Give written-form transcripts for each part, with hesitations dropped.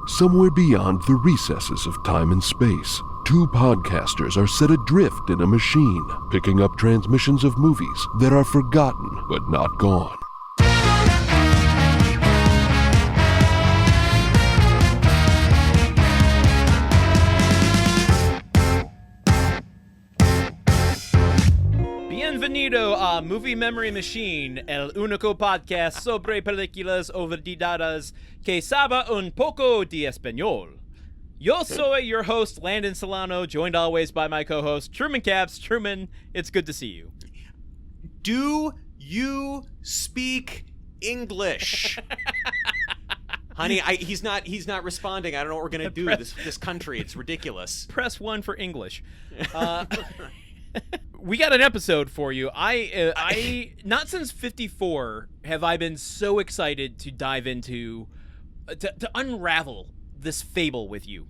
Somewhere beyond the recesses of time and space, two podcasters are set adrift in a machine, picking up transmissions of movies that are forgotten but not gone. Bienvenido a Movie Memory Machine, el único podcast sobre películas olvidadas que sabe un poco de español. Yo soy your host, Landen Solano, joined always by my co-host, Truman Caps. Truman, it's good to see you. Do you speak English? Honey, he's not responding. I don't know what we're gonna do. This country, it's ridiculous. Press 1 for English. We got an episode for you. I not since 54 have I been so excited to dive into to unravel this fable with you.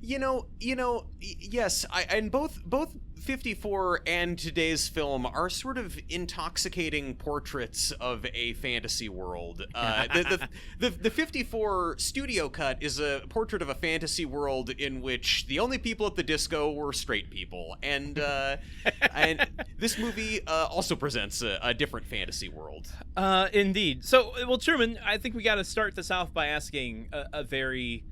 Yes, and both 54 and today's film are sort of intoxicating portraits of a fantasy world. The 54 studio cut is a portrait of a fantasy world in which the only people at the disco were straight people, and this movie also presents a different fantasy world. Indeed. So, well, Truman, I think we got to start this off by asking a very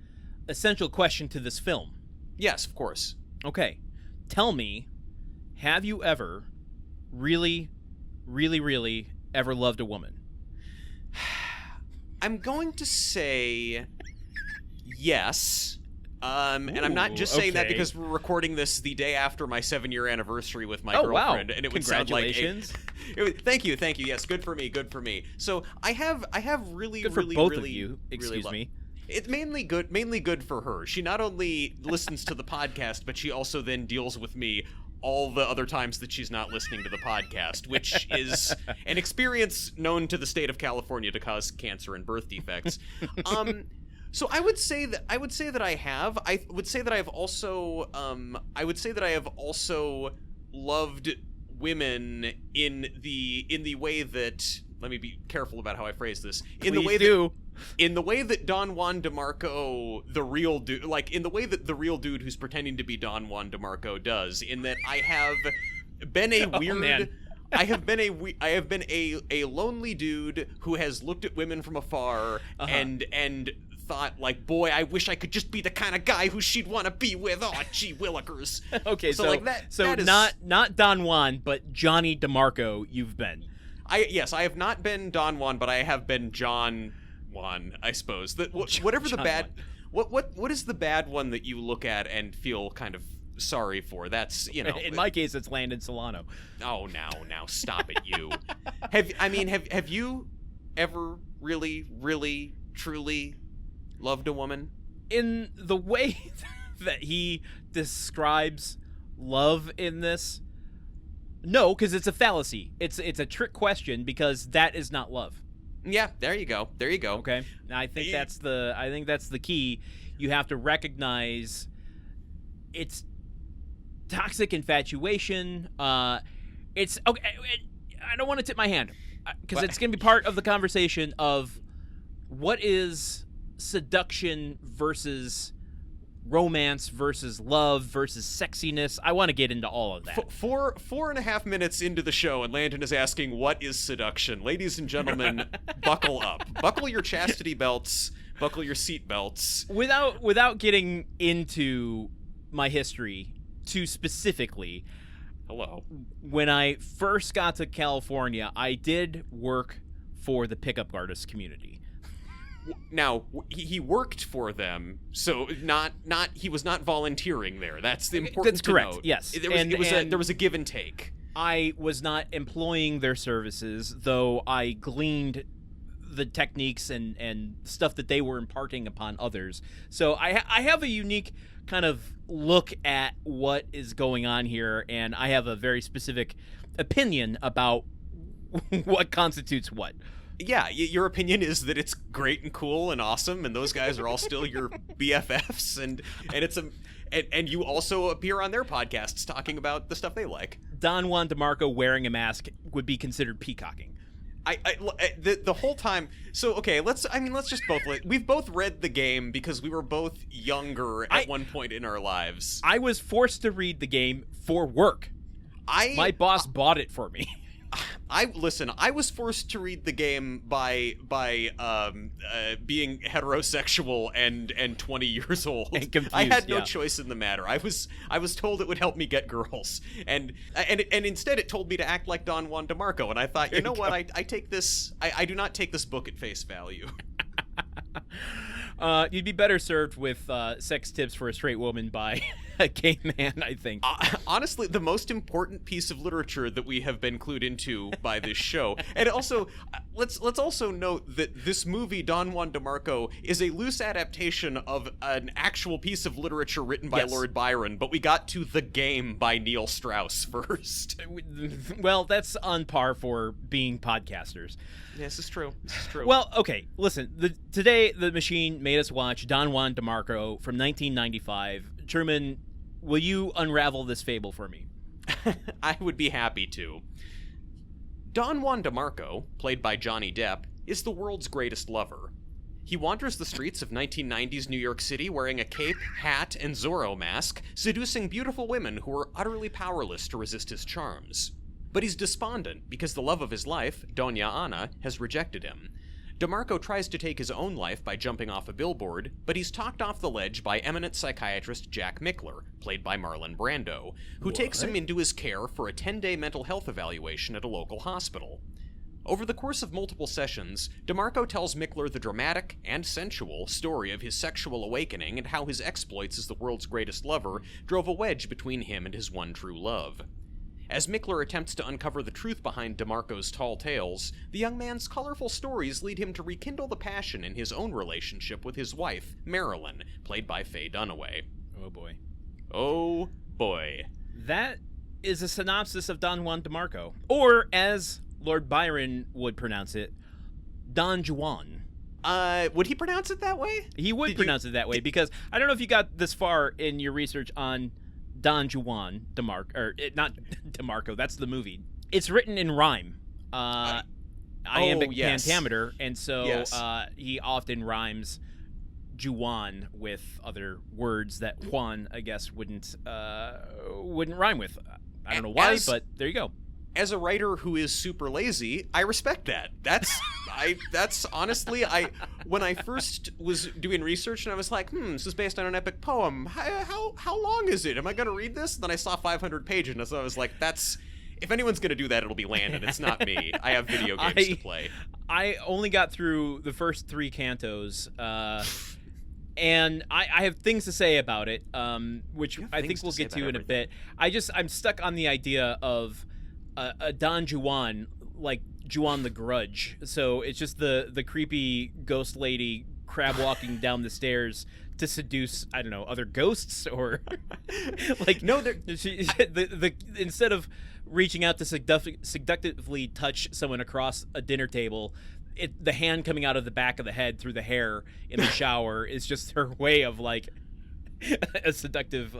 essential question to this film. Yes, of course. Okay. Tell me, have you ever really ever loved a woman? I'm going to say yes. And I'm not just saying that because we're recording this the day after my 7-year anniversary with my girlfriend. Wow. And it would sound like thank you. Yes, good for me. So I have really good for really both really of you. Excuse me. It's mainly good for her. She not only listens to the podcast, but she also then deals with me all the other times that she's not listening to the podcast, which is an experience known to the state of California to cause cancer and birth defects. So I would say that I have. I would say that I have also loved women in the way that, let me be careful about how I phrase this. In the way that Don Juan DeMarco, the real dude, in the way that the real dude who's pretending to be Don Juan DeMarco does, in that I have been a weird... I have been a lonely dude who has looked at women from afar and thought, like, boy, I wish I could just be the kind of guy who she'd want to be with. Oh, gee willikers. Okay, so not Don Juan, but Johnny DeMarco you've been. Yes, I have not been Don Juan, but I have been John Juan, I suppose. Whatever the bad... What is the bad one that you look at and feel kind of sorry for? That's, In my case, it's Landen Solano. Oh, now, stop it, you. Have you ever really, truly loved a woman? In the way that he describes love in this, no, because it's a fallacy. It's a trick question because that is not love. Yeah, there you go. Okay, I think that's the key. You have to recognize it's toxic infatuation. It's okay. I don't want to tip my hand because it's going to be part of the conversation of what is seduction versus romance versus love versus sexiness. I want to get into all of that. 4.5 minutes into the show, and Landon is asking, what is seduction? Ladies and gentlemen, buckle up. Buckle your chastity belts. Buckle your seat belts. Without getting into my history too specifically, hello. When I first got to California, I did work for the pickup artist community. Now, he worked for them, so he was not volunteering there. That's the important That's correct, note. Yes. There was a give and take. I was not employing their services, though I gleaned the techniques and stuff that they were imparting upon others. So I have a unique kind of look at what is going on here, and I have a very specific opinion about what constitutes what. Yeah, your opinion is that it's great and cool and awesome, and those guys are all still your BFFs, and you also appear on their podcasts talking about the stuff they like. Don Juan DeMarco wearing a mask would be considered peacocking. The whole time. So okay, let's just both. We've both read the game because we were both younger at one point in our lives. I was forced to read the game for work. My boss bought it for me. I was forced to read the game by being heterosexual and 20 years old. And confused, I had no choice in the matter. I was told it would help me get girls, and instead it told me to act like Don Juan DeMarco. And I thought, you know what? I take this. I do not take this book at face value. You'd be better served with sex tips for a straight woman by a gay man, I think. Honestly, the most important piece of literature that we have been clued into by this show. And also, let's also note that this movie, Don Juan DeMarco, is a loose adaptation of an actual piece of literature written by Lord Byron, but we got to The Game by Neil Strauss first. Well, that's on par for being podcasters. Yes, it's true. Well, okay, listen. Today, the machine made us watch Don Juan DeMarco from 1995. Truman, will you unravel this fable for me? I would be happy to. Don Juan DeMarco, played by Johnny Depp, is the world's greatest lover. He wanders the streets of 1990s New York City wearing a cape, hat, and Zorro mask, seducing beautiful women who are utterly powerless to resist his charms. But he's despondent because the love of his life, Doña Ana, has rejected him. DeMarco tries to take his own life by jumping off a billboard, but he's talked off the ledge by eminent psychiatrist Jack Mickler, played by Marlon Brando, who takes him into his care for a 10-day mental health evaluation at a local hospital. Over the course of multiple sessions, DeMarco tells Mickler the dramatic and sensual story of his sexual awakening and how his exploits as the world's greatest lover drove a wedge between him and his one true love. As Mickler attempts to uncover the truth behind DeMarco's tall tales, the young man's colorful stories lead him to rekindle the passion in his own relationship with his wife, Marilyn, played by Faye Dunaway. Oh boy. Oh boy. That is a synopsis of Don Juan DeMarco. Or, as Lord Byron would pronounce it, Don Juan. Would he pronounce it that way? He would pronounce it that way, because I don't know if you got this far in your research on Don Juan DeMarco, or not DeMarco, that's the movie. It's written in rhyme, iambic pentameter, and so he often rhymes Juan with other words that Juan, I guess, wouldn't rhyme with. I don't know why, but there you go. As a writer who is super lazy, I respect that. That's honestly, when I first was doing research and I was like, this is based on an epic poem. How long is it? Am I going to read this? And then I saw 500 pages, and so I was like, if anyone's going to do that, it'll be Landen. It's not me. I have video games to play. I only got through the first 3 cantos, and I have things to say about it, which I think we'll get to in a bit. I'm stuck on the idea of a Don Juan, like Juan the Grudge. So it's just the creepy ghost lady crab walking down the stairs to seduce, I don't know, other ghosts, or like instead of reaching out to seductively touch someone across a dinner table, the hand coming out of the back of the head through the hair in the shower is just her way of like a seductive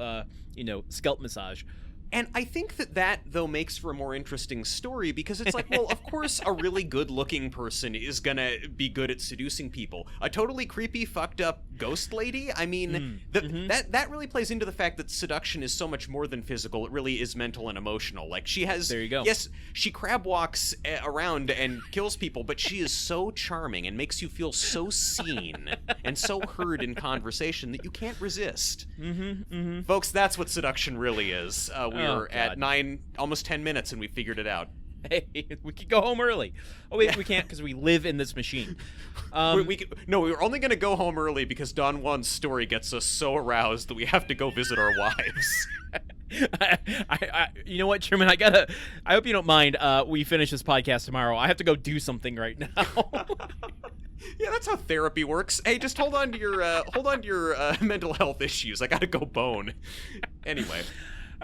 scalp massage. And I think that, though, makes for a more interesting story, because it's like, well, of course a really good-looking person is gonna be good at seducing people. A totally creepy, fucked-up ghost lady? I mean, that really plays into the fact that seduction is so much more than physical. It really is mental and emotional. Like, she has... There you go. Yes, she crab walks around and kills people, but she is so charming and makes you feel so seen and so heard in conversation that you can't resist. Folks, that's what seduction really is. We're at 9, almost 10 minutes, and we figured it out. Hey, we could go home early. Oh, wait, we can't because we live in this machine. We were only going to go home early because Don Juan's story gets us so aroused that we have to go visit our wives. You know what, Truman? I hope you don't mind. We finish this podcast tomorrow. I have to go do something right now. Yeah, that's how therapy works. Hey, just hold on to your mental health issues. I got to go bone. Anyway.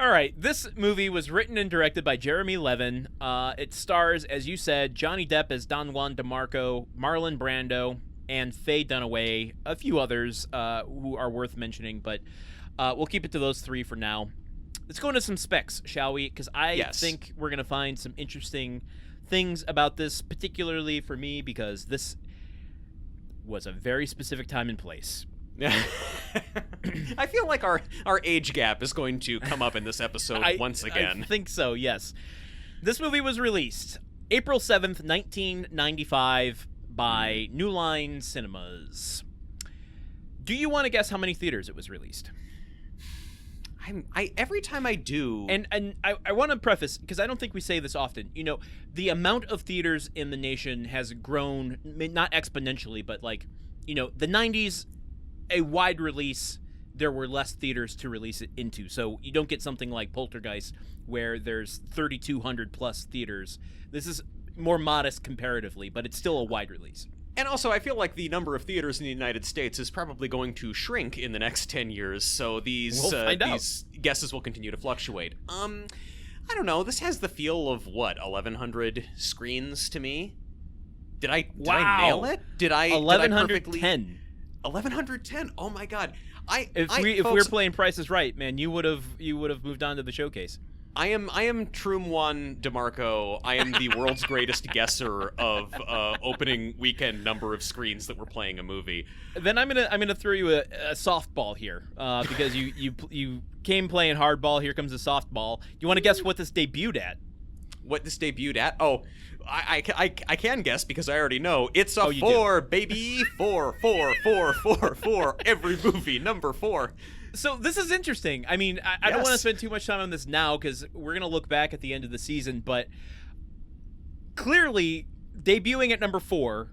All right, this movie was written and directed by Jeremy Leven. It stars, as you said, Johnny Depp as Don Juan DeMarco, Marlon Brando, and Faye Dunaway, a few others who are worth mentioning, but we'll keep it to those 3 for now. Let's go into some specs, shall we? Because I think we're going to find some interesting things about this, particularly for me, because this was a very specific time and place. I feel like our age gap is going to come up in this episode once again. I think so, yes. This movie was released April 7th, 1995 by New Line Cinemas. Do you want to guess how many theaters it was released? Every time I do... And I want to preface, because I don't think we say this often, you know, the amount of theaters in the nation has grown, not exponentially, but like, you know, the 90s, a wide release, there were less theaters to release it into. So you don't get something like Poltergeist, where there's 3,200 plus theaters. This is more modest comparatively, but it's still a wide release. And also, I feel like the number of theaters in the United States is probably going to shrink in the next 10 years, so these guesses will continue to fluctuate. I don't know, this has the feel of, 1,100 screens to me? Did I nail it? Did I 1,110. 1,110? Oh my god. If we were playing Price is Right, man, you would have moved on to the showcase. I am Don Juan DeMarco. I am the world's greatest guesser of opening weekend number of screens that we're playing a movie. Then I'm gonna throw you a softball here because you came playing hardball. Here comes a softball. You want to guess what this debuted at? What this debuted at? Oh, I can guess because I already know. It's a 4, baby. 4. Every movie number 4. So this is interesting. I mean, I don't want to spend too much time on this now because we're going to look back at the end of the season, but clearly debuting at number 4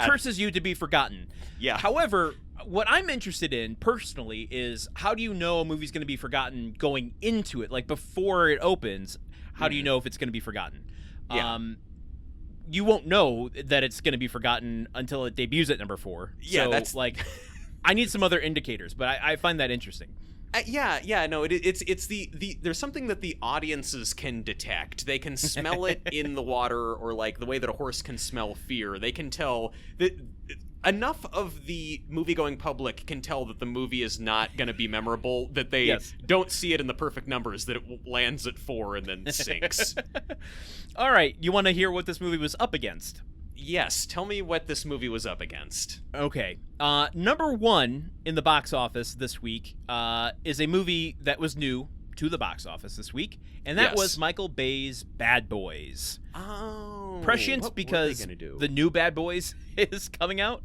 curses you to be forgotten. Yeah. However, what I'm interested in personally is how do you know a movie's going to be forgotten going into it? Like before it opens, how do you know if it's going to be forgotten? Yeah. You won't know that it's going to be forgotten until it debuts at number 4. Yeah, so, that's like... I need some other indicators, but I find that interesting. No, it's the there's something that the audiences can detect. They can smell it in the water, or like the way that a horse can smell fear. They can tell that enough of the movie-going public can tell that the movie is not going to be memorable, that they don't see it in the perfect numbers, that it lands at 4 and then sinks. All right, you want to hear what this movie was up against? Yes, tell me what this movie was up against. Okay. Number 1 in the box office this week is a movie that was new to the box office this week, and that was Michael Bay's Bad Boys. Oh. Prescient because the new Bad Boys is coming out,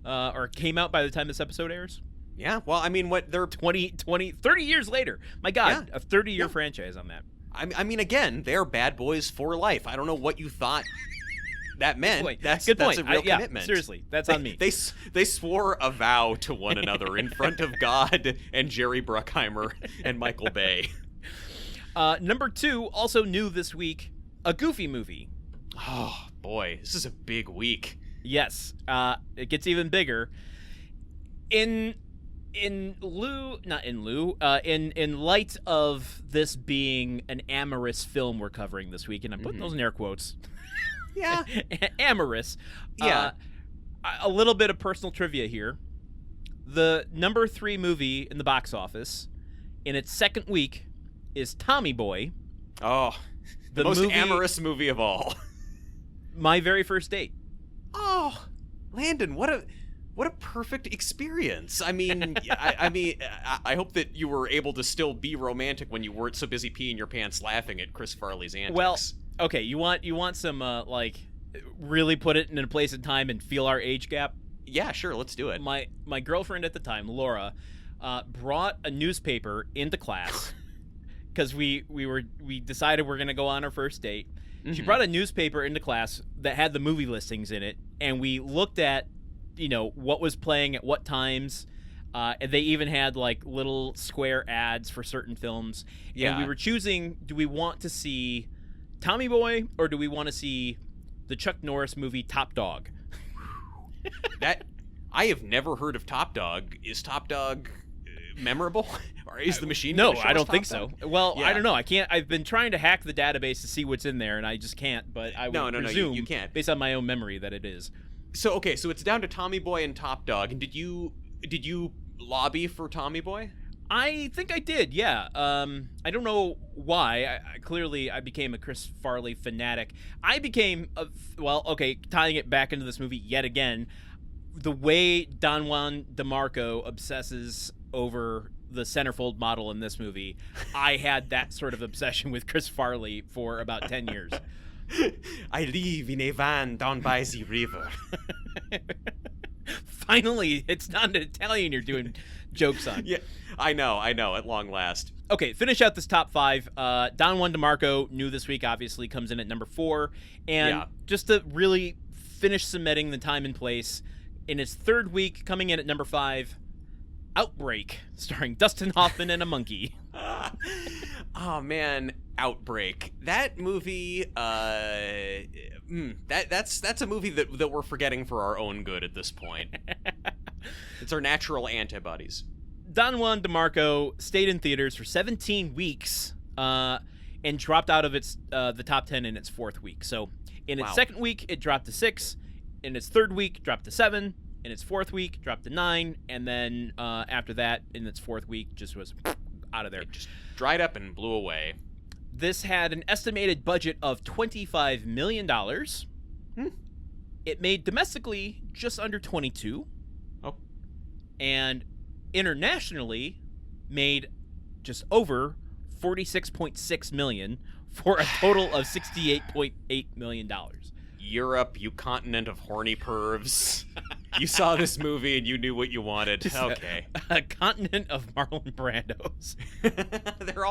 or came out by the time this episode airs. Yeah, well, I mean, they're 30 years later. My God, a 30-year franchise on that. I mean, again, they're Bad Boys for life. I don't know what you thought that meant. That's a real commitment. Seriously, that's on me. They swore a vow to one another in front of God and Jerry Bruckheimer and Michael Bay. Number 2, also new this week, a Goofy movie. Oh boy, this is a big week. Yes, it gets even bigger. In light of this being an amorous film we're covering this week, and I'm putting those in air quotes. Yeah. Amorous. Yeah. A little bit of personal trivia here. The number 3 movie in the box office in its second week is Tommy Boy. Oh, the most amorous movie of all. My Very First Date. Oh, Landon, what a perfect experience. I mean, I hope that you were able to still be romantic when you weren't so busy peeing your pants laughing at Chris Farley's antics. Well, okay, you want some like really put it in a place and time and feel our age gap? Yeah, sure, let's do it. My girlfriend at the time, Laura, brought a newspaper into class because we decided we're gonna go on our first date. She brought a newspaper into class that had the movie listings in it, and we looked at, you know, what was playing at what times. And they even had like little square ads for certain films. Yeah. And we were choosing, do we want to see Tommy Boy or do we want to see the Chuck Norris movie Top Dog? That I have never heard of Top Dog. Is Top Dog memorable? Or is the machine? No, I don't think so. Well, yeah. I don't know. I can't. I've been trying to hack the database to see what's in there, and I just can't. But I would presume, you can't, based on my own memory, that it is. So it's down to Tommy Boy and Top Dog. And did you lobby for Tommy Boy? I think I did, yeah. I don't know why. Clearly, I became a Chris Farley fanatic. I became, tying it back into this movie yet again, the way Don Juan DeMarco obsesses over the centerfold model in this movie, I had that sort of obsession with Chris Farley for about 10 years. I live in a van down by the river. Finally, it's not an Italian you're doing jokes on. Yeah, I know, at long last. Okay, finish out this top 5. Don Juan DeMarco, new this week, obviously, comes in at number 4. And just to really finish cementing the time and place, in its third week, coming in at number 5, Outbreak, starring Dustin Hoffman and a monkey. Oh, man, Outbreak. That movie, that's a movie that we're forgetting for our own good at this point. It's our natural antibodies. Don Juan DeMarco stayed in theaters for 17 weeks and dropped out of the top 10 in its fourth week. So in its second week, it dropped to 6. In its third week, dropped to 7. In its fourth week, dropped to 9. And then after that, in its fourth week, just was out of there. It just dried up and blew away. This had an estimated budget of $25 million. It made domestically just under 22. Oh. And internationally made just over $46.6 million for a total of $68.8 million. Europe, you continent of horny pervs. You saw this movie and you knew what you wanted. Just okay. A continent of Marlon Brandos. they're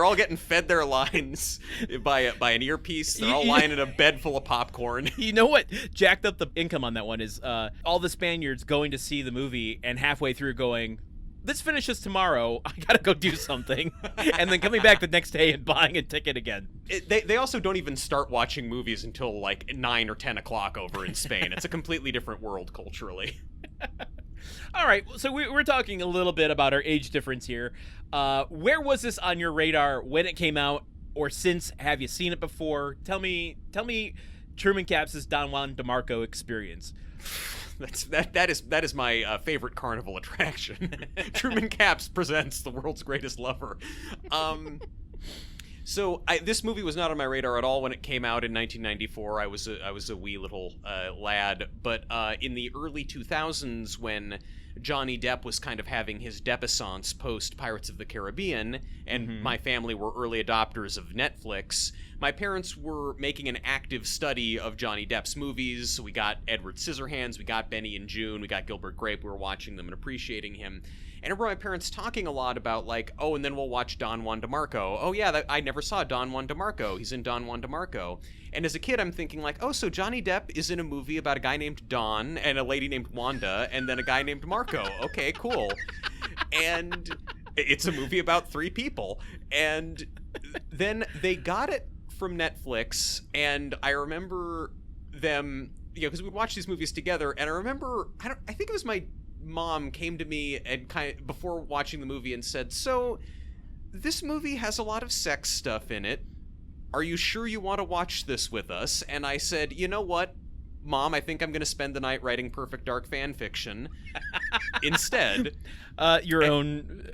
all getting fed their lines by an earpiece. They're all lying in a bed full of popcorn. You know what jacked up the income on that one is all the Spaniards going to see the movie and halfway through going, this finishes tomorrow, I gotta go do something, and then coming back the next day and buying a ticket again. They also don't even start watching movies until like 9 or 10 o'clock over in Spain. It's a completely different world culturally. All right, so we're talking a little bit about our age difference here. Where was this on your radar when it came out, or since? Have you seen it before? Tell me Truman Caps' Don Juan DeMarco experience. That is my favorite carnival attraction. Truman Caps presents the world's greatest lover. So this movie was not on my radar at all when it came out in 1994. I was a wee little lad, but in the early 2000s, when Johnny Depp was kind of having his Deppessence post Pirates of the Caribbean, and my family were early adopters of Netflix, my parents were making an active study of Johnny Depp's movies. So we got Edward Scissorhands, we got Benny and June, we got Gilbert Grape. We were watching them and appreciating him. And I remember my parents talking a lot about, like, oh, and then we'll watch Don Juan DeMarco. Oh, yeah, I never saw Don Juan DeMarco. He's in Don Juan DeMarco. And as a kid, I'm thinking, like, oh, so Johnny Depp is in a movie about a guy named Don and a lady named Wanda and then a guy named Marco. Okay, cool. And it's a movie about 3 people. And then they got it from Netflix, and I remember them, because we'd watch these movies together, and I remember, I think it was my mom came to me and kind of before watching the movie and said, so this movie has a lot of sex stuff in it. Are you sure you want to watch this with us? And I said, you know what, Mom, I think I'm going to spend the night writing Perfect Dark fan fiction instead. Your own,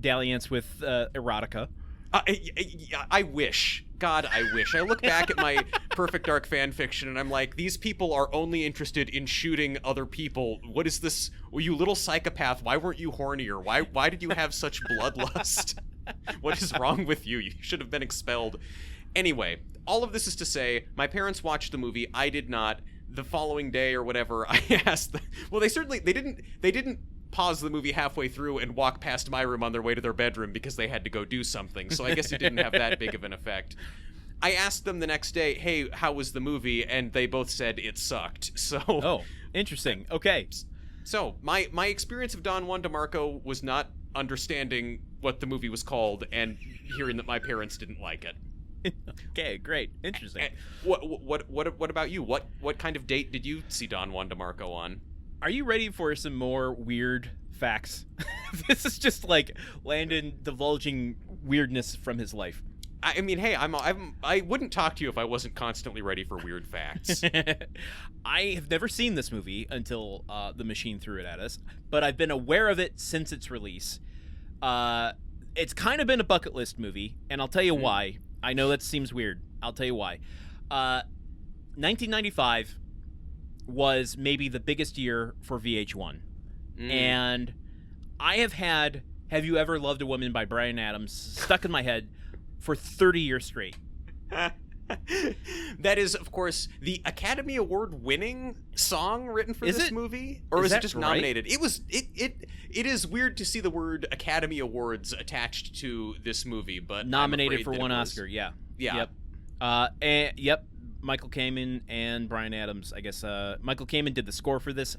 dalliance with erotica. I wish. God, I wish. I look back at my Perfect Dark fan fiction and I'm like, these people are only interested in shooting other people. What is this? Well, you little psychopath, why weren't you hornier? Why did you have such bloodlust? What is wrong with you? You should have been expelled. Anyway, all of this is to say, my parents watched the movie. I did not. The following day or whatever, I asked them. Well, they didn't pause the movie halfway through and walk past my room on their way to their bedroom because they had to go do something. So I guess it didn't have that big of an effect. I asked them the next day, hey, how was the movie? And they both said it sucked. So oh, interesting. Okay. So my experience of Don Juan DeMarco was not understanding what the movie was called and hearing that my parents didn't like it. Okay, great. Interesting. What about you? What kind of date did you see Don Juan DeMarco on? Are you ready for some more weird facts? This is just like Landon divulging weirdness from his life. I mean, hey, I wouldn't talk to you if I wasn't constantly ready for weird facts. I have never seen this movie until the machine threw it at us, but I've been aware of it since its release. It's kind of been a bucket list movie, and I'll tell you why. I know that seems weird. I'll tell you why. 1995 was maybe the biggest year for VH1. And I have had Have You Ever Loved a Woman by Bryan Adams stuck in my head for 30 years straight. That is, of course, the Academy Award winning song written for this movie, or is it just nominated? It was. It is weird to see the word Academy Awards attached to this movie, but nominated for one Oscar. Yeah. Yep. Yep. Michael Kamen and Bryan Adams. I guess Michael Kamen did the score for this.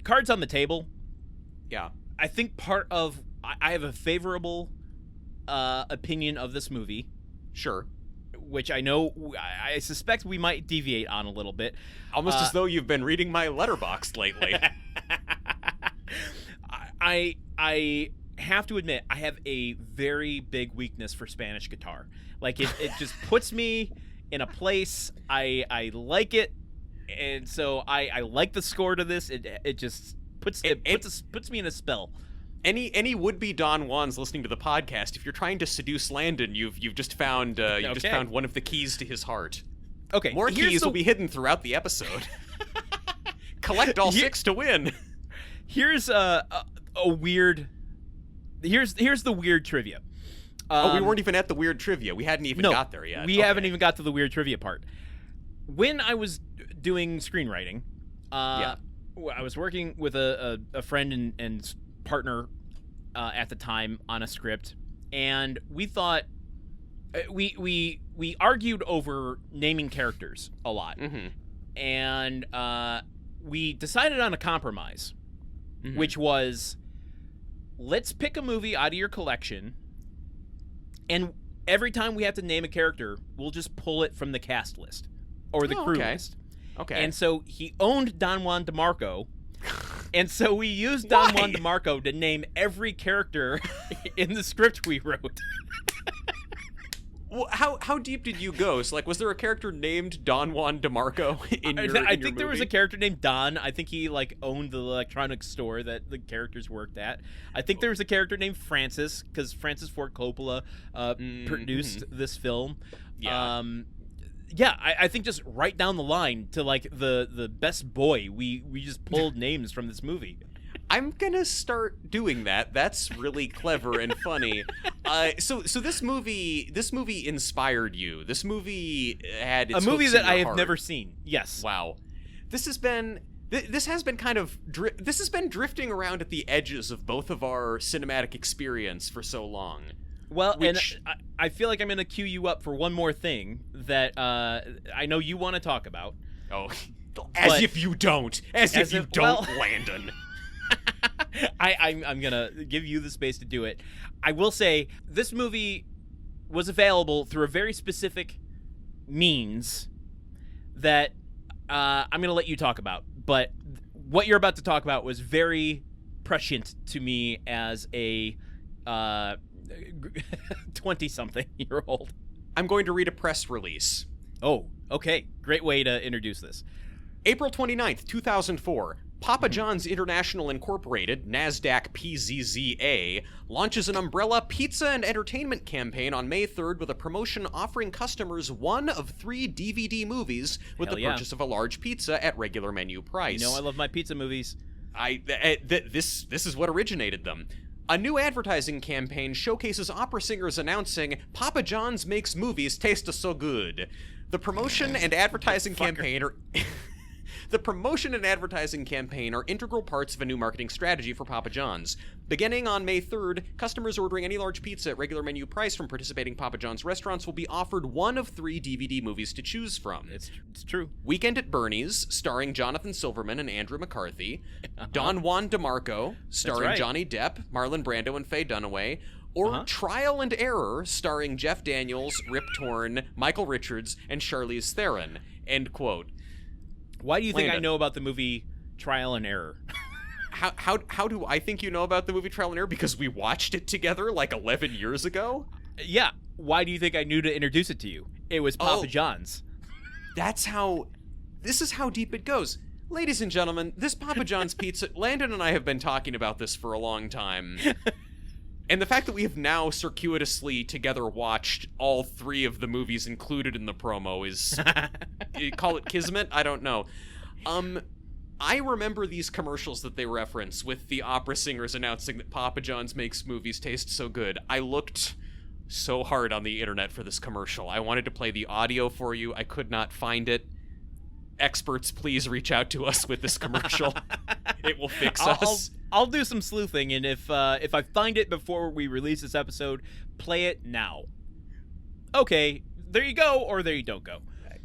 Cards on the table. Yeah. I think I have a favorable opinion of this movie. Sure. Which I know, I suspect we might deviate on a little bit. Almost as though you've been reading my letterbox lately. I have to admit, I have a very big weakness for Spanish guitar. Like, it just puts me in a place. I like it, and so I like the score to this. It just puts me in a spell. Any would-be Don Juans listening to the podcast, if you're trying to seduce Landen, you've just found just found one of the keys to his heart. Okay, more keys will be hidden throughout the episode. Collect all 6 to win. Here's a weird. Here's the weird trivia. We weren't even at the weird trivia. We hadn't even got there yet. We haven't even got to the weird trivia part. When I was doing screenwriting, I was working with a friend and partner at the time on a script, and we thought we argued over naming characters a lot, and we decided on a compromise, which was, let's pick a movie out of your collection, and every time we have to name a character, we'll just pull it from the cast list or the crew list. Okay. And so he owned Don Juan DeMarco. And so we used Don Juan DeMarco to name every character in the script we wrote. Well, how deep did you go? So, like, was there a character named Don Juan DeMarco in your I think there was a character named Don. I think he, like, owned the electronics store that the characters worked at. I think there was a character named Francis, because Francis Ford Coppola produced this film. Yeah. I think just right down the line to, like, the best boy, we just pulled names from this movie. I'm gonna start doing that. That's really clever and funny. So this movie inspired you. This movie had its a movie hooks that in your I have heart. never seen. Yes. Wow. This has been drifting around at the edges of both of our cinematic experience for so long. Well, and I feel like I'm going to cue you up for one more thing that I know you want to talk about. Oh, as if you don't. As if you don't, Landon. I'm going to give you the space to do it. I will say this movie was available through a very specific means that I'm going to let you talk about. But what you're about to talk about was very prescient to me as a 20-something-year-old. I'm going to read a press release. Oh, okay. Great way to introduce this. April 29th, 2004. Papa John's International Incorporated, NASDAQ PZZA, launches an umbrella pizza and entertainment campaign on May 3rd with a promotion offering customers one of 3 DVD movies with purchase of a large pizza at regular menu price. You know I love my pizza movies. This is what originated them. A new advertising campaign showcases opera singers announcing, "Papa John's makes movies taste so good." The promotion and advertising campaign are... The promotion and advertising campaign are integral parts of a new marketing strategy for Papa John's. Beginning on May 3rd, customers ordering any large pizza at regular menu price from participating Papa John's restaurants will be offered one of 3 DVD movies to choose from. It's true. Weekend at Bernie's, starring Jonathan Silverman and Andrew McCarthy. Don Juan DeMarco, starring Johnny Depp, Marlon Brando, and Faye Dunaway. Or Trial and Error, starring Jeff Daniels, Rip Torn, Michael Richards, and Charlize Theron. End quote. Why do you think I know about the movie Trial and Error? How do I think you know about the movie Trial and Error? Because we watched it together like 11 years ago? Yeah. Why do you think I knew to introduce it to you? It was Papa John's. This is how deep it goes. Ladies and gentlemen, this Papa John's pizza, Landon and I have been talking about this for a long time. And the fact that we have now circuitously together watched all 3 of the movies included in the promo is, you call it kismet? I don't know. I remember these commercials that they reference with the opera singers announcing that Papa John's makes movies taste so good. I looked so hard on the internet for this commercial. I wanted to play the audio for you. I could not find it. Experts, please reach out to us with this commercial. It will fix us. I'll do some sleuthing, and if I find it before we release this episode, play it now. Okay, there you go, or there you don't go.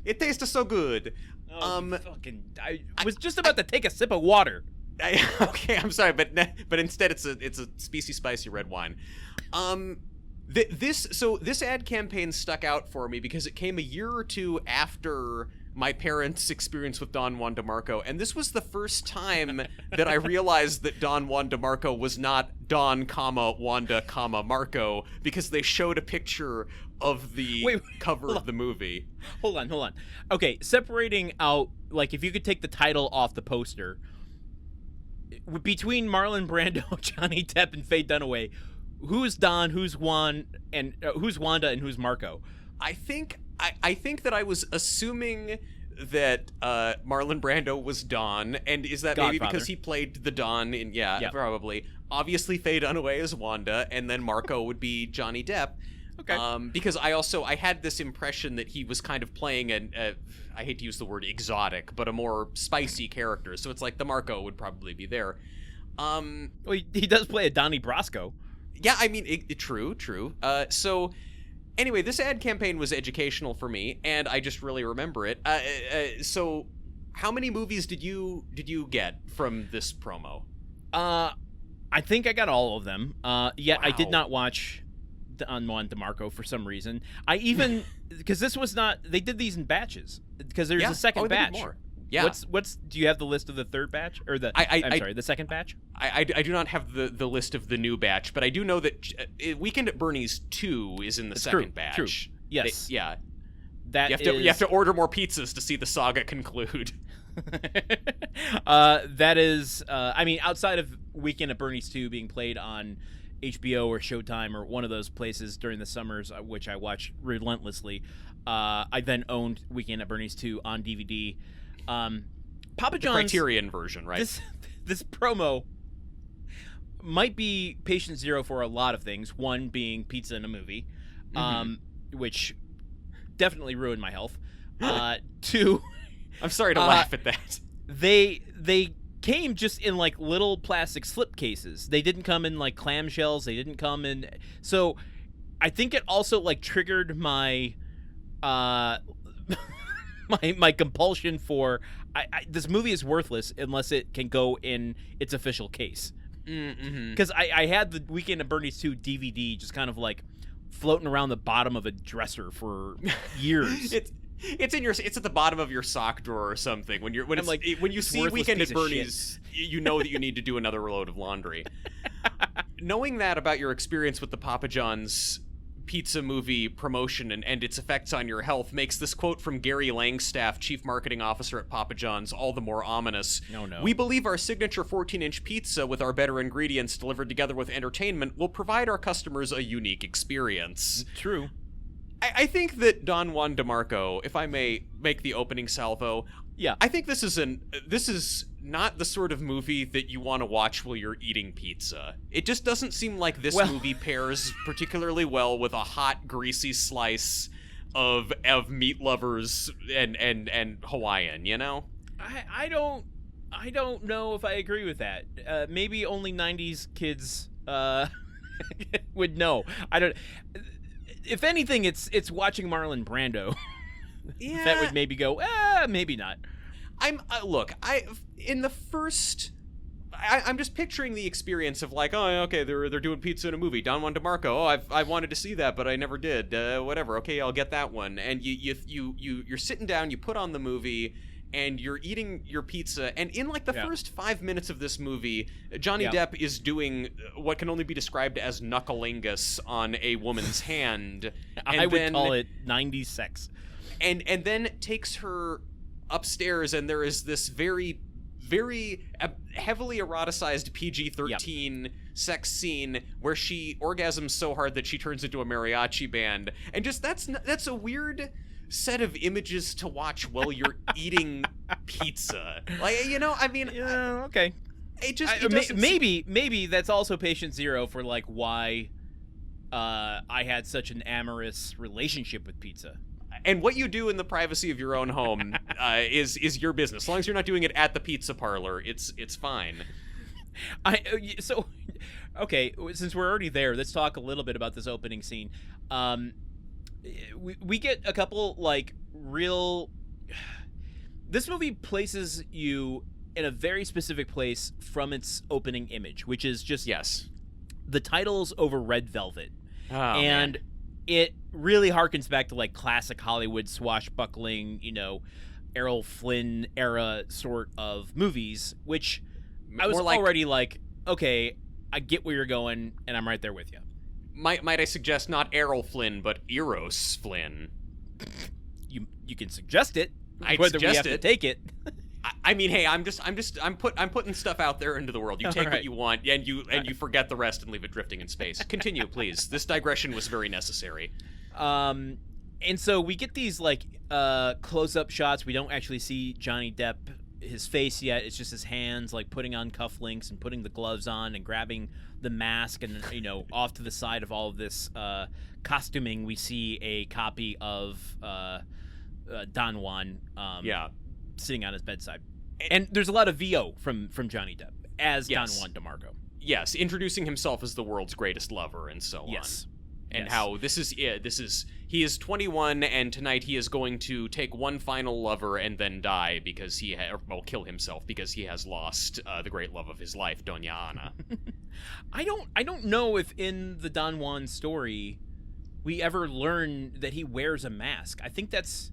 It tastes so good. I was just about to take a sip of water. Okay, I'm sorry, but instead it's a spicy, spicy red wine. This ad campaign stuck out for me because it came a year or 2 after my parents' experience with Don Juan DeMarco, and this was the first time that I realized that Don Juan DeMarco was not Don, Wanda, Marco, because they showed a picture of the cover of the movie. Hold on. Okay, separating out, like, if you could take the title off the poster, between Marlon Brando, Johnny Depp, and Faye Dunaway, who's Don, who's Juan, and who's Wanda, and who's Marco? I think that I was assuming that Marlon Brando was Don, and is that maybe because he played the Don in probably. Obviously Faye Dunaway is Wanda, and then Marco would be Johnny Depp. Okay. Because I had this impression that he was kind of playing I hate to use the word exotic, but a more spicy character. So it's like the Marco would probably be there. Well, he does play a Donnie Brasco. Yeah, I mean, true. So anyway, this ad campaign was educational for me, and I just really remember it. So how many movies did you get from this promo? I think I got all of them. Yet Wow. I did not watch Don Juan DeMarco for some reason. I even because this was not. They did these in batches because there's a second batch. More. Yeah. What's? Do you have the list of the third batch or the? I'm sorry, the second batch. I do not have the list of the new batch, but I do know that Weekend at Bernie's 2 is in the second batch. True. Yes. That you have to order more pizzas to see the saga conclude. That is. I mean, outside of Weekend at Bernie's 2 being played on HBO or Showtime or one of those places during the summers, which I watch relentlessly, I then owned Weekend at Bernie's 2 on DVD. Papa John's the Criterion version, right? This promo might be patient zero for a lot of things. One being pizza in a movie, which definitely ruined my health. 2, I'm sorry to laugh at that. They came just in like little plastic slip cases. They didn't come in like clamshells. They didn't come in. So I think it also like triggered my my compulsion for this movie is worthless unless it can go in its official case. Because I had the Weekend at Bernie's 2 DVD just kind of like floating around the bottom of a dresser for years. It's at the bottom of your sock drawer or something. When you see Weekend at Bernie's, you know that you need to do another load of laundry. Knowing that about your experience with the Papa John's pizza movie promotion and its effects on your health makes this quote from Gary Langstaff, Chief Marketing Officer at Papa John's, all the more ominous. No. We believe our signature 14-inch pizza with our better ingredients delivered together with entertainment will provide our customers a unique experience. True. I think that Don Juan DeMarco, if I may make the opening salvo, I think this is not the sort of movie that you want to watch while you're eating pizza. It just doesn't seem like this movie pairs particularly well with a hot, greasy slice of meat lovers and Hawaiian, you know? I don't know if I agree with that. Maybe only 90s kids would know. I don't. If anything, it's watching Marlon Brando. Yeah. That would maybe go, maybe not. I'm just picturing the experience of like, oh, okay, they're doing pizza in a movie. Don Juan DeMarco. Oh, I wanted to see that, but I never did. Whatever. Okay, I'll get that one. And you're sitting down, you put on the movie, and you're eating your pizza, and in like the first 5 minutes of this movie, Johnny Depp is doing what can only be described as knucklelingus on a woman's hand. And I would call it 90s sex. And then takes her upstairs, and there is this very, very heavily eroticized PG-13 sex scene where she orgasms so hard that she turns into a mariachi band, and just that's a weird set of images to watch while you're eating pizza. Like, you know, I mean, okay. Maybe that's also patient zero for like why I had such an amorous relationship with pizza. And what you do in the privacy of your own home is your business. As long as you're not doing it at the pizza parlor, it's fine. Okay, since we're already there, let's talk a little bit about this opening scene. We get a couple like real. This movie places you in a very specific place from its opening image, which is just the titles over red velvet, and it really harkens back to like classic Hollywood swashbuckling, you know, Errol Flynn era sort of movies, which I was already like, okay, I get where you're going, and I'm right there with you. Might I suggest not Errol Flynn, but Eros Flynn? You can suggest it. I'd whether suggest we have to take it. I mean, hey, I'm putting stuff out there into the world. You take what you want, and you forget the rest and leave it drifting in space. Continue, please. This digression was very necessary. And so we get these like close-up shots. We don't actually see Johnny Depp, his face yet. It's just his hands like putting on cufflinks and putting the gloves on and grabbing the mask, and you know, off to the side of all of this costuming, we see a copy of Don Juan sitting on his bedside. And there's a lot of VO from Johnny Depp as Don Juan DeMarco. Yes, introducing himself as the world's greatest lover and so on. And how he is 21, and tonight he is going to take one final lover and then die because kill himself because he has lost the great love of his life, Doña Ana. I don't know if in the Don Juan story we ever learn that he wears a mask. I think that's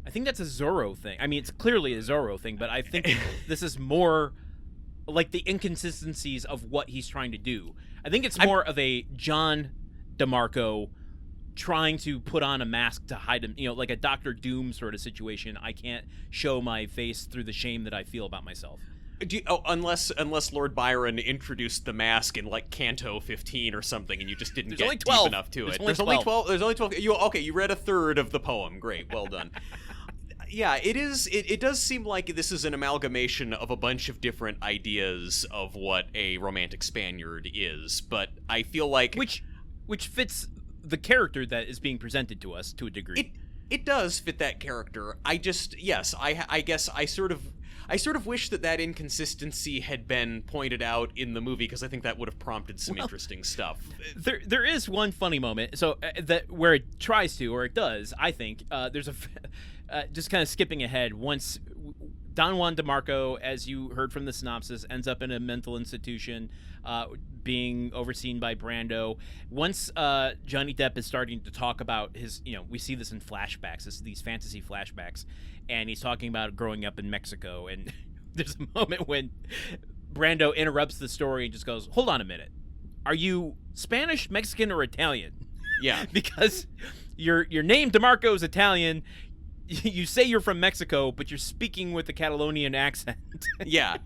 a Zorro thing. I mean, it's clearly a Zorro thing, but I think this is more like the inconsistencies of what he's trying to do. I think it's more of a John DeMarco trying to put on a mask to hide him, you know, like a Dr. Doom sort of situation. I can't show my face through the shame that I feel about myself. Unless Lord Byron introduced the mask in like Canto 15 or something, and you just didn't get deep enough to it. There's only 12. There's only 12. You read a third of the poem. Great, well done. Yeah, it is. It does seem like this is an amalgamation of a bunch of different ideas of what a romantic Spaniard is, but I feel like which fits the character that is being presented to us to a degree. It does fit that character. I guess I sort of wish that inconsistency had been pointed out in the movie, because I think that would have prompted some interesting stuff. There is one funny moment, so that where it tries to, or it does, I think. There's just kind of skipping ahead. Once Don Juan DeMarco, as you heard from the synopsis, ends up in a mental institution, being overseen by Brando. Once Johnny Depp is starting to talk about his, you know, we see this in flashbacks, these fantasy flashbacks, and he's talking about growing up in Mexico, and there's a moment when Brando interrupts the story and just goes, "Hold on a minute. Are you Spanish, Mexican, or Italian?" Yeah. Because your name DeMarco is Italian. You say you're from Mexico, but you're speaking with a Catalonian accent. Yeah.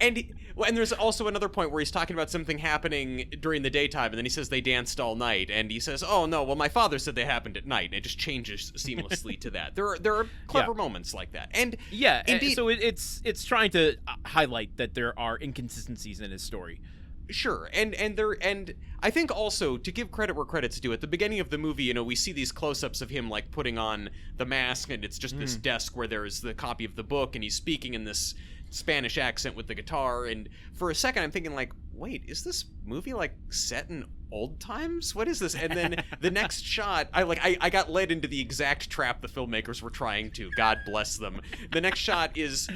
And there's also another point where he's talking about something happening during the daytime, and then he says they danced all night, and he says, "Oh no, well my father said they happened at night," and it just changes seamlessly to that. There are clever moments like that, and indeed, so it's trying to highlight that there are inconsistencies in his story. Sure, and I think also, to give credit where credit's due, at the beginning of the movie, you know, we see these close-ups of him like putting on the mask, and it's just this desk where there's the copy of the book, and he's speaking in this Spanish accent with the guitar, and for a second I'm thinking like, wait, is this movie like set in old times? What is this? And then the next shot, I got led into the exact trap the filmmakers were trying to. God bless them. The next shot is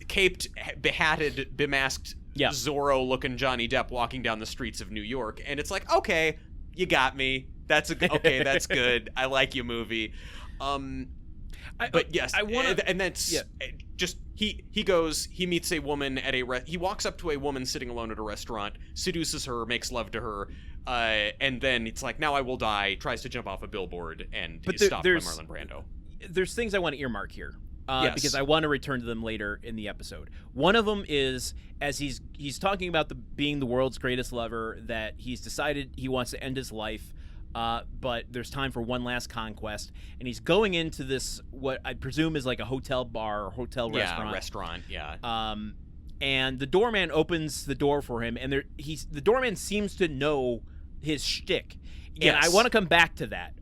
caped, behatted, bemasked, Zorro-looking Johnny Depp walking down the streets of New York, and it's like, okay, you got me. That's good. I like you, movie. But yes, I want to, and that's just he meets a woman at he walks up to a woman sitting alone at a restaurant, seduces her, makes love to her, and then it's like, now I will die, tries to jump off a billboard and is stopped by Marlon Brando. There's things I want to earmark here. Yes. Because I want to return to them later in the episode. One of them is, as he's talking about being the world's greatest lover, that he's decided he wants to end his life, but there's time for one last conquest, and he's going into this, what I presume is like a hotel bar or hotel restaurant. And the doorman opens the door for him, and the doorman seems to know his shtick. And I want to come back to that.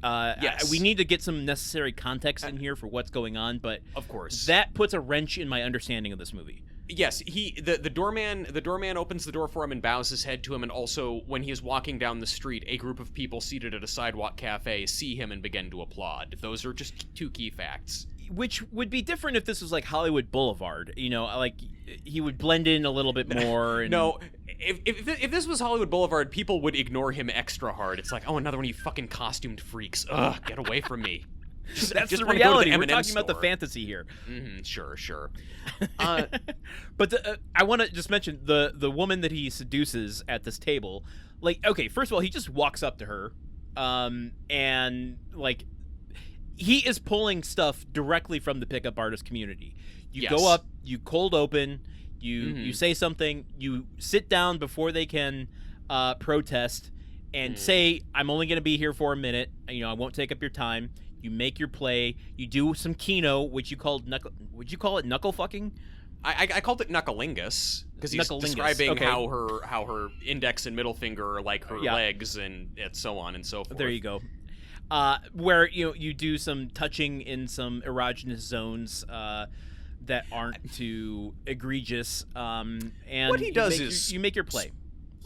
We need to get some necessary context in here for what's going on, but of course, that puts a wrench in my understanding of this movie. Yes, the doorman opens the door for him and bows his head to him, and also when he is walking down the street, a group of people seated at a sidewalk cafe see him and begin to applaud. Those are just two key facts. Which would be different if this was like Hollywood Boulevard, like he would blend in a little bit more. And... No, if this was Hollywood Boulevard, people would ignore him extra hard. It's like, oh, another one of you fucking costumed freaks. Ugh, get away from me. That's the reality. We're talking about the fantasy here. Mm-hmm, sure. But I want to just mention the woman that he seduces at this table. Like, okay, first of all, he just walks up to her, and like, he is pulling stuff directly from the pickup artist community. You go up, you cold open, you say something, you sit down before they can protest, and say, I'm only going to be here for a minute. I won't take up your time. You make your play. You do some keno, which you called would you call it knuckle fucking? I called it knucklelingus because he's describing how her index and middle finger are like her legs and so on and so forth. There you go. Where you do some touching in some erogenous zones that aren't too egregious. And what he does is you make your play.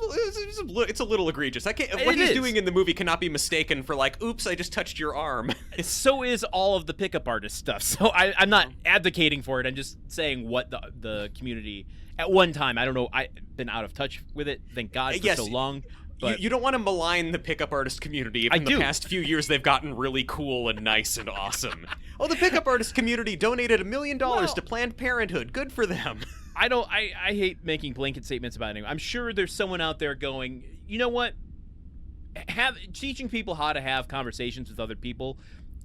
It's a little egregious. What he's doing in the movie cannot be mistaken for like, oops, I just touched your arm. So is all of the pickup artist stuff. So I'm not advocating for it. I'm just saying what the community at one time. I don't know. I've been out of touch with it. Thank God for so long. But you don't want to malign the pickup artist community. If in the past few years they've gotten really cool and nice and awesome. Oh, the pickup artist community donated $1 million to Planned Parenthood. Good for them. I hate making blanket statements about anyone. I'm sure there's someone out there going, you know what? Teaching people how to have conversations with other people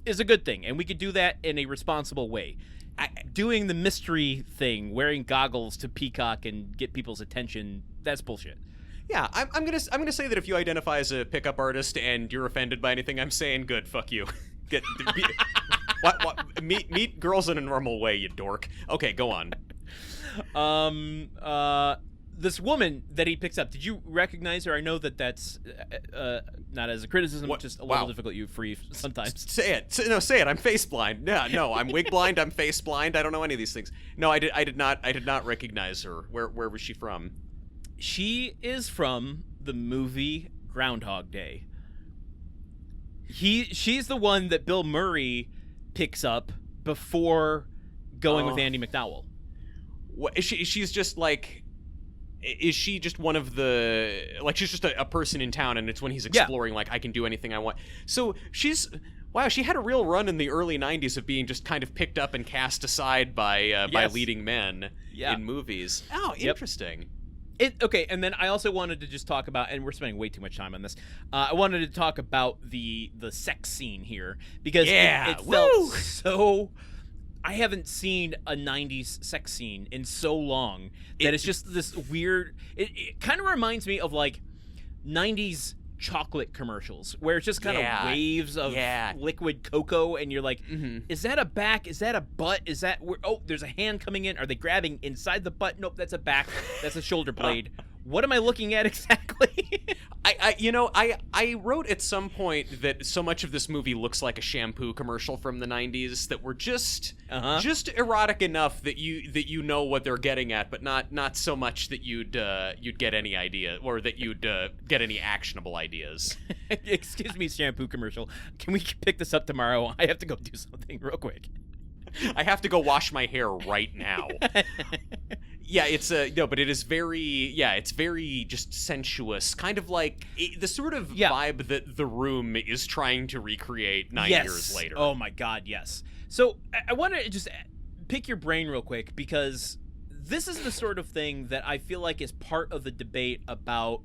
is a good thing, and we could do that in a responsible way. Doing the mystery thing, wearing goggles to peacock and get people's attention, that's bullshit. Yeah, I'm gonna say that if you identify as a pickup artist and you're offended by anything I'm saying, good, fuck you. Meet girls in a normal way, you dork. Okay, go on. This woman that he picks up, did you recognize her? I know that's not as a criticism, just a little difficult for you sometimes. Say it. Say it. I'm face blind. No, I'm wig blind. I'm face blind. I don't know any of these things. No, I did not recognize her. Where was she from? She is from the movie Groundhog Day. She's the one that Bill Murray picks up before going with Andy McDowell. What, she's just like, is she just one of the, like, she's just a person in town, and it's when he's exploring, like, I can do anything I want. So she had a real run in the early 90s of being just kind of picked up and cast aside by leading men in movies. Oh, interesting. Okay, and then I also wanted to just talk about, and we're spending way too much time on this, I wanted to talk about the sex scene here, because it felt so... I haven't seen a 90s sex scene in so long that it's just this weird... It kind of reminds me of, like, 90s chocolate commercials, where it's just kind of waves of liquid cocoa, and you're like, is that a back? Is that a butt? Is that... there's a hand coming in. Are they grabbing inside the butt? Nope, that's a back. That's a shoulder blade. What am I looking at exactly? I wrote at some point that so much of this movie looks like a shampoo commercial from the 90s that were just erotic enough that you know what they're getting at, but not so much that you'd get any idea, or that you'd get any actionable ideas. Excuse me, shampoo commercial. Can we pick this up tomorrow? I have to go do something real quick. I have to go wash my hair right now. Yeah, it's no, but it is very it's very just sensuous, kind of like the sort of vibe that The Room is trying to recreate 9 years later. Oh my God, yes. So I want to just pick your brain real quick, because this is the sort of thing that I feel like is part of the debate about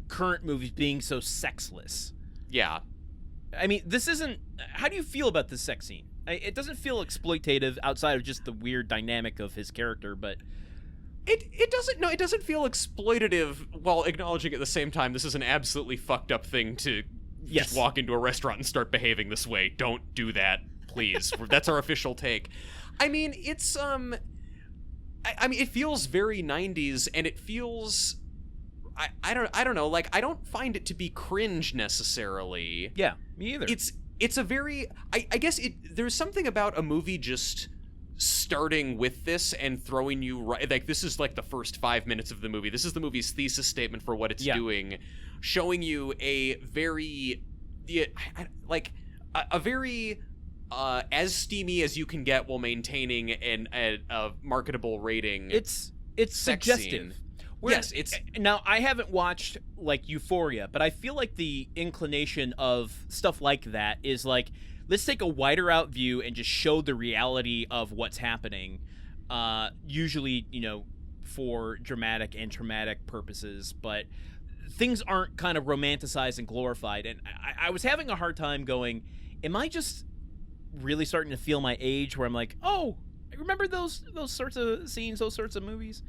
current movies being so sexless. Yeah. I mean, this isn't... How do you feel about this sex scene? It doesn't feel exploitative outside of just the weird dynamic of his character, but... It doesn't feel exploitative while acknowledging at the same time this is an absolutely fucked up thing to just walk into a restaurant and start behaving this way. Don't do that, please. That's our official take. I mean, it's I mean, it feels very 90s, and it feels I don't know, like, I don't find it to be cringe necessarily. Yeah, me either. It's a very I guess there's something about a movie just starting with this and throwing you right, like, this is like the first 5 minutes of the movie. This is the movie's thesis statement for what it's doing, showing you a very a very as steamy as you can get while maintaining a marketable rating. It's suggestive. Yes, it's... Now, I haven't watched, like, Euphoria, but I feel like the inclination of stuff like that is, like, let's take a wider out view and just show the reality of what's happening, usually, you know, for dramatic and traumatic purposes, but things aren't kind of romanticized and glorified, and I was having a hard time going, am I just really starting to feel my age, where I'm like, oh, remember those sorts of scenes, those sorts of movies?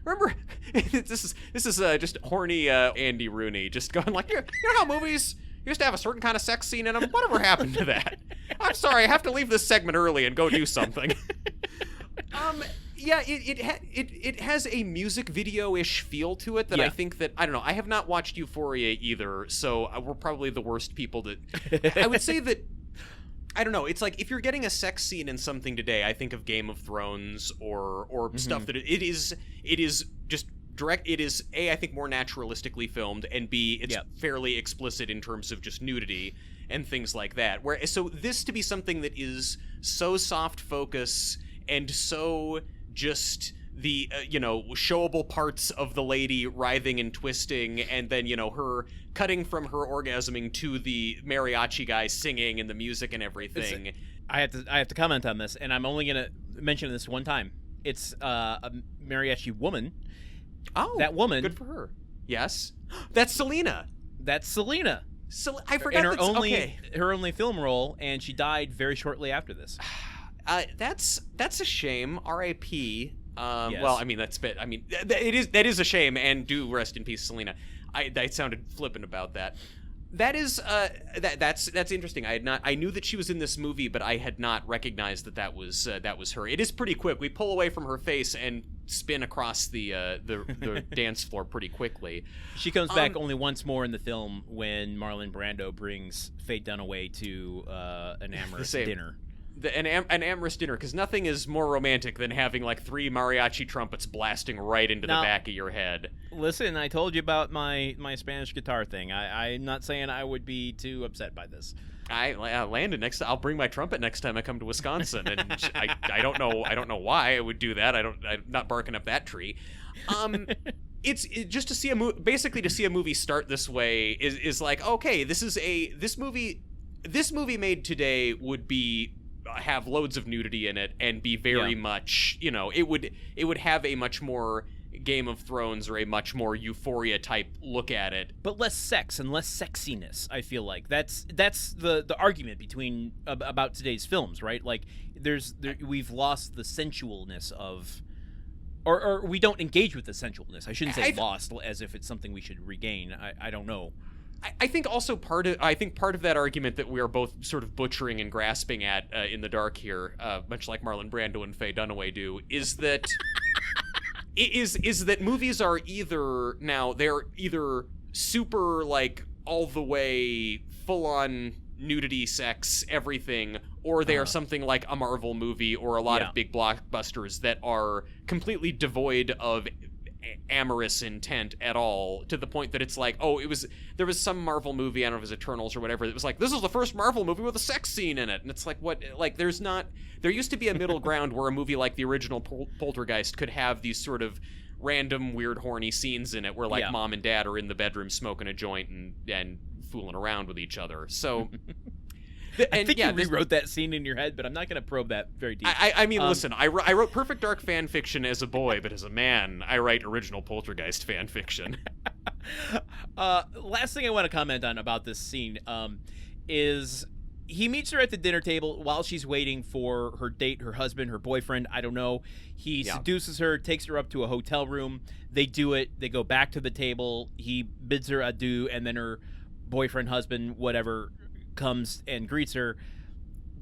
Remember, this is just horny Andy Rooney just going like, you know how movies used to have a certain kind of sex scene in them? Whatever happened to that? I'm sorry, I have to leave this segment early and go do something. Yeah, it has a music video-ish feel to it that I think that, I don't know, I have not watched Euphoria either, so we're probably the worst people to... I would say that, I don't know, it's like, if you're getting a sex scene in something today, I think of Game of Thrones or stuff that it is just direct. It is, A, I think more naturalistically filmed, and B, it's fairly explicit in terms of just nudity and things like that. So this to be something that is so soft focus and so just the showable parts of the lady writhing and twisting, and then her cutting from her orgasming to the mariachi guy singing and the music and everything. I have to comment on this, and I'm only gonna mention this one time. It's a mariachi woman. Oh, that woman. Good for her. Yes, that's Selena. That's Selena. I forgot. In her only film role, and she died very shortly after this. That's a shame. R.I.P. Yes. Well, I mean, that is a shame, and do rest in peace, Selena. I sounded flippant about that. That is that's interesting. I knew that she was in this movie, but I had not recognized that was her. It is pretty quick. We pull away from her face and spin across the dance floor pretty quickly. She comes back only once more in the film when Marlon Brando brings Faye Dunaway to an amorous dinner. An amorous dinner, because nothing is more romantic than having like 3 mariachi trumpets blasting right into the back of your head. Listen, I told you about my Spanish guitar thing. I'm not saying I would be too upset by this. Landen, I'll bring my trumpet next time I come to Wisconsin, and I don't know why I would do that. I'm not barking up that tree. It's just to see basically to see a movie start this way is like, okay, this movie made today would have loads of nudity in it and be very much, it would have a much more Game of Thrones or a much more Euphoria type look at it, but less sex and less sexiness. I feel like that's the argument about today's films, right? Like we've lost the sensualness of, or we don't engage with the sensualness. I shouldn't say lost as if it's something we should regain. I don't know. I think also part of that argument that we are both sort of butchering and grasping at in the dark here, much like Marlon Brando and Faye Dunaway do, is that is that movies are they're either super like all the way full on nudity, sex, everything, or they are something like a Marvel movie or a lot of big blockbusters that are completely devoid of amorous intent at all, to the point that it's like, there was some Marvel movie, I don't know if it was Eternals or whatever, it was like, this is the first Marvel movie with a sex scene in it, and it's like, what, like, there used to be a middle ground where a movie like the original Poltergeist could have these sort of random weird horny scenes in it where like mom and dad are in the bedroom smoking a joint and fooling around with each other. So I think you rewrote that scene in your head, but I'm not going to probe that very deep. I mean, listen, I wrote Perfect Dark fan fiction as a boy, but as a man, I write original Poltergeist fan fiction. Last thing I want to comment on about this scene is he meets her at the dinner table while she's waiting for her date, her husband, her boyfriend, I don't know. He seduces her, takes her up to a hotel room. They do it. They go back to the table. He bids her adieu, and then her boyfriend, husband, whatever, comes and greets her.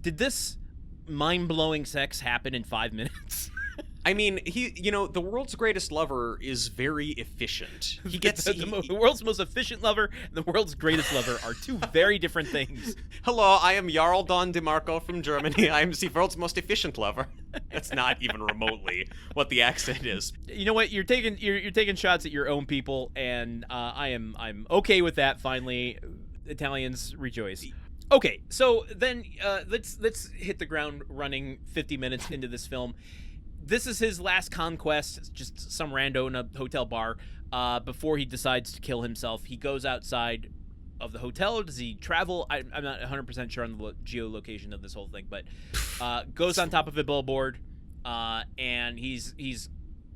Did this mind-blowing sex happen in 5 minutes? I mean, the world's greatest lover is very efficient. He gets the world's most efficient lover and the world's greatest lover are two very different things. Hello, I am Jarl Don DeMarco from Germany. I am the world's most efficient lover. That's not even remotely what the accent is. You know what? You're taking shots at your own people, and I'm okay with that. Finally, Italians rejoice. Okay, so then let's hit the ground running 50 minutes into this film. This is his last conquest. It's just some rando in a hotel bar before he decides to kill himself. He goes outside of the hotel. Does he travel? I'm not 100% sure on the geolocation of this whole thing, but goes on top of a billboard, and he's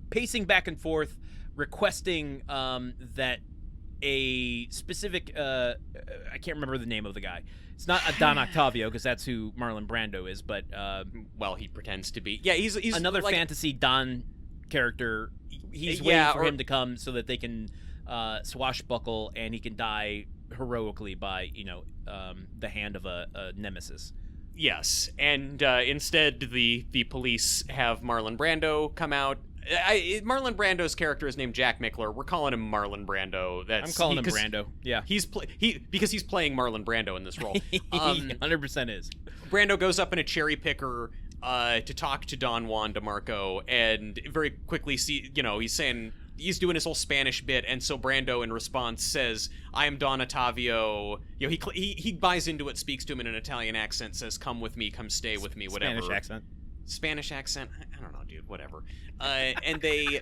pacing back and forth, requesting that a specific I can't remember the name of the guy. It's not a Don Octavio, because that's who Marlon Brando is, but well, he pretends to be. Yeah, he's another like, fantasy Don character. He's waiting for him to come so that they can swashbuckle, and he can die heroically by the hand of a nemesis. Yes, and instead the police have Marlon Brando come out. Marlon Brando's character is named Jack Mickler. We're calling him Marlon Brando. I'm calling him Brando. Yeah, because he's playing Marlon Brando in this role. 100% is. Brando goes up in a cherry picker to talk to Don Juan DeMarco, and very quickly he's saying he's doing his whole Spanish bit, and so Brando in response says, "I am Don Ottavio." He buys into it, speaks to him in an Italian accent, says, "Come with me, come stay with me," whatever. Spanish accent? I don't know, dude. Whatever. And they...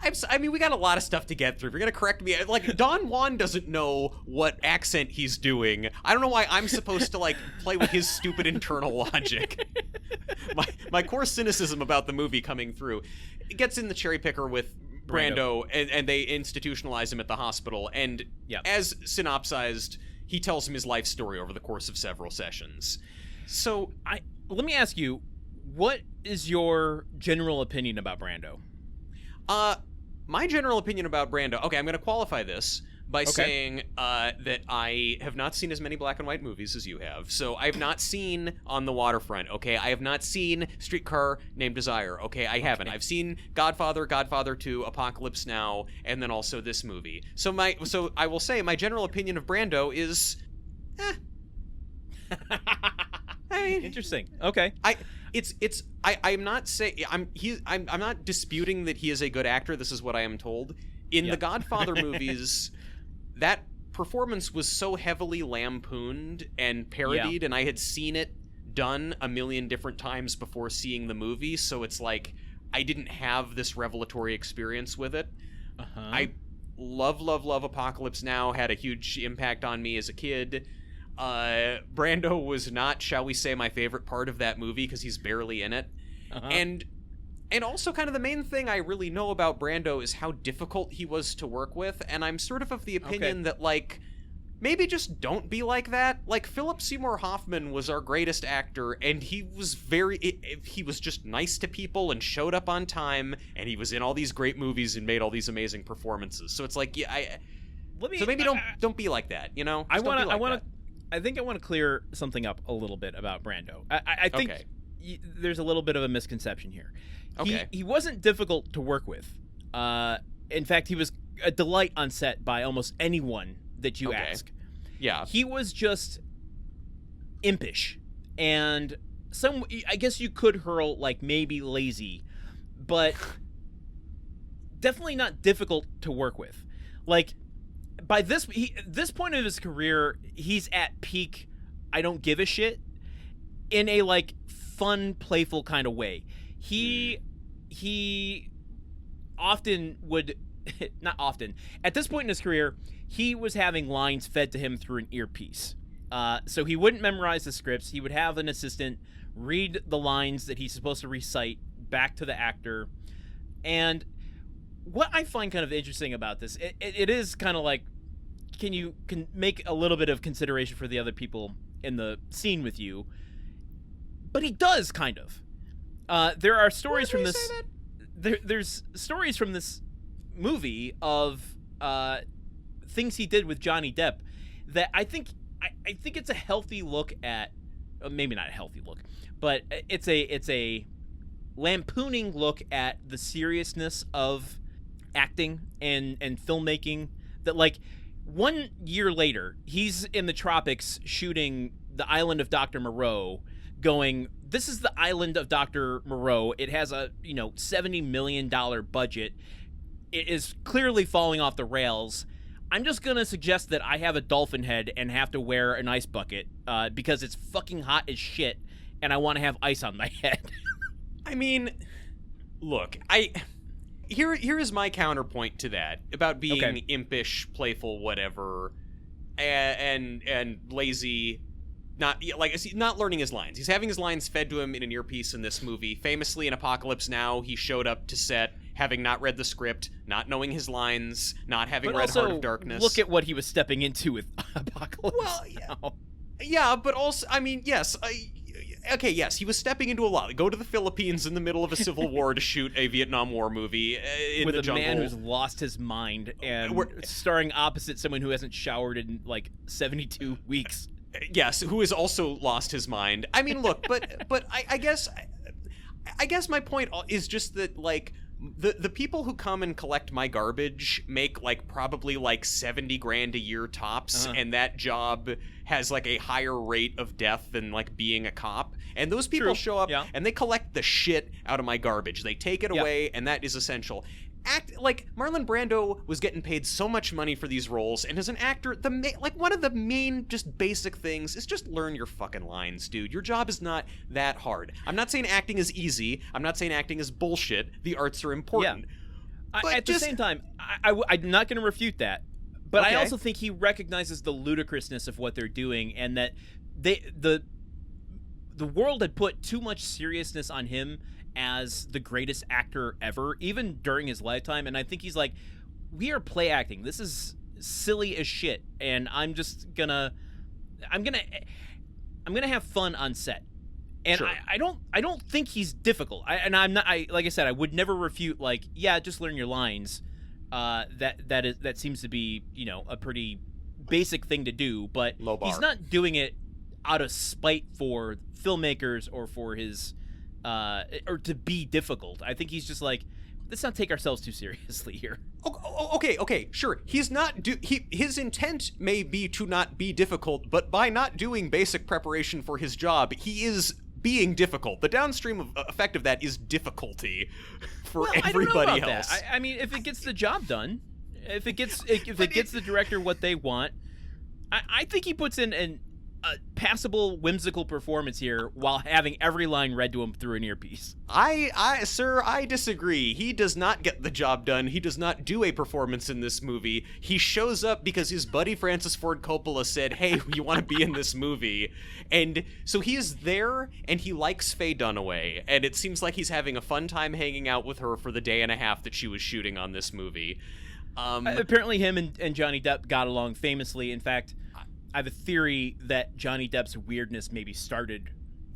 I mean, we got a lot of stuff to get through. If you're going to correct me, like, Don Juan doesn't know what accent he's doing. I don't know why I'm supposed to, like, play with his stupid internal logic. My core cynicism about the movie coming through. It gets in the cherry picker with Brando. And they institutionalize him at the hospital. And as synopsized, he tells him his life story over the course of several sessions. So let me ask you, what is your general opinion about Brando? My general opinion about Brando... Okay, I'm going to qualify this by saying that I have not seen as many black and white movies as you have. So I have not seen On the Waterfront, okay? I have not seen Streetcar Named Desire, okay? I haven't. I've seen Godfather, Godfather 2, Apocalypse Now, and then also this movie. So I will say my general opinion of Brando is... Interesting. Okay. I'm not saying I'm not disputing that he is a good actor. This is what I am told. In the Godfather movies, that performance was so heavily lampooned and parodied, and I had seen it done a million different times before seeing the movie, so it's like I didn't have this revelatory experience with it. I love Apocalypse Now, had a huge impact on me as a kid. Brando was not, shall we say, my favorite part of that movie because he's barely in it. And also kind of the main thing I really know about Brando is how difficult he was to work with, and I'm sort of the opinion that, like, maybe just don't be like that. Like, Philip Seymour Hoffman was our greatest actor, and he was he was just nice to people and showed up on time, and he was in all these great movies and made all these amazing performances. So it's like, so maybe don't be like that, you know? I think I want to clear something up a little bit about Brando. I think there's a little bit of a misconception here. He wasn't difficult to work with. In fact, he was a delight on set by almost anyone that you ask. Yeah. He was just impish. And I guess you could hurl, like, maybe lazy, but definitely not difficult to work with. Like, by this point of his career, he's at peak I don't give a shit in a, like, fun, playful kind of way. He often would... not often. At this point in his career, he was having lines fed to him through an earpiece. So he wouldn't memorize the scripts. He would have an assistant read the lines that he's supposed to recite back to the actor. And what I find kind of interesting about this, it is kind of like, can make a little bit of consideration for the other people in the scene with you. But he does, kind of. There are stories from this... There's stories from this movie of things he did with Johnny Depp that I think it's a healthy look at, maybe not a healthy look, but it's a lampooning look at the seriousness of acting and filmmaking. That, like, 1 year later, he's in the tropics shooting The Island of Dr. Moreau, going, this is the Island of Dr. Moreau. It has a $70 million budget. It is clearly falling off the rails. I'm just going to suggest that I have a dolphin head and have to wear an ice bucket because it's fucking hot as shit and I want to have ice on my head. I mean, look, here is my counterpoint to that about being impish, playful, whatever, and lazy, not learning his lines. He's having his lines fed to him in an earpiece in this movie. Famously, in Apocalypse Now, he showed up to set having not read the script, not knowing his lines, not having read Heart of Darkness. Look at what he was stepping into with Apocalypse Now. Yeah, but also, I mean, yes, yes, he was stepping into a lot. Go to the Philippines in the middle of a civil war to shoot a Vietnam War movie in with the jungle. With a man who's lost his mind and starring opposite someone who hasn't showered in, like, 72 weeks. Yes, who has also lost his mind. I mean, look, but I guess my point is just that, like, the people who come and collect my garbage make, like, probably like 70 grand a year tops, and that job has, like, a higher rate of death than, like, being a cop. And those people show up and they collect the shit out of my garbage. They take it away, and that is essential. Like, Marlon Brando was getting paid so much money for these roles, and as an actor, one of the main just basic things is just learn your fucking lines, dude. Your job is not that hard. I'm not saying acting is easy. I'm not saying acting is bullshit. The arts are important. Yeah. At the same time, I'm not going to refute that, but I also think he recognizes the ludicrousness of what they're doing, and that the world had put too much seriousness on him as the greatest actor ever, even during his lifetime. And I think he's like, we are play acting. This is silly as shit. And I'm gonna have fun on set. And I don't think he's difficult. Like I said, I would never refute, like, yeah, just learn your lines. That seems to be, a pretty basic thing to do, but he's not doing it out of spite for filmmakers or for his or to be difficult. I think he's just like, let's not take ourselves too seriously here. Okay, sure. He's not his intent may be to not be difficult, but by not doing basic preparation for his job, he is being difficult. The downstream effect of that is difficulty for everybody else. That. I mean, if it gets the job done, if it gets the director what they want, I think he puts in a passable, whimsical performance here while having every line read to him through an earpiece. Sir, I disagree. He does not get the job done. He does not do a performance in this movie. He shows up because his buddy Francis Ford Coppola said, hey, you want to be in this movie? And so he is there, and he likes Faye Dunaway, and it seems like he's having a fun time hanging out with her for the day and a half that she was shooting on this movie. Apparently him and Johnny Depp got along famously. In fact, I have a theory that Johnny Depp's weirdness maybe started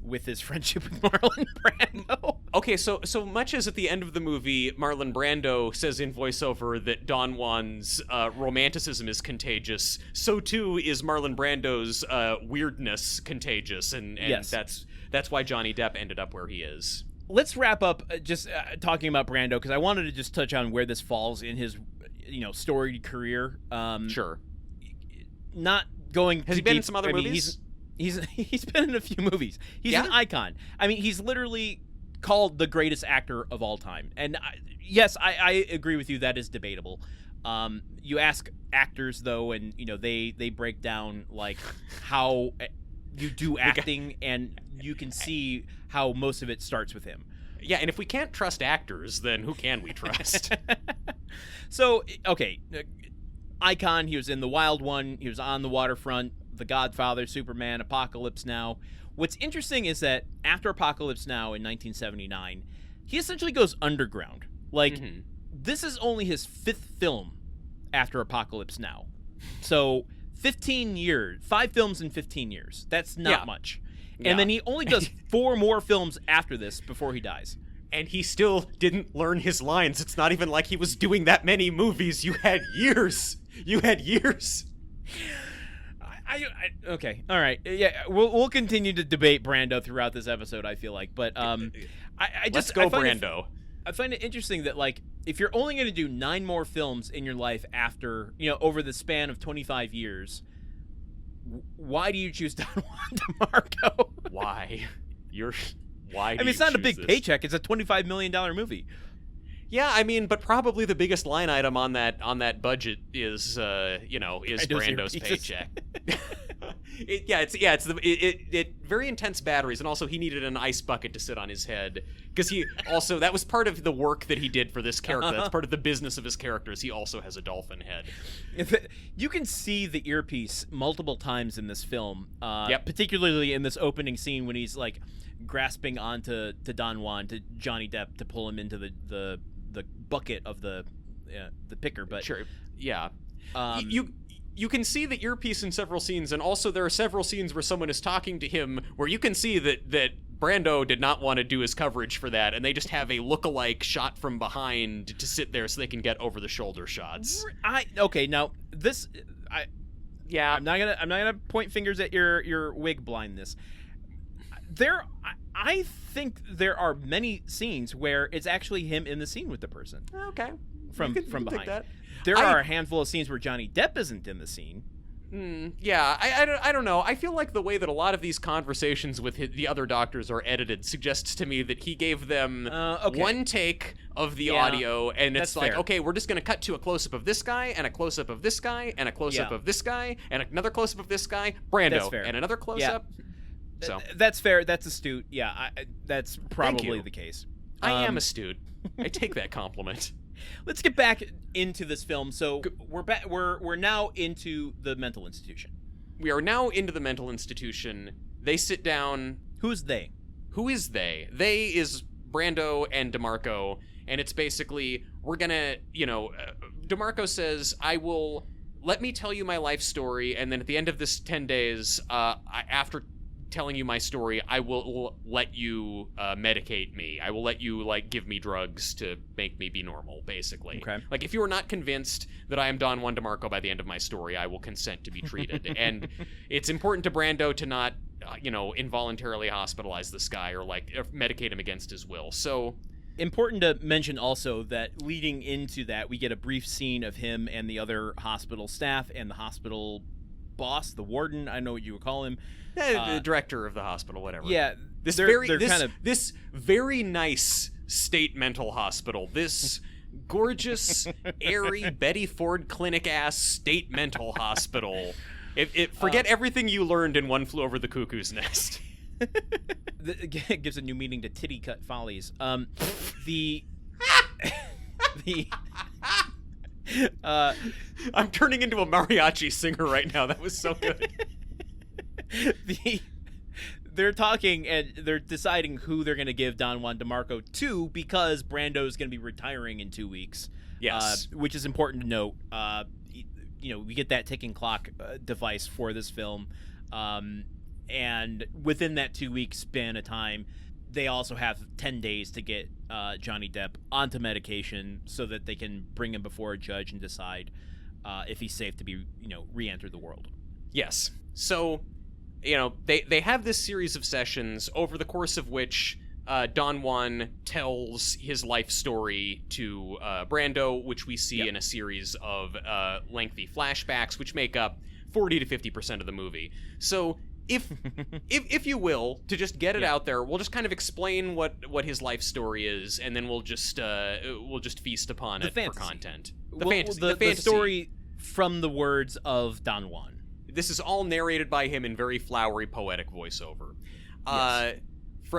with his friendship with Marlon Brando. Okay, so much as at the end of the movie, Marlon Brando says in voiceover that Don Juan's romanticism is contagious, so too is Marlon Brando's weirdness contagious, and yes. That's why Johnny Depp ended up where he is. Let's wrap up just talking about Brando, because I wanted to just touch on where this falls in his storied career. Sure. Not going. Has he been in some other movies? He's been in a few movies. He's an icon. I mean, he's literally called the greatest actor of all time. And yes, I agree with you. That is debatable. You ask actors though, and they break down like how you do acting, and you can see how most of it starts with him. Yeah, and if we can't trust actors, then who can we trust? So, okay, Icon, he was in The Wild One, he was on The Waterfront, The Godfather, Superman, Apocalypse Now. What's interesting is that after Apocalypse Now in 1979, he essentially goes underground. Like, this is only his 5th film after Apocalypse Now. So, 15 years, 5 films in 15 years. That's not much. And then he only does 4 more films after this before he dies. And he still didn't learn his lines. It's not even like he was doing that many movies. You had years. Okay, all right. Yeah, we'll continue to debate Brando throughout this episode, I feel like. But let's go Brando. I find it interesting that, like, if you're only going to do 9 more films in your life after, over the span of 25 years, why do you choose Don Juan DeMarco? Why? It's not a big paycheck. It's a $25 million movie. Yeah, I mean, but probably the biggest line item on that budget is Brando's paycheck. It's very intense batteries, and also he needed an ice bucket to sit on his head because that was part of the work that he did for this character. That's part of the business of his characters. He also has a dolphin head. You can see the earpiece multiple times in this film, particularly in this opening scene when he's like grasping onto Don Juan, to Johnny Depp, to pull him into the bucket of the picker. But sure, yeah, you can see the earpiece in several scenes, and also there are several scenes where someone is talking to him where you can see that Brando did not want to do his coverage for that, and they just have a look-alike shot from behind to sit there so they can get over-the-shoulder shots. I'm not gonna point fingers at your wig blindness. I think there are many scenes where it's actually him in the scene with the person. Okay. From behind. That. There are a handful of scenes where Johnny Depp isn't in the scene. Yeah, I don't know. I feel like the way that a lot of these conversations with the other doctors are edited suggests to me that he gave them one take of the audio, and it's like, fair. Okay, we're just going to cut to a close-up of this guy, and a close-up of this guy, and a close-up of this guy, and another close-up of this guy, Brando, and another close-up. Yeah. So that's fair. That's astute. Yeah, that's probably the case. I am astute. I take that compliment. Let's get back into this film. So we're now into the mental institution. We are now into the mental institution. They sit down. Who's they? Who is they? They is Brando and DeMarco, and it's basically, we're gonna, DeMarco says, let me tell you my life story, and then at the end of this 10 days, after telling you my story, I will let you medicate me. I will let you give me drugs to make me be normal, basically. Okay. Like, if you are not convinced that I am Don Juan DeMarco by the end of my story, I will consent to be treated. And it's important to Brando to not involuntarily hospitalize this guy or medicate him against his will. So important to mention also that leading into that, we get a brief scene of him and the other hospital staff and the hospital boss, the warden, I know what you would call him. The director of the hospital, whatever. Yeah, this very nice state mental hospital. This gorgeous, airy Betty Ford clinic-ass state mental hospital. Forget everything you learned in One Flew Over the Cuckoo's Nest. It gives a new meaning to titty cut follies. I'm turning into a mariachi singer right now. That was so good. They're talking and they're deciding who they're going to give Don Juan DeMarco to, because Brando's going to be retiring in 2 weeks. Yes. Which is important to note. We get that ticking clock device for this film. And within that 2 week span of time, they also have 10 days to get Johnny Depp onto medication so that they can bring him before a judge and decide if he's safe to be, re-enter the world. Yes. So, they have this series of sessions over the course of which Don Juan tells his life story to Brando, which we see in a series of lengthy flashbacks, which make up 40 to 50% of the movie. So if you will, to just get it out there, we'll just kind of explain what his life story is, and then we'll just feast upon it for content. The story from the words of Don Juan. This is all narrated by him in very flowery, poetic voiceover. Yes.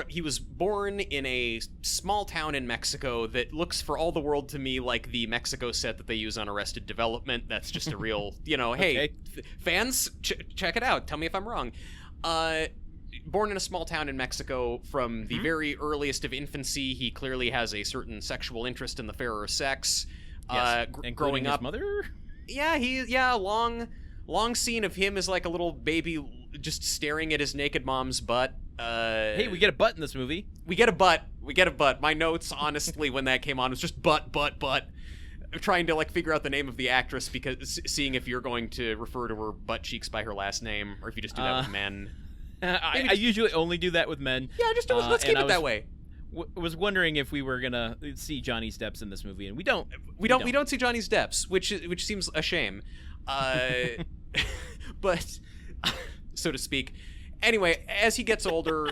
He was born in a small town in Mexico that looks for all the world to me like the Mexico set that they use on Arrested Development. That's just a real, hey, fans, check it out. Tell me if I'm wrong. Born in a small town in Mexico, from the very earliest of infancy, he clearly has a certain sexual interest in the fairer sex. Yes. Growing up, his mother? Yeah, long scene of him as like a little baby just staring at his naked mom's butt. Hey, we get a butt in this movie. We get a butt. My notes, honestly, when that came on, was just butt. I'm trying to figure out the name of the actress, because seeing if you're going to refer to her butt cheeks by her last name, or if you just do that with men. I usually only do that with men. Yeah, just let's keep it that way. Was wondering if we were gonna see Johnny Depp's in this movie, and we don't. We don't see Johnny Depp's, which seems a shame. But so to speak. Anyway, as he gets older,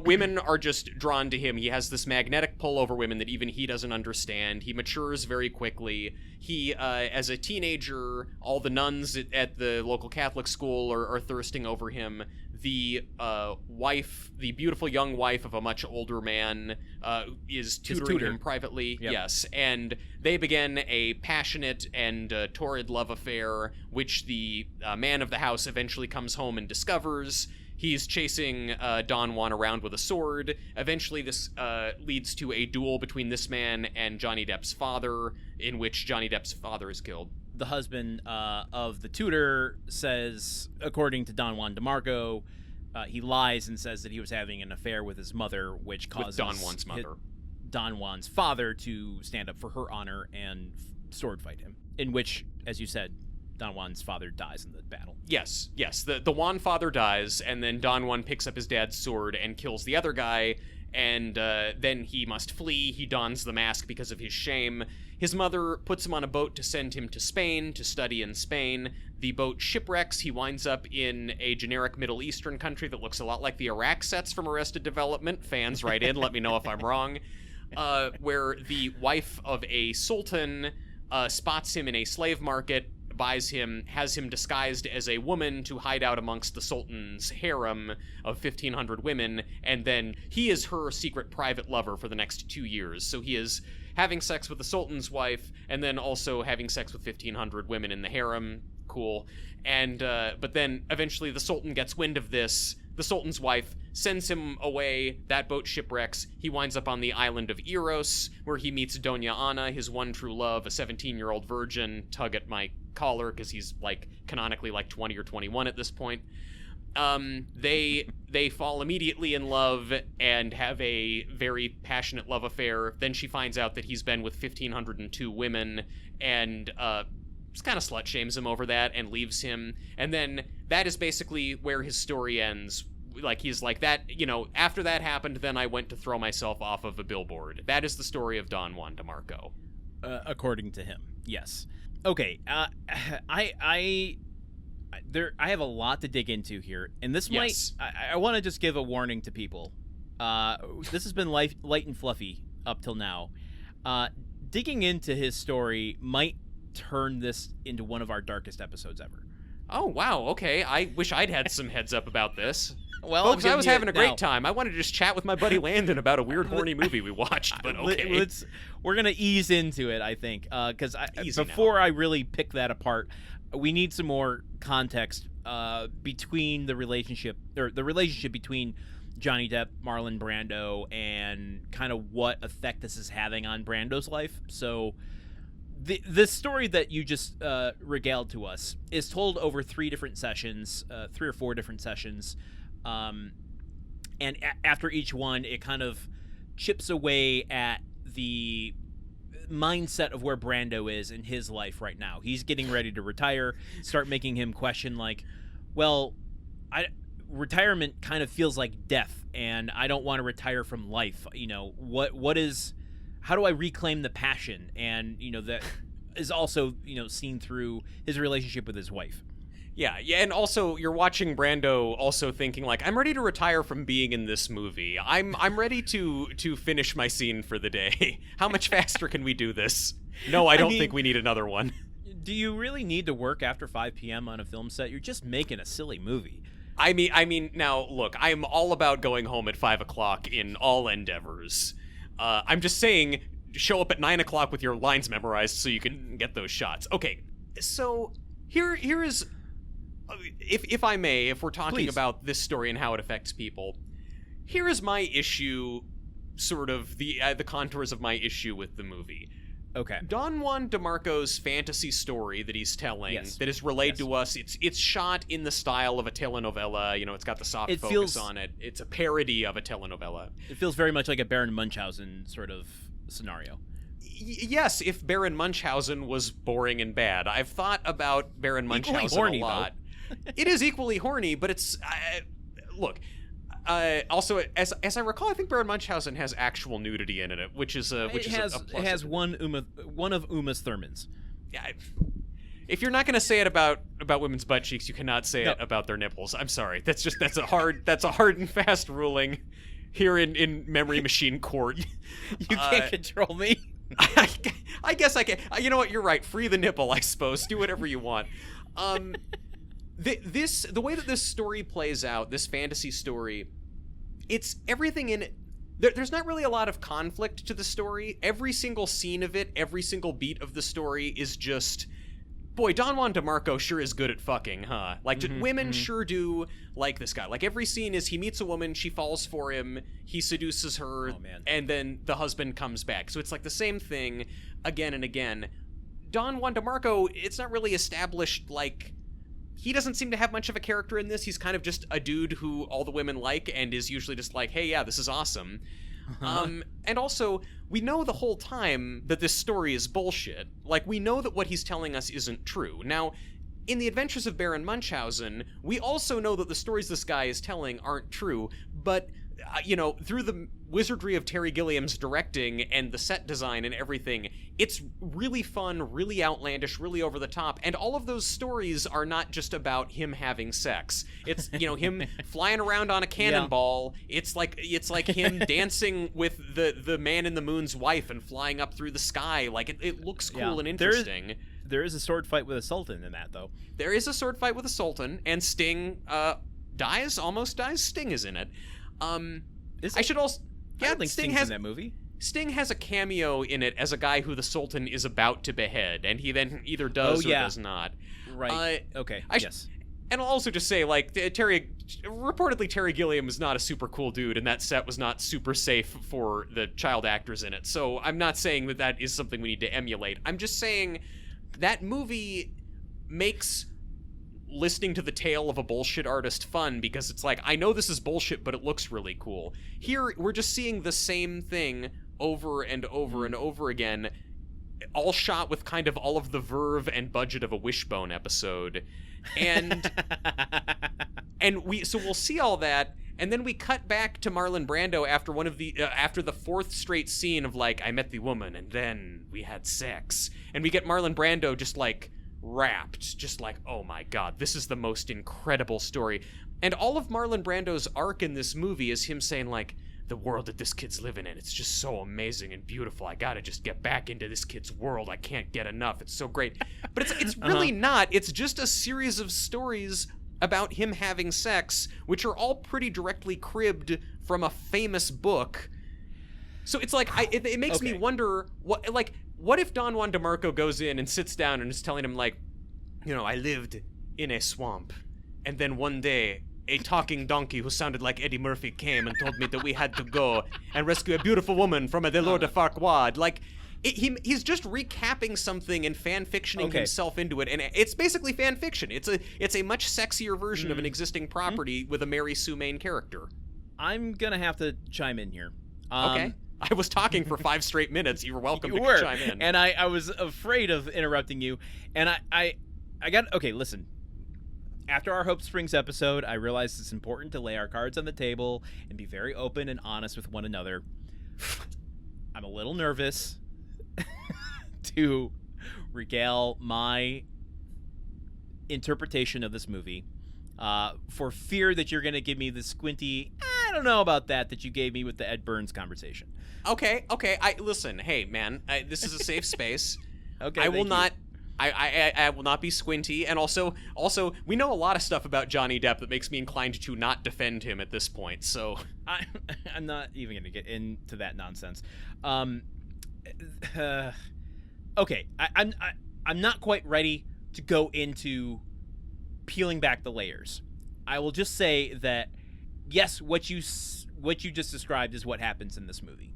women are just drawn to him. He has this magnetic pull over women that even he doesn't understand. He matures very quickly. He, as a teenager, all the nuns at the local Catholic school are thirsting over him. The beautiful young wife of a much older man, is tutoring him privately. Yep. Yes, and they begin a passionate and torrid love affair, which the man of the house eventually comes home and discovers. He's chasing Don Juan around with a sword. Eventually, this leads to a duel between this man and Johnny Depp's father, in which Johnny Depp's father is killed. The husband of the tutor says, according to Don Juan DeMarco, he lies and says that he was having an affair with his mother, which causes Don Juan's mother. Don Juan's father to stand up for her honor and sword fight him, in which, as you said, Don Juan's father dies in the battle. Yes. The Juan father dies, and then Don Juan picks up his dad's sword and kills the other guy, and then he must flee. He dons the mask because of his shame. His mother puts him on a boat to send him to Spain to study in Spain. The boat shipwrecks. He winds up in a generic Middle Eastern country that looks a lot like the Iraq sets from Arrested Development. Fans, write in, let me know if I'm wrong. Where the wife of a sultan spots him in a slave market, buys him, has him disguised as a woman to hide out amongst the Sultan's harem of 1,500 women, and then he is her secret private lover for the next 2 years. So he is having sex with the Sultan's wife, and then also having sex with 1,500 women in the harem. Cool. And, but then eventually the Sultan gets wind of this. The Sultan's wife sends him away. That boat shipwrecks. He winds up on the island of Eros, where he meets Doña Ana, his one true love, a 17-year-old virgin. Tug at my collar, because he's canonically 20 or 21 at this point. They fall immediately in love and have a very passionate love affair. Then she finds out that he's been with 1,502 women, and just kind of slut shames him over that and leaves him. And then that is basically where his story ends. He's like, that, after that happened, then I went to throw myself off of a billboard. That is the story of Don Juan DeMarco. According to him, yes. Okay, I have a lot to dig into here, and this might, I want to just give a warning to people. This has been light and fluffy up till now. Digging into his story might turn this into one of our darkest episodes ever. Oh, wow, okay. I wish I'd had some heads up about this. Well, folks, I was having a great time. I wanted to just chat with my buddy Landen about a weird, horny movie we watched, but okay. We're going to ease into it, I think, because before I really pick that apart, we need some more context between the relationship between Johnny Depp, Marlon Brando, and kind of what effect this is having on Brando's life. So the story that you just regaled to us is told over 3 or 4 different sessions. And after each one, it kind of chips away at the mindset of where Brando is in his life right now. He's getting ready to retire, start making him question retirement kind of feels like death, and I don't want to retire from life. How do I reclaim the passion? And, that is also, seen through his relationship with his wife. Yeah, and also you're watching Brando also thinking like, I'm ready to retire from being in this movie. I'm ready to finish my scene for the day. How much faster can we do this? No, I don't think we need another one. Do you really need to work after 5 p.m. on a film set? You're just making a silly movie. I mean, now look, I'm all about going home at 5 o'clock in all endeavors. I'm just saying, show up at 9 o'clock with your lines memorized so you can get those shots. Okay, so here is, if I may, if we're talking about this story and how it affects people, here is my issue, sort of the contours of my issue with the movie. Okay. Don Juan DeMarco's fantasy story that he's telling, that is relayed to us, it's shot in the style of a telenovela. You know, it's got the soft focus on it. It's a parody of a telenovela. It feels very much like a Baron Munchausen sort of scenario. Yes, if Baron Munchausen was boring and bad. I've thought about Baron Munchausen a lot. It is equally horny, but it's... look... also, as I recall, I think Baron Munchausen has actual nudity in it, which is a plus. It has one of Uma's Thurmans. Yeah, if you're not going to say it about women's butt cheeks, you cannot say it about their nipples. I'm sorry. That's a hard and fast ruling here in Memory Machine Court. You can't control me. I guess I can. You know what? You're right. Free the nipple, I suppose. Do whatever you want. The way that this story plays out, this fantasy story, it's everything in it. There's not really a lot of conflict to the story. Every single scene of it, every single beat of the story is just, boy, Don Juan DeMarco sure is good at fucking, huh? Like, women sure do like this guy. Like, every scene is he meets a woman, she falls for him, he seduces her, and then the husband comes back. So it's like the same thing again and again. Don Juan DeMarco, it's not really established, like... He doesn't seem to have much of a character in this. He's kind of just a dude who all the women like and is usually just like, hey, yeah, this is awesome. And also, we know the whole time that this story is bullshit. Like, we know that what he's telling us isn't true. Now, in The Adventures of Baron Munchausen, we also know that the stories this guy is telling aren't true, but... you know, through the wizardry of Terry Gilliam's directing and the set design and everything, it's really fun, really outlandish, really over the top, and all of those stories are not just about him having sex. It's, you know, him flying around on a cannonball. It's like him dancing with the man in the moon's wife and flying up through the sky. Like, it looks cool and interesting. There is a sword fight with a sultan in that, though. There is a sword fight with a sultan, and Sting almost dies. Sting is in it. I should also... Yeah, I don't think Sting has in that movie. Sting has a cameo in it as a guy who the Sultan is about to behead, and he then either does or does not. Right. Okay. Yes. And I'll also just say, like, reportedly Terry Gilliam is not a super cool dude, and that set was not super safe for the child actors in it. So I'm not saying that is something we need to emulate. I'm just saying that movie makes listening to the tale of a bullshit artist fun, because it's like, I know this is bullshit, but it looks really cool. Here, we're just seeing the same thing over and over and over again, all shot with kind of all of the verve and budget of a Wishbone episode. And so we'll see all that, and then we cut back to Marlon Brando after after the fourth straight scene of, like, I met the woman, and then we had sex. And we get Marlon Brando just, like, wrapped, just like, oh my god, this is the most incredible story. And all of Marlon Brando's arc in this movie is him saying, like, the world that this kid's living in, it's just so amazing and beautiful. I gotta just get back into this kid's world. I can't get enough. It's so great. But it's really not. It's just a series of stories about him having sex, which are all pretty directly cribbed from a famous book. So it's like, it makes me wonder, what if Don Juan DeMarco goes in and sits down and is telling him, like, you know, I lived in a swamp, and then one day a talking donkey who sounded like Eddie Murphy came and told me that we had to go and rescue a beautiful woman from a Delors de Farquaad. Like, he's just recapping something and fan-fictioning himself into it, and it's basically fan-fiction. It's a much sexier version of an existing property with a Mary Sue main character. I'm gonna have to chime in here. Okay. I was talking for 5 straight minutes. You were welcome to chime in. And I was afraid of interrupting you. And I got... Okay, listen. After our Hope Springs episode, I realized it's important to lay our cards on the table and be very open and honest with one another. I'm a little nervous to regale my interpretation of this movie, for fear that you're going to give me the squinty, I don't know about that you gave me with the Ed Burns conversation. Okay. Listen, hey, man, this is a safe space. Okay, I will not be squinty, and also, we know a lot of stuff about Johnny Depp that makes me inclined to not defend him at this point, so... I'm not even going to get into that nonsense. Okay, I'm not quite ready to go into peeling back the layers. I will just say that, yes, what you just described is what happens in this movie.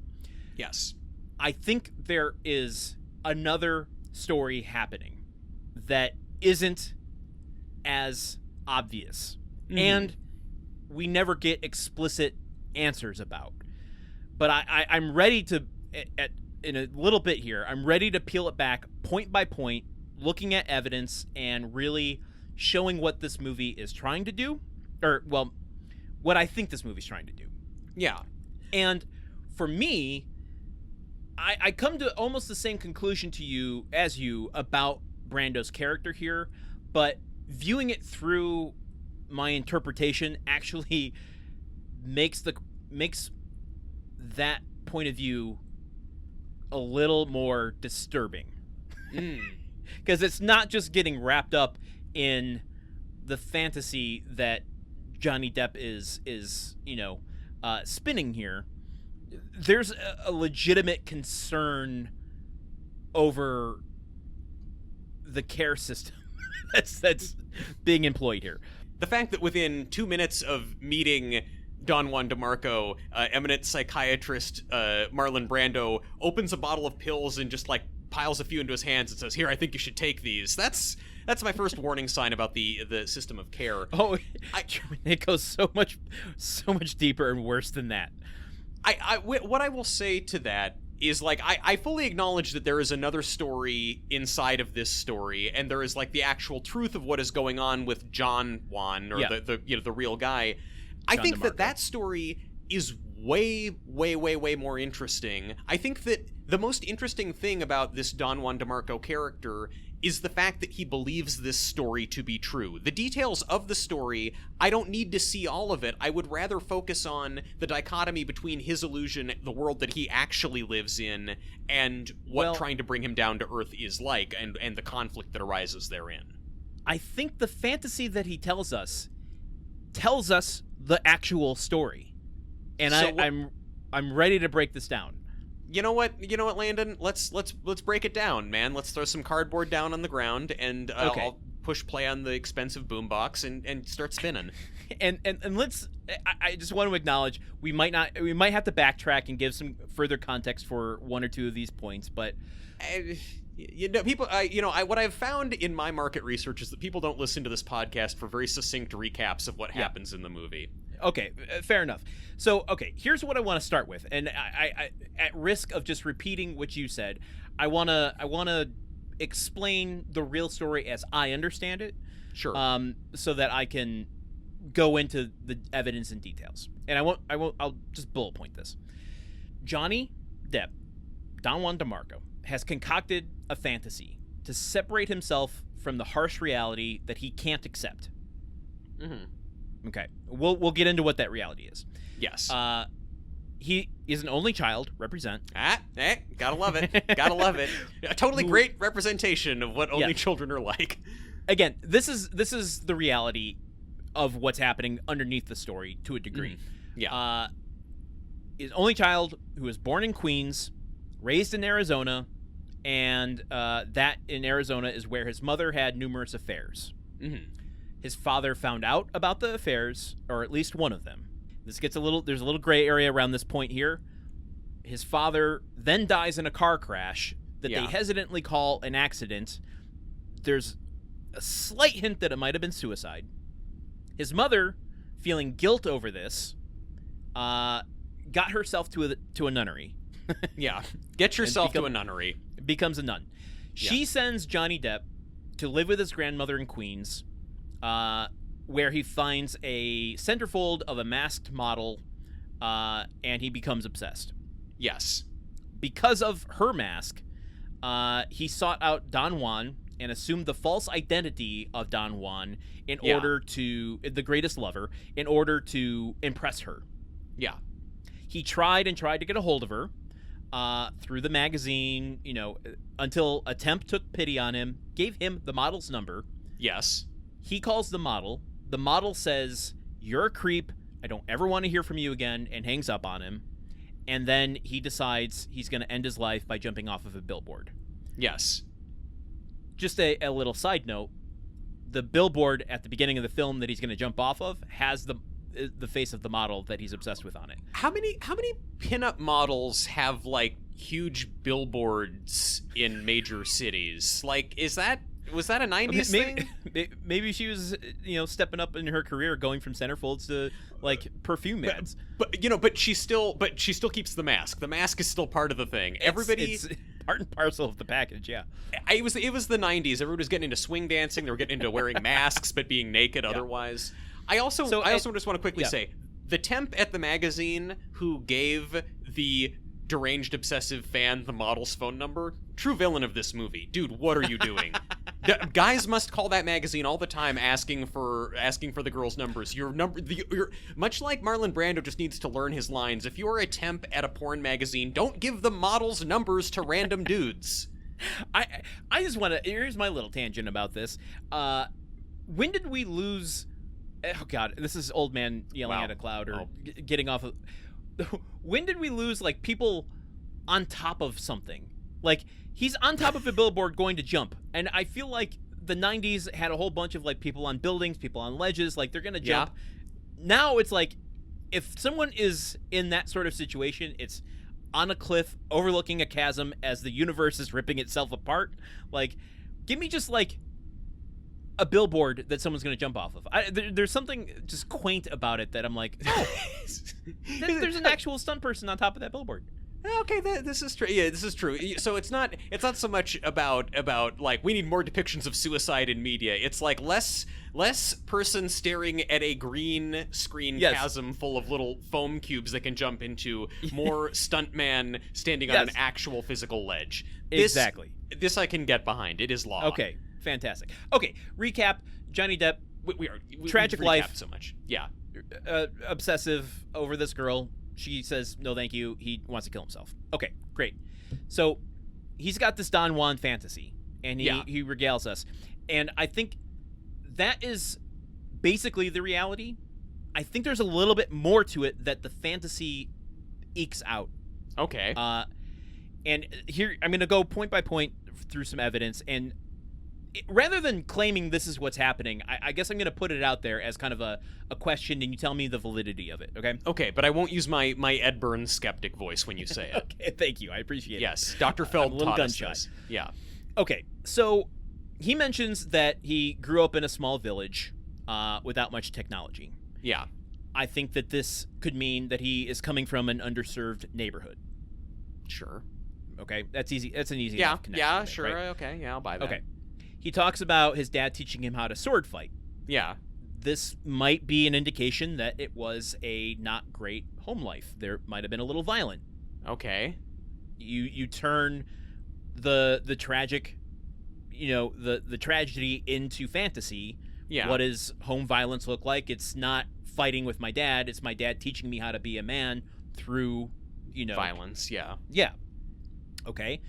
Yes. I think there is another story happening that isn't as obvious, and we never get explicit answers about. But I'm ready to, in a little bit here, I'm ready to peel it back point by point, looking at evidence and really showing what this movie is trying to do, or, well, what I think this movie's trying to do. Yeah. And for me, I come to almost the same conclusion as you about Brando's character here, but viewing it through my interpretation actually makes that point of view a little more disturbing. Because it's not just getting wrapped up in the fantasy that Johnny Depp is spinning here. There's a legitimate concern over the care system that's being employed here. The fact that within 2 minutes of meeting Don Juan DeMarco, eminent psychiatrist Marlon Brando opens a bottle of pills and just like piles a few into his hands and says, "Here, I think you should take these." That's my first warning sign about the system of care. Oh, it goes so much deeper and worse than that. What I will say to that is, like, I fully acknowledge that there is another story inside of this story, and there is like the actual truth of what is going on with John Juan, or the real guy. I think that story is way more interesting. I think that the most interesting thing about this Don Juan DeMarco character is the fact that he believes this story to be true. The details of the story, I don't need to see all of it. I would rather focus on the dichotomy between his illusion, the world that he actually lives in, and what trying to bring him down to earth is like, and the conflict that arises therein. I think the fantasy that he tells us the actual story. And so I'm ready to break this down. You know what, Landon? Let's break it down, man. Let's throw some cardboard down on the ground, and okay. I'll push play on the expensive boombox and start spinning. and let's. I just want to acknowledge we might have to backtrack and give some further context for one or two of these points, but. People. What I've found in my market research is that people don't listen to this podcast for very succinct recaps of what happens in the movie. Okay, fair enough. So, okay, here's what I want to start with, and I at risk of just repeating what you said, I wanna explain the real story as I understand it. Sure. So that I can go into the evidence and details, and I'll just bullet point this. Johnny Depp, Don Juan DeMarco, has concocted a fantasy to separate himself from the harsh reality that he can't accept. Mm-hmm. Okay, we'll get into what that reality is. Yes. He is an only child. Represent. Gotta love it. Gotta love it. A totally great representation of what only children are like. Again, this is the reality of what's happening underneath the story to a degree. Yeah. Is only child who was born in Queens, raised in Arizona, and that in Arizona is where his mother had numerous affairs. Mm-hmm. His father found out about the affairs, or at least one of them. There's a little gray area around this point here. His father then dies in a car crash that they hesitantly call an accident. There's a slight hint that it might have been suicide. His mother, feeling guilt over this, got herself to a nunnery. Yeah, get yourself to a nunnery. Becomes a nun. She sends Johnny Depp to live with his grandmother in Queens, where he finds a centerfold of a masked model, and he becomes obsessed. Yes. Because of her mask, he sought out Don Juan and assumed the false identity of Don Juan in Yeah. order to, the greatest lover, in order to impress her. Yeah. He tried and tried to get a hold of her through the magazine, until a temp took pity on him, gave him the model's number. Yes. He calls the model. The model says, "You're a creep. I don't ever want to hear from you again," and hangs up on him. And then he decides he's going to end his life by jumping off of a billboard. Yes. Just a little side note, the billboard at the beginning of the film that he's going to jump off of has the face of the model that he's obsessed with on it. How many pinup models have like huge billboards in major cities? Like, was that a 90s thing? Maybe she was, stepping up in her career, going from centerfolds to like perfume ads. But she still keeps the mask. The mask is still part of the thing. It's part and parcel of the package. Yeah. It was the 90s. Everyone was getting into swing dancing. They were getting into wearing masks but being naked otherwise. I also just want to quickly say, the temp at the magazine who gave the deranged obsessive fan the model's phone number, true villain of this movie. Dude, what are you doing? Guys must call that magazine all the time asking for the girls' numbers. You're much like Marlon Brando just needs to learn his lines. If you're a temp at a porn magazine, don't give the models numbers to random dudes. I just want to, here's my little tangent about this. When did we lose, oh god, this is old man yelling at a cloud or getting off of, when did we lose like people on top of something? Like, he's on top of a billboard going to jump, and I feel like the 90s had a whole bunch of like people on buildings, people on ledges, like they're gonna jump. Now it's like, if someone is in that sort of situation, it's on a cliff overlooking a chasm as the universe is ripping itself apart. Like, give me just like a billboard that someone's going to jump off of. There's something just quaint about it that I'm like, oh, there's an actual stunt person on top of that billboard. Okay, this is true. Yeah, this is true. So it's not so much about like we need more depictions of suicide in media. It's like less person staring at a green screen chasm full of little foam cubes that can jump into, more stuntman standing on an actual physical ledge. Exactly. This I can get behind. It is law. Okay, fantastic. Okay, recap. Johnny Depp, we tragic life. So much. Yeah. Obsessive over this girl. She says, no, thank you. He wants to kill himself. Okay, great. So he's got this Don Juan fantasy, and he regales us. And I think that is basically the reality. I think there's a little bit more to it that the fantasy ekes out. Okay. And here, I'm going to go point by point through some evidence. And rather than claiming this is what's happening, I guess I'm going to put it out there as kind of a question, and you tell me the validity of it, okay? Okay, but I won't use my Ed Burns skeptic voice when you say it. Okay, thank you. I appreciate it. Yes, Dr. Feld a little taught us gun this. shy. Yeah. Okay, so he mentions that he grew up in a small village without much technology. Yeah. I think that this could mean that he is coming from an underserved neighborhood. Sure. Okay, that's easy. That's an easy enough connection. Yeah, to make, sure. right? Okay, yeah, I'll buy that. Okay. He talks about his dad teaching him how to sword fight. Yeah. This might be an indication that it was a not great home life. There might have been a little violent. Okay. You turn the tragic, the tragedy into fantasy. Yeah. What does home violence look like? It's not fighting with my dad. It's my dad teaching me how to be a man through, violence. Yeah. Yeah. Okay.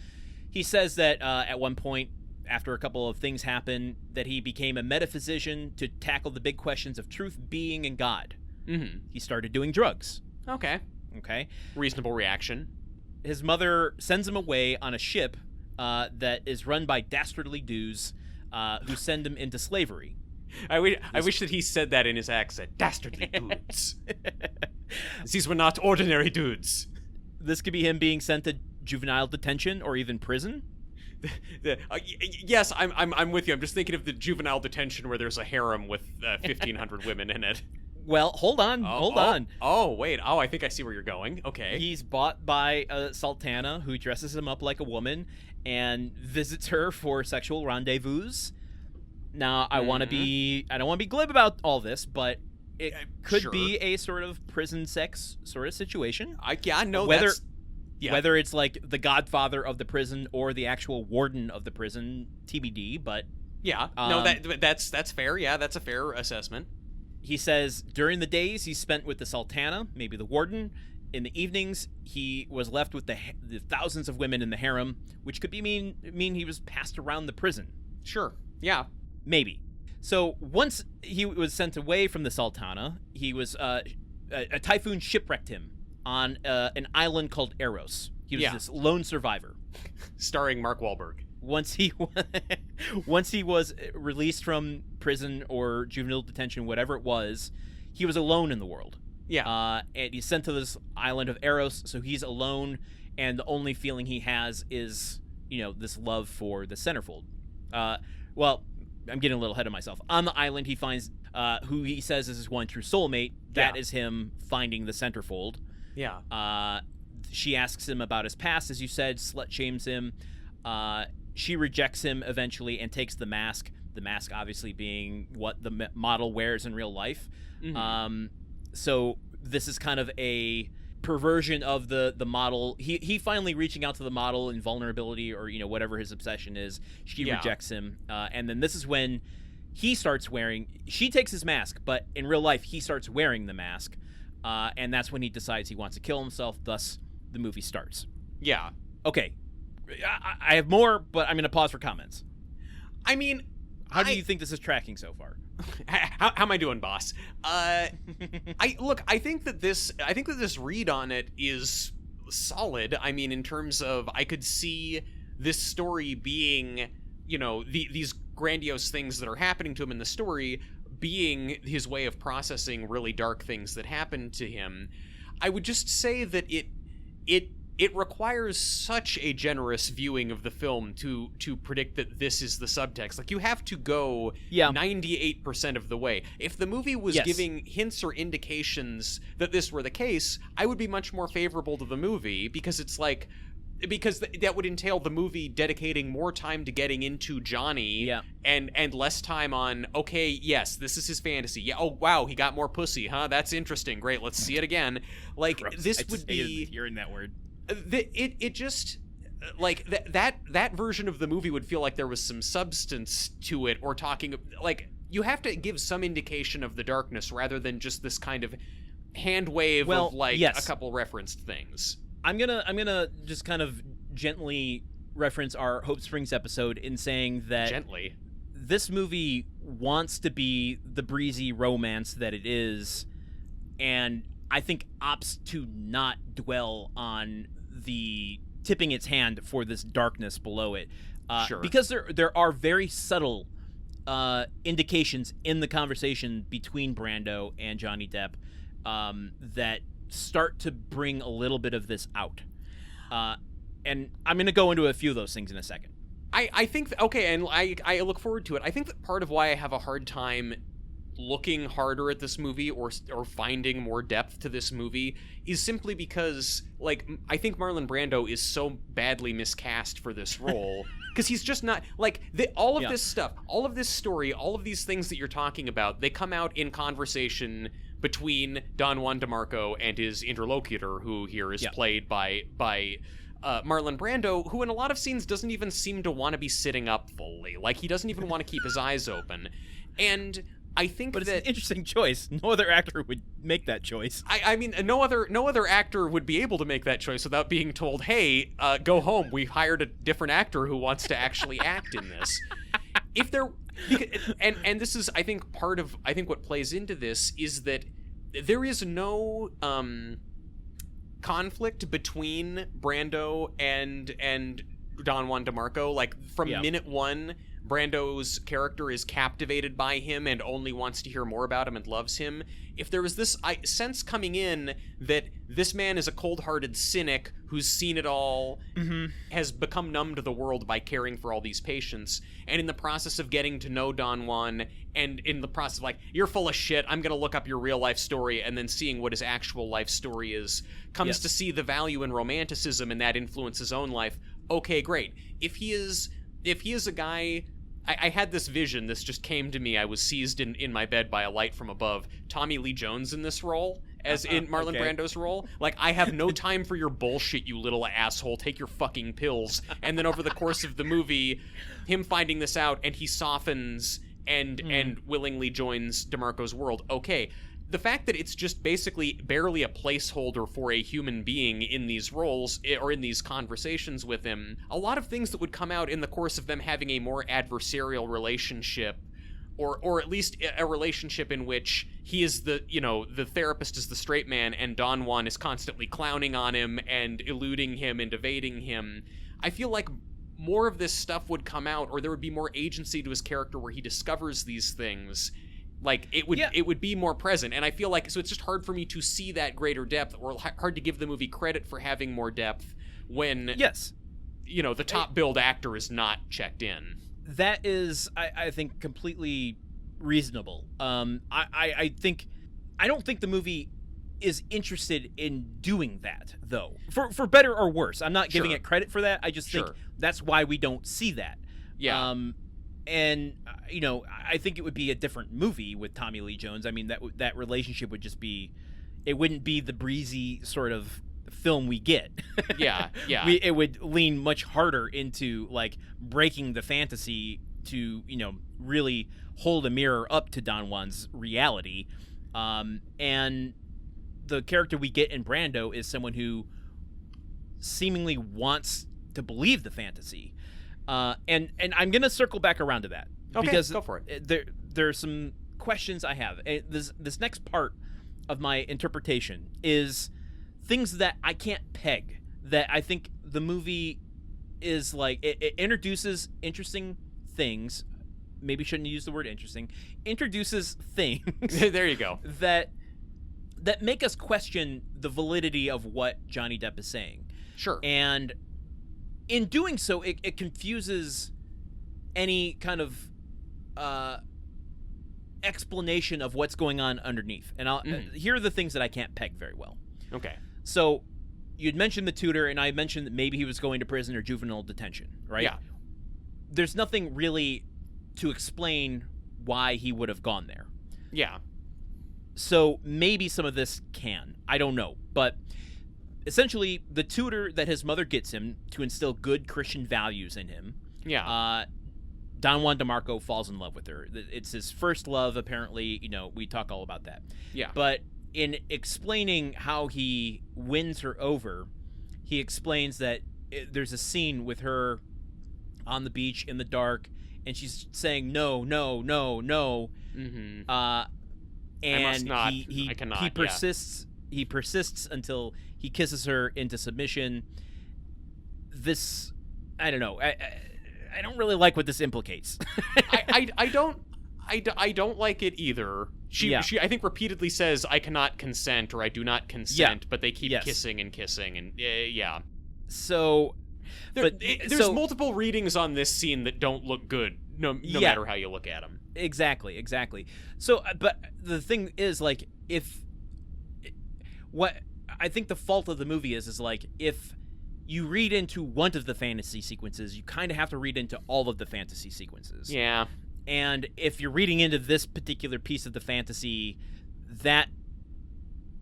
He says that at one point, after a couple of things happen, that he became a metaphysician to tackle the big questions of truth, being, and God. Mm-hmm. He started doing drugs. Okay. Reasonable reaction. His mother sends him away on a ship that is run by dastardly dudes who send him into slavery. I wish that he said that in his accent. Dastardly dudes. These were not ordinary dudes. This could be him being sent to juvenile detention or even prison. Yes, I'm with you. I'm just thinking of the juvenile detention where there's a harem with 1,500 women in it. Well, hold on. Oh, wait. Oh, I think I see where you're going. Okay. He's bought by a sultana who dresses him up like a woman and visits her for sexual rendezvous. Now, I don't want to be glib about all this, but it could be a sort of prison sex sort of situation. Yeah. Whether it's like the godfather of the prison or the actual warden of the prison, TBD, but... Yeah, no, that's fair. Yeah, that's a fair assessment. He says during the days he spent with the sultana, maybe the warden, in the evenings he was left with the thousands of women in the harem, which could mean he was passed around the prison. Sure, yeah. Maybe. So once he was sent away from the sultana, he was a typhoon shipwrecked him on an island called Eros. He was this lone survivor. Starring Mark Wahlberg. Once he was released from prison or juvenile detention, whatever it was, he was alone in the world. Yeah. And he's sent to this island of Eros, so he's alone, and the only feeling he has is, this love for the centerfold. Well, I'm getting a little ahead of myself. On the island, he finds who he says is his one true soulmate. That is him finding the centerfold. Yeah. She asks him about his past, as you said, slut shames him. She rejects him eventually and takes the mask. The mask obviously being what the model wears in real life. Mm-hmm. So this is kind of a perversion of the model. He finally reaching out to the model in vulnerability or whatever his obsession is. She rejects him, and then this is when he starts wearing. She takes his mask, but in real life he starts wearing the mask, and that's when he decides he wants to kill himself. Thus, the movie starts. Yeah. Okay. I have more, but I'm going to pause for comments. I mean, how do you think this is tracking so far? How am I doing, boss? I think that this read on it is solid. I mean, in terms of, I could see this story being, these grandiose things that are happening to him in the story being his way of processing really dark things that happened to him. I would just say that it requires such a generous viewing of the film to predict that this is the subtext. Like, you have to go 98% of the way. If the movie was giving hints or indications that this were the case, I would be much more favorable to the movie, because that would entail the movie dedicating more time to getting into Johnny and less time on, okay, yes, this is his fantasy. Yeah, oh, wow, he got more pussy, huh? That's interesting. Great, let's see it again. Like, gross. This would be... hearing that word. It just, like, that version of the movie would feel like there was some substance to it, or talking, like, you have to give some indication of the darkness rather than just this kind of hand wave of, like, a couple referenced things. I'm gonna just kind of gently reference our Hope Springs episode in saying that gently, this movie wants to be the breezy romance that it is, and I think opts to not dwell on the tipping its hand for this darkness below it. Sure. Because there are very subtle indications in the conversation between Brando and Johnny Depp that start to bring a little bit of this out. And I'm going to go into a few of those things in a second. I think, okay, and I look forward to it. I think that part of why I have a hard time looking harder at this movie or finding more depth to this movie is simply because, like, I think Marlon Brando is so badly miscast for this role, because he's just not, like, all of this stuff, all of this story, all of these things that you're talking about, they come out in conversation between Don Juan DeMarco and his interlocutor, who here is played by Marlon Brando, who in a lot of scenes doesn't even seem to want to be sitting up fully. Like, he doesn't even want to keep his eyes open. And I think it's an interesting choice. No other actor would make that choice. I mean, no other actor would be able to make that choice without being told, hey, go home. We hired a different actor who wants to actually act in this. If there... And this is, I think, what plays into this is that there is no conflict between Brando and Don Juan DeMarco. Like, from minute one, Brando's character is captivated by him and only wants to hear more about him and loves him. If there was this sense coming in that this man is a cold-hearted cynic who's seen it all, has become numb to the world by caring for all these patients, and in the process of getting to know Don Juan, and in the process of, like, you're full of shit, I'm gonna look up your real-life story, and then seeing what his actual life story is, comes to see the value in romanticism, and that influence his own life, okay, great. If he is a guy... I had this vision, this just came to me, I was seized in my bed by a light from above, Tommy Lee Jones in this role, as in Marlon Brando's role. Like, I have no time for your bullshit, you little asshole. Take your fucking pills. And then over the course of the movie, him finding this out, and he softens and willingly joins DeMarco's world. Okay. The fact that it's just basically barely a placeholder for a human being in these roles or in these conversations with him, a lot of things that would come out in the course of them having a more adversarial relationship, or at least a relationship in which he is the therapist is the straight man and Don Juan is constantly clowning on him and eluding him and evading him. I feel like more of this stuff would come out, or there would be more agency to his character where he discovers these things. Like, it would be more present, and I feel like, so it's just hard for me to see that greater depth, or hard to give the movie credit for having more depth when, the top billed actor is not checked in. That is, I think, completely reasonable. I don't think the movie is interested in doing that, though, for better or worse. I'm not giving it credit for that. I just think that's why we don't see that. Yeah. And I think it would be a different movie with Tommy Lee Jones. I mean, that relationship would just be, it wouldn't be the breezy sort of film we get. Yeah. It would lean much harder into like breaking the fantasy to really hold a mirror up to Don Juan's reality. And the character we get in Brando is someone who seemingly wants to believe the fantasy. And I'm gonna circle back around to that because go for it. There are some questions I have. This next part of my interpretation is things that I can't peg. That I think the movie is like it introduces interesting things. Maybe shouldn't use the word interesting. Introduces things. There you go. That make us question the validity of what Johnny Depp is saying. Sure. And in doing so, it confuses any kind of explanation of what's going on underneath. And here are the things that I can't peg very well. Okay. So you'd mentioned the tutor, and I mentioned that maybe he was going to prison or juvenile detention, right? Yeah. There's nothing really to explain why he would have gone there. Yeah. So maybe some of this can. I don't know. But essentially, the tutor that his mother gets him to instill good Christian values in him. Yeah. Don Juan DeMarco falls in love with her. It's his first love, apparently. We talk all about that. Yeah. But in explaining how he wins her over, he explains that there's a scene with her on the beach in the dark, and she's saying no, no, no, no. Mm-hmm. And I must not. he I cannot. He persists. Yeah. He persists until he kisses her into submission. This, I don't know. I don't really like what this implicates. I don't like it either. She I think repeatedly says I cannot consent or I do not consent, but they keep kissing and kissing and yeah. So there's multiple readings on this scene that don't look good no matter how you look at them. Exactly. So but the thing is, like, what I think the fault of the movie is like, if you read into one of the fantasy sequences, you kind of have to read into all of the fantasy sequences. Yeah. And if you're reading into this particular piece of the fantasy, that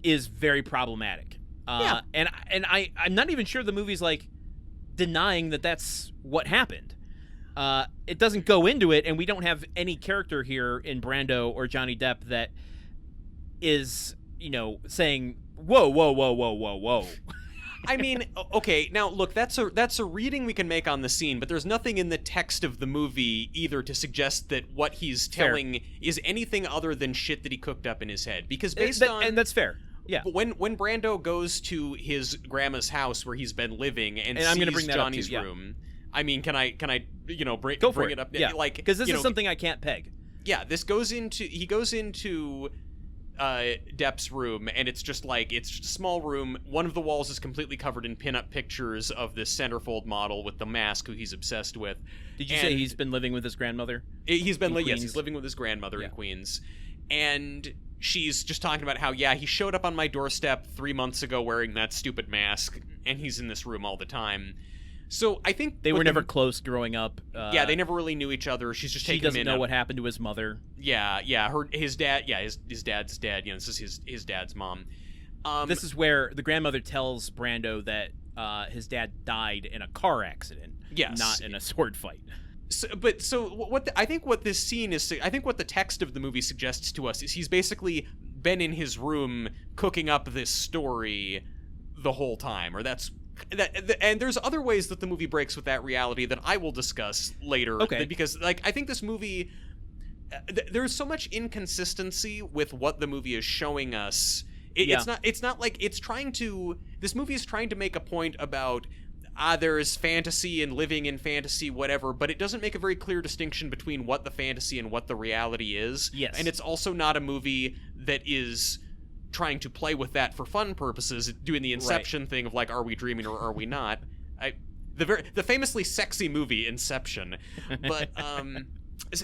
is very problematic. Yeah. And I'm not even sure the movie's like denying that that's what happened. It doesn't go into it, and we don't have any character here in Brando or Johnny Depp that is, saying, whoa, whoa, whoa, whoa, whoa, whoa. I mean, okay, now look, that's a reading we can make on the scene, but there's nothing in the text of the movie either to suggest that what he's telling is anything other than shit that he cooked up in his head. Because and that's fair. Yeah. When Brando goes to his grandma's house where he's been living and I'm gonna sees bring Johnny's room, I mean, can I bring it up? Yeah. Like, because this is something I can't peg. Yeah, he goes into Depp's room, and it's just a small room. One of the walls is completely covered in pinup pictures of this centerfold model with the mask who he's obsessed with. Did you say he's been living with his grandmother? He's living with his grandmother in Queens. And she's just talking about how, he showed up on my doorstep 3 months ago wearing that stupid mask, and he's in this room all the time. So I think they were never close growing up. They never really knew each other. She's just taking him in. She doesn't know what happened to his mother. Yeah. His dad's dad. This is his dad's mom. This is where the grandmother tells Brando that his dad died in a car accident, yes, not in a sword fight. I think what this scene is, I think what the text of the movie suggests to us is he's basically been in his room cooking up this story the whole time, and there's other ways that the movie breaks with that reality that I will discuss later. Okay. Because I think this movie, there's so much inconsistency with what the movie is showing us. It's not like it's trying to. This movie is trying to make a point about there's fantasy and living in fantasy, whatever, but it doesn't make a very clear distinction between what the fantasy and what the reality is. Yes. And it's also not a movie that is trying to play with that for fun purposes, doing the Inception thing of like, are we dreaming or are we not? The famously sexy movie Inception. But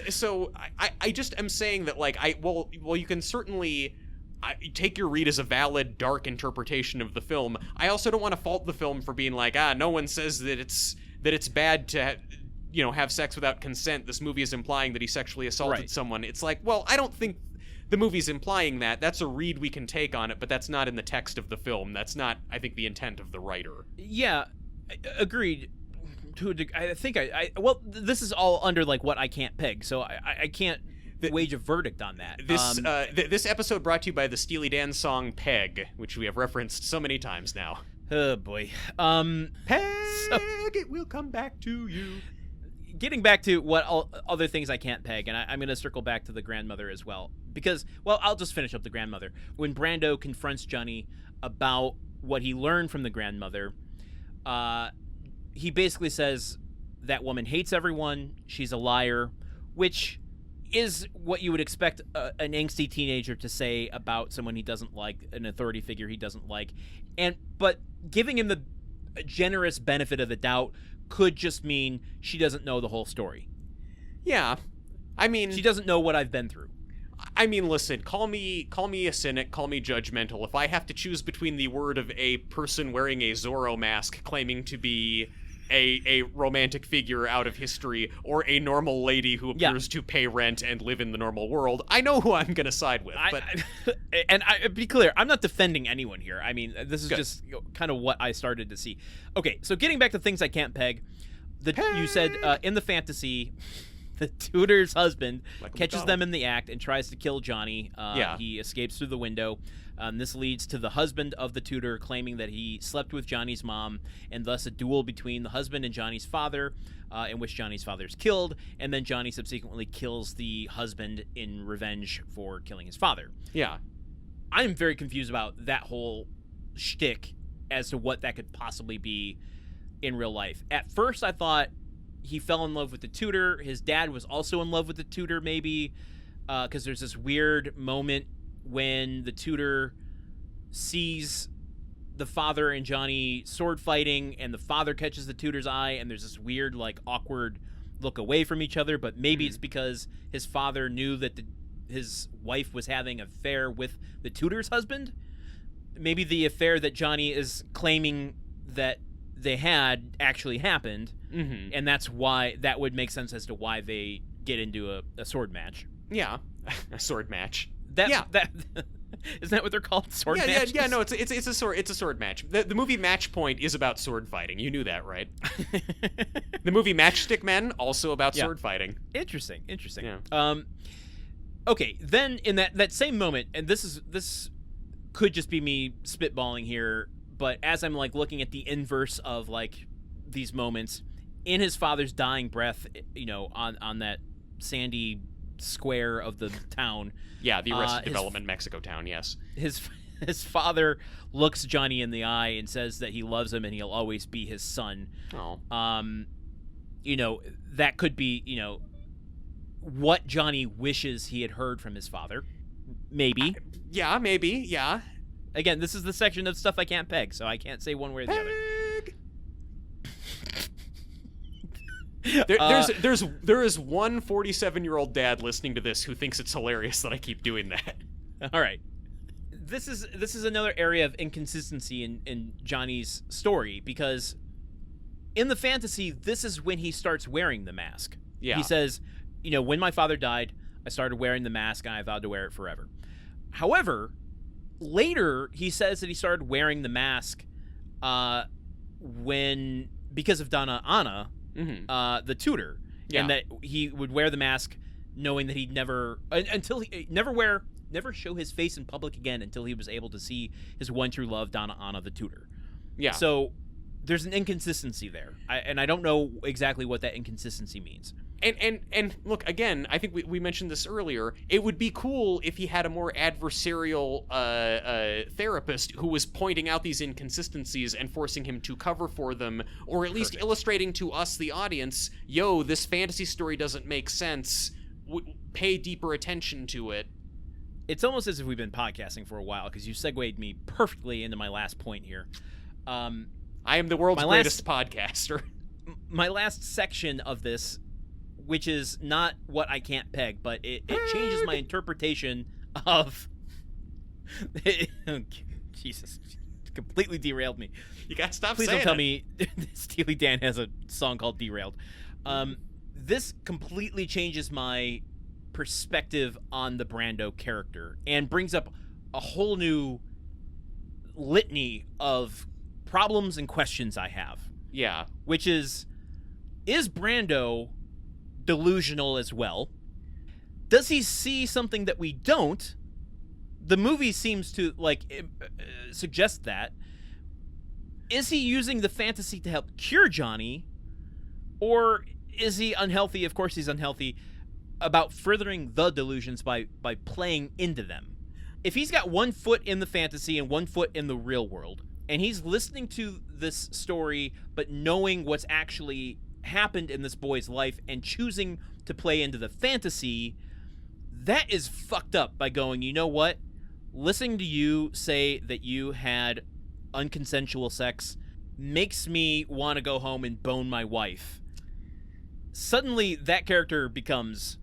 so I just am saying that like you can certainly take your read as a valid dark interpretation of the film. I also don't want to fault the film for being like, no one says that it's bad to have sex without consent. This movie is implying that he sexually assaulted someone. It's like, well, I don't think the movie's implying that. That's a read we can take on it, but that's not in the text of the film. That's not, I think, the intent of the writer. Yeah, agreed. I think well, this is all under like what I can't peg, so I can't wage a verdict on that. This episode brought to you by the Steely Dan song Peg, which we have referenced so many times now. Oh boy. Peg, it will come back to you. Getting back to what other things I can't peg, and I'm going to circle back to the grandmother as well. Because, well, I'll just finish up the grandmother. When Brando confronts Johnny about what he learned from the grandmother, he basically says that woman hates everyone, she's a liar, which is what you would expect an angsty teenager to say about someone he doesn't like, an authority figure he doesn't like. But giving him the generous benefit of the doubt could just mean she doesn't know the whole story. Yeah. I mean, she doesn't know what I've been through. I mean, listen, call me a cynic, call me judgmental. If I have to choose between the word of a person wearing a Zorro mask claiming to be a romantic figure out of history or a normal lady who appears to pay rent and live in the normal world, I know who I'm going to side with. And be clear, I'm not defending anyone here. I mean, this is just kind of what I started to see. Okay, so getting back to things I can't peg. You said in the fantasy, the tutor's husband catches them in the act and tries to kill Johnny. He escapes through the window. This leads to the husband of the tutor claiming that he slept with Johnny's mom, and thus a duel between the husband and Johnny's father, in which Johnny's father is killed, and then Johnny subsequently kills the husband in revenge for killing his father. Yeah. I'm very confused about that whole shtick as to what that could possibly be in real life. At first, I thought he fell in love with the tutor. His dad was also in love with the tutor, maybe, because there's this weird moment when the tutor sees the father and Johnny sword fighting, and the father catches the tutor's eye, and there's this weird, like, awkward look away from each other, but maybe it's because his father knew that his wife was having an affair with the tutor's husband. Maybe the affair that Johnny is claiming that they had actually happened, and that's why that would make sense as to why they get into a sword match. Yeah, a sword match. Isn't that what they're called? Sword matches? Yeah. No, it's a sword match. The movie Match Point is about sword fighting. You knew that, right? The movie Matchstick Men also about sword fighting. Interesting. Yeah. Okay, then in that same moment, and this could just be me spitballing here, but as I'm like looking at the inverse of like these moments, in his father's dying breath, on that sandy square of the town. Yeah, the Arrested Development Mexico town, yes. His father looks Johnny in the eye and says that he loves him and he'll always be his son. Oh. That could be, what Johnny wishes he had heard from his father. Maybe. Maybe. Again, this is the section of stuff I can't peg, so I can't say one way or the other. There is one 47-year-old dad listening to this who thinks it's hilarious that I keep doing that. All right. This is another area of inconsistency in Johnny's story, because in the fantasy, this is when he starts wearing the mask. Yeah. He says, when my father died, I started wearing the mask and I vowed to wear it forever. However, later, he says that he started wearing the mask because of Donna Anna, the tutor, and that he would wear the mask knowing that he'd never show his face in public again until he was able to see his one true love, Donna Anna, the tutor. Yeah. So there's an inconsistency there, and I don't know exactly what that inconsistency means. And look, again, I think we mentioned this earlier. It would be cool if he had a more adversarial therapist who was pointing out these inconsistencies and forcing him to cover for them, or at least illustrating to us, the audience, yo, this fantasy story doesn't make sense. Pay deeper attention to it. It's almost as if we've been podcasting for a while, because you segued me perfectly into my last point here. I am the world's greatest podcaster. My last section of this, which is not what I can't peg, but it changes my interpretation of... Jesus. Completely derailed me. You gotta stop Please saying don't tell me Steely Dan has a song called Derailed. This completely changes my perspective on the Brando character and brings up a whole new litany of problems and questions I have. Yeah. Which is Brando delusional as well? Does he see something that we don't? The movie seems to suggest that. Is he using the fantasy to help cure Johnny, or is he unhealthy? Of course he's unhealthy about furthering the delusions by playing into them. If he's got one foot in the fantasy and one foot in the real world, and he's listening to this story but knowing what's actually happened in this boy's life and choosing to play into the fantasy, that is fucked up by going, you know what? Listening to you say that you had unconsensual sex makes me want to go home and bone my wife. Suddenly, that character becomes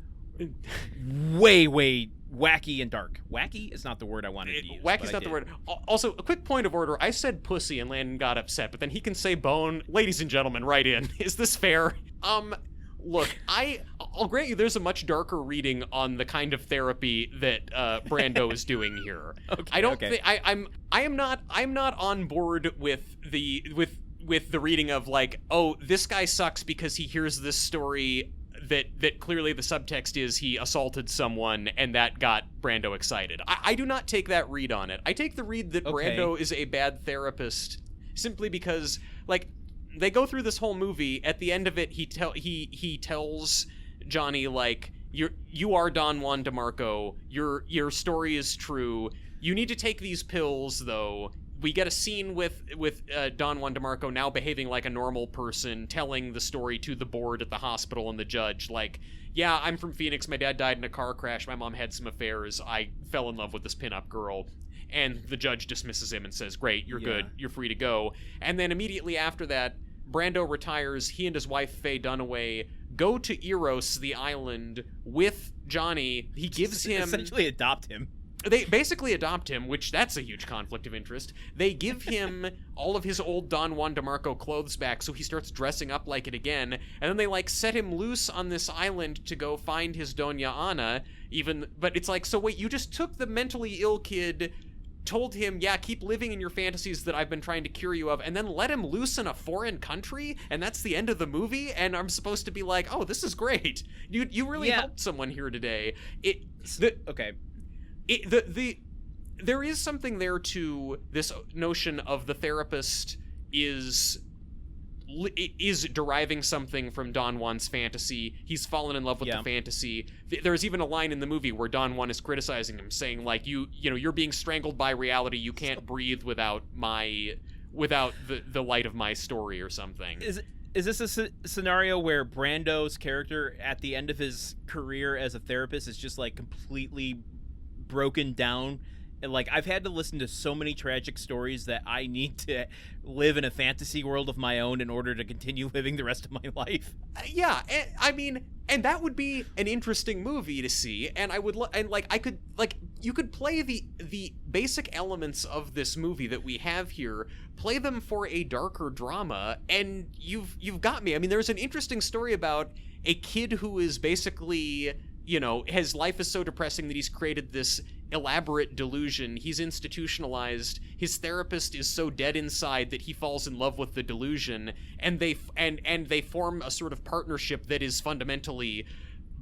way, way wacky and dark. Wacky is not the word I wanted to use. Wacky's not the word. Also, a quick point of order. I said pussy and Landon got upset, but then he can say bone. Ladies and gentlemen, write in. Is this fair? Look, I'll grant you there's a much darker reading on the kind of therapy that Brando is doing here. I don't think I'm not on board with the reading of like, oh, this guy sucks because he hears this story that clearly the subtext is he assaulted someone and that got Brando excited. I do not take that read on it. I take the read that Brando is a bad therapist simply because, like, they go through this whole movie. At the end of it, he tells Johnny, like, you are Don Juan DeMarco. Your story is true. You need to take these pills, though. We get a scene with Don Juan DeMarco now behaving like a normal person, telling the story to the board at the hospital and the judge, like, yeah, I'm from Phoenix, my dad died in a car crash, my mom had some affairs, I fell in love with this pinup girl. And the judge dismisses him and says, great, you're good, you're free to go. And then immediately after that, Brando retires, he and his wife, Faye Dunaway, go to Eros, the island, with Johnny. He gives him... essentially adopt him. They basically adopt him, which that's a huge conflict of interest. They give him all of his old Don Juan DeMarco clothes back, so he starts dressing up like it again, and then they, like, set him loose on this island to go find his Doña Ana, but it's like, so wait, you just took the mentally ill kid, told him, yeah, keep living in your fantasies that I've been trying to cure you of, and then let him loose in a foreign country, and that's the end of the movie, and I'm supposed to be like, oh, this is great. You really helped someone here today. There is something there to this notion of the therapist is deriving something from Don Juan's fantasy. He's fallen in love with the fantasy. There's even a line in the movie where Don Juan is criticizing him, saying, like, you're being strangled by reality. You can't breathe without the light of my story or something. Is this a scenario where Brando's character at the end of his career as a therapist is just, like, completely broken down, and, like, I've had to listen to so many tragic stories that I need to live in a fantasy world of my own in order to continue living the rest of my life? Yeah, and that would be an interesting movie to see, and you could play the basic elements of this movie that we have here, play them for a darker drama, and you've got me. I mean, there's an interesting story about a kid who is basically his life is so depressing that he's created this elaborate delusion. He's institutionalized. His therapist is so dead inside that he falls in love with the delusion, and they form a sort of partnership that is fundamentally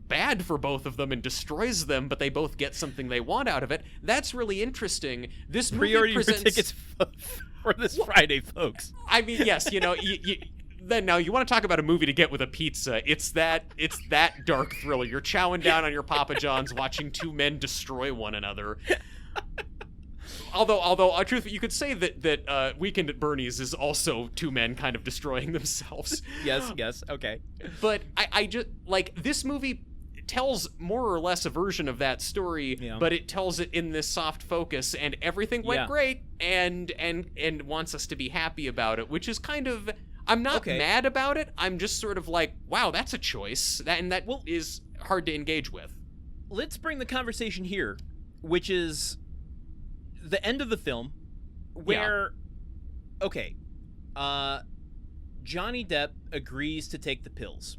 bad for both of them and destroys them, but they both get something they want out of it. That's really interesting. This movie Pre-order presents... your tickets for this Friday, folks. I mean, yes, then now you want to talk about a movie to get with a pizza. It's that dark thriller. You're chowing down on your Papa John's watching two men destroy one another. Although, truthfully, you could say that Weekend at Bernie's is also two men kind of destroying themselves. Yes, okay. But I just, like, this movie tells more or less a version of that story, but it tells it in this soft focus, and everything went great, and wants us to be happy about it, which is kind of... I'm not mad about it. I'm just sort of like, wow, that's a choice. That is hard to engage with. Let's bring the conversation here, which is the end of the film, where, Johnny Depp agrees to take the pills.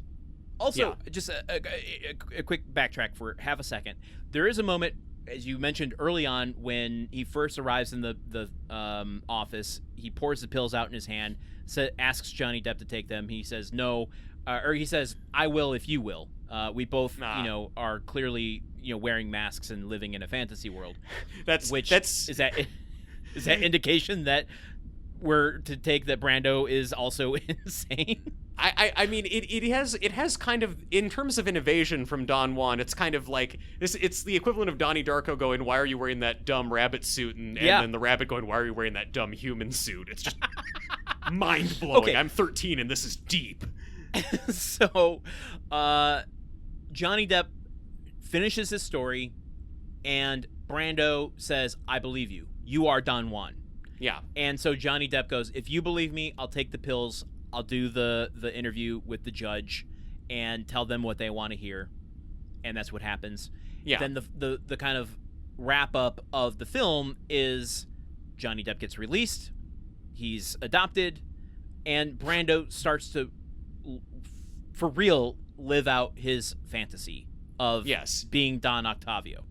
Also, just a quick backtrack for half a second. There is a moment, as you mentioned early on, when he first arrives in the office. He pours the pills out in his hand. Asks Johnny Depp to take them. He says no, or he says, "I will if you will." We both, are clearly, wearing masks and living in a fantasy world. Is that indication that we're to take that Brando is also insane? I mean, it has kind of, in terms of an evasion from Don Juan, it's kind of like this. It's the equivalent of Donnie Darko going, "Why are you wearing that dumb rabbit suit?" and then the rabbit going, "Why are you wearing that dumb human suit?" It's just mind blowing. Okay. I'm 13 and this is deep. So, Johnny Depp finishes his story, and Brando says, "I believe you. You are Don Juan." Yeah. And so Johnny Depp goes, "If you believe me, I'll take the pills. I'll do the interview with the judge and tell them what they want to hear." And that's what happens. Yeah. Then the kind of wrap up of the film is Johnny Depp gets released. He's adopted, and Brando starts to, for real, live out his fantasy of being Don Octavio.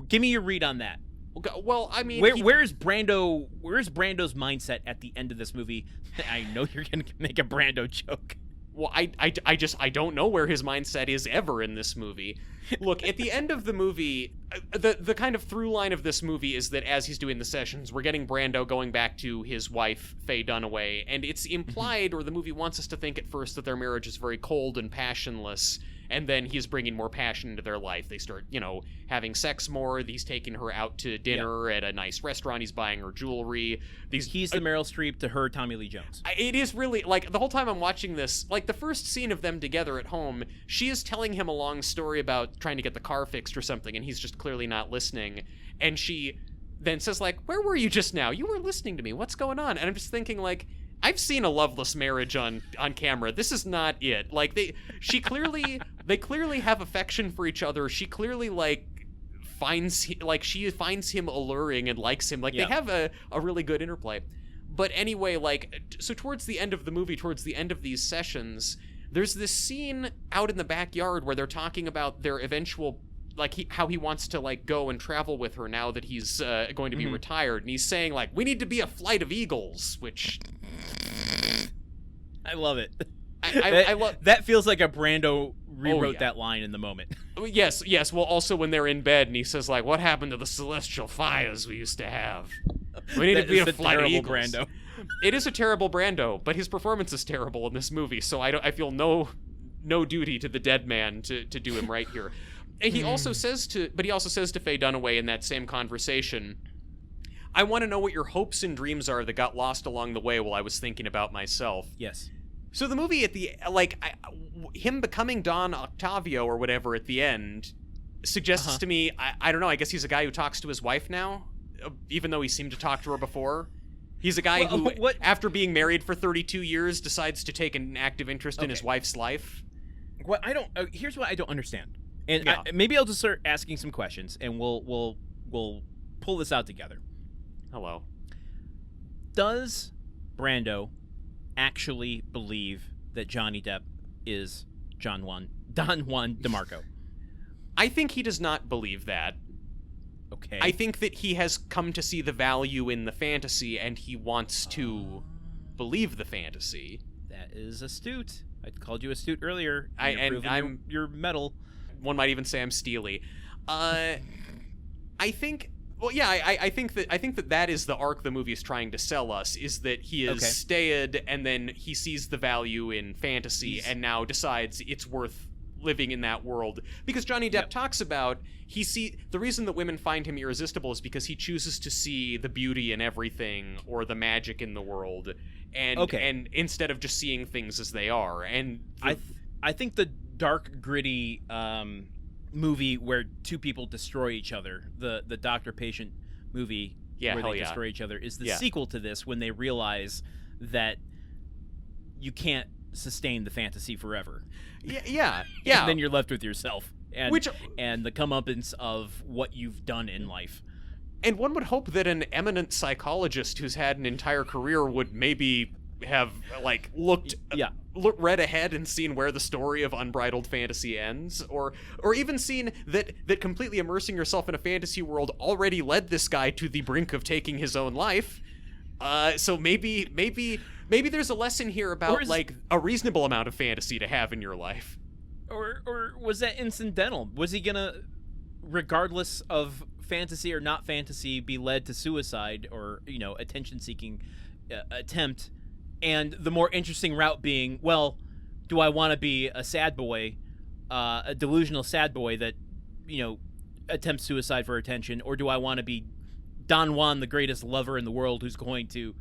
Give me your read on that. Well, I mean, where's Brando? Where's Brando's mindset at the end of this movie? I know you're gonna make a Brando joke. Well, I don't know where his mindset is ever in this movie. Look, at the end of the movie, the kind of through line of this movie is that as he's doing the sessions, we're getting Brando going back to his wife, Faye Dunaway, and it's implied, or the movie wants us to think at first, that their marriage is very cold and passionless, and then he's bringing more passion into their life. They start, having sex more. He's taking her out to dinner at a nice restaurant. He's buying her jewelry. He's the Meryl Streep to her Tommy Lee Jones. It is really, like, the whole time I'm watching this, like, the first scene of them together at home, she is telling him a long story about trying to get the car fixed or something, and he's just clearly not listening. And she then says, like, "Where were you just now? You weren't listening to me. What's going on?" And I'm just thinking, like, I've seen a loveless marriage on camera. This is not it. Like, they clearly have affection for each other. She clearly, like, she finds him alluring and likes him. Like, they have a really good interplay. But anyway, like, so towards the end of the movie, towards the end of these sessions, there's this scene out in the backyard where they're talking about their eventual, like, how he wants to, like, go and travel with her now that he's going to be retired. And he's saying, like, "We need to be a flight of eagles," which... I love it. I love that. Feels like a Brando rewrote that line in the moment. Yes. Well, also when they're in bed and he says, like, "What happened to the celestial fires we used to have? We need to be a flight of eagles." Brando. It is a terrible Brando, but his performance is terrible in this movie, so I feel no duty to the dead man to do him right here. And he also says to Faye Dunaway in that same conversation, "I want to know what your hopes and dreams are that got lost along the way while I was thinking about myself." Yes. So the movie at the, like, him becoming Don Octavio or whatever at the end suggests to me, I don't know, I guess he's a guy who talks to his wife now, even though he seemed to talk to her before. He's a guy who, after being married for 32 years, decides to take an active interest in his wife's life. Well, here's what I don't understand. And maybe I'll just start asking some questions, and we'll pull this out together. Hello. Does Brando actually believe that Johnny Depp is Don Juan DeMarco? I think he does not believe that. Okay. I think that he has come to see the value in the fantasy, and he wants to believe the fantasy. That is astute. I called you astute earlier. I'm your metal. One might even say I'm steely. I think. Well, yeah, I think that is the arc the movie is trying to sell us, is that he is staid, and then he sees the value in fantasy, and now decides it's worth living in that world. Because Johnny Depp talks about, the reason that women find him irresistible is because he chooses to see the beauty in everything, or the magic in the world, and instead of just seeing things as they are. And I think the dark, gritty movie where two people destroy each other, the doctor-patient movie where they destroy each other, is the sequel to this, when they realize that you can't sustain the fantasy forever. Yeah. And then you're left with yourself and the comeuppance of what you've done in life. And one would hope that an eminent psychologist who's had an entire career would maybe have read ahead and seen where the story of unbridled fantasy ends, or even seen that completely immersing yourself in a fantasy world already led this guy to the brink of taking his own life. So maybe there's a lesson here about like a reasonable amount of fantasy to have in your life. Or was that incidental? Was he gonna, regardless of fantasy or not fantasy, be led to suicide or attention-seeking attempt? And the more interesting route being, well, do I want to be a sad boy, a delusional sad boy that, attempts suicide for attention, or do I want to be Don Juan, the greatest lover in the world, who's going to,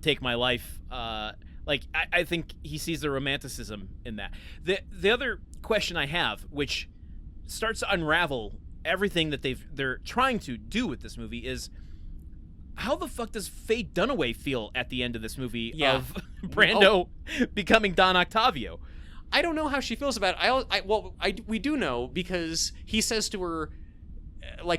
take my life? I think he sees the romanticism in that. The other question I have, which starts to unravel everything that they're trying to do with this movie, is, how the fuck does Faye Dunaway feel at the end of this movie of Brando becoming Don Octavio? I don't know how she feels about it. We do know, because he says to her,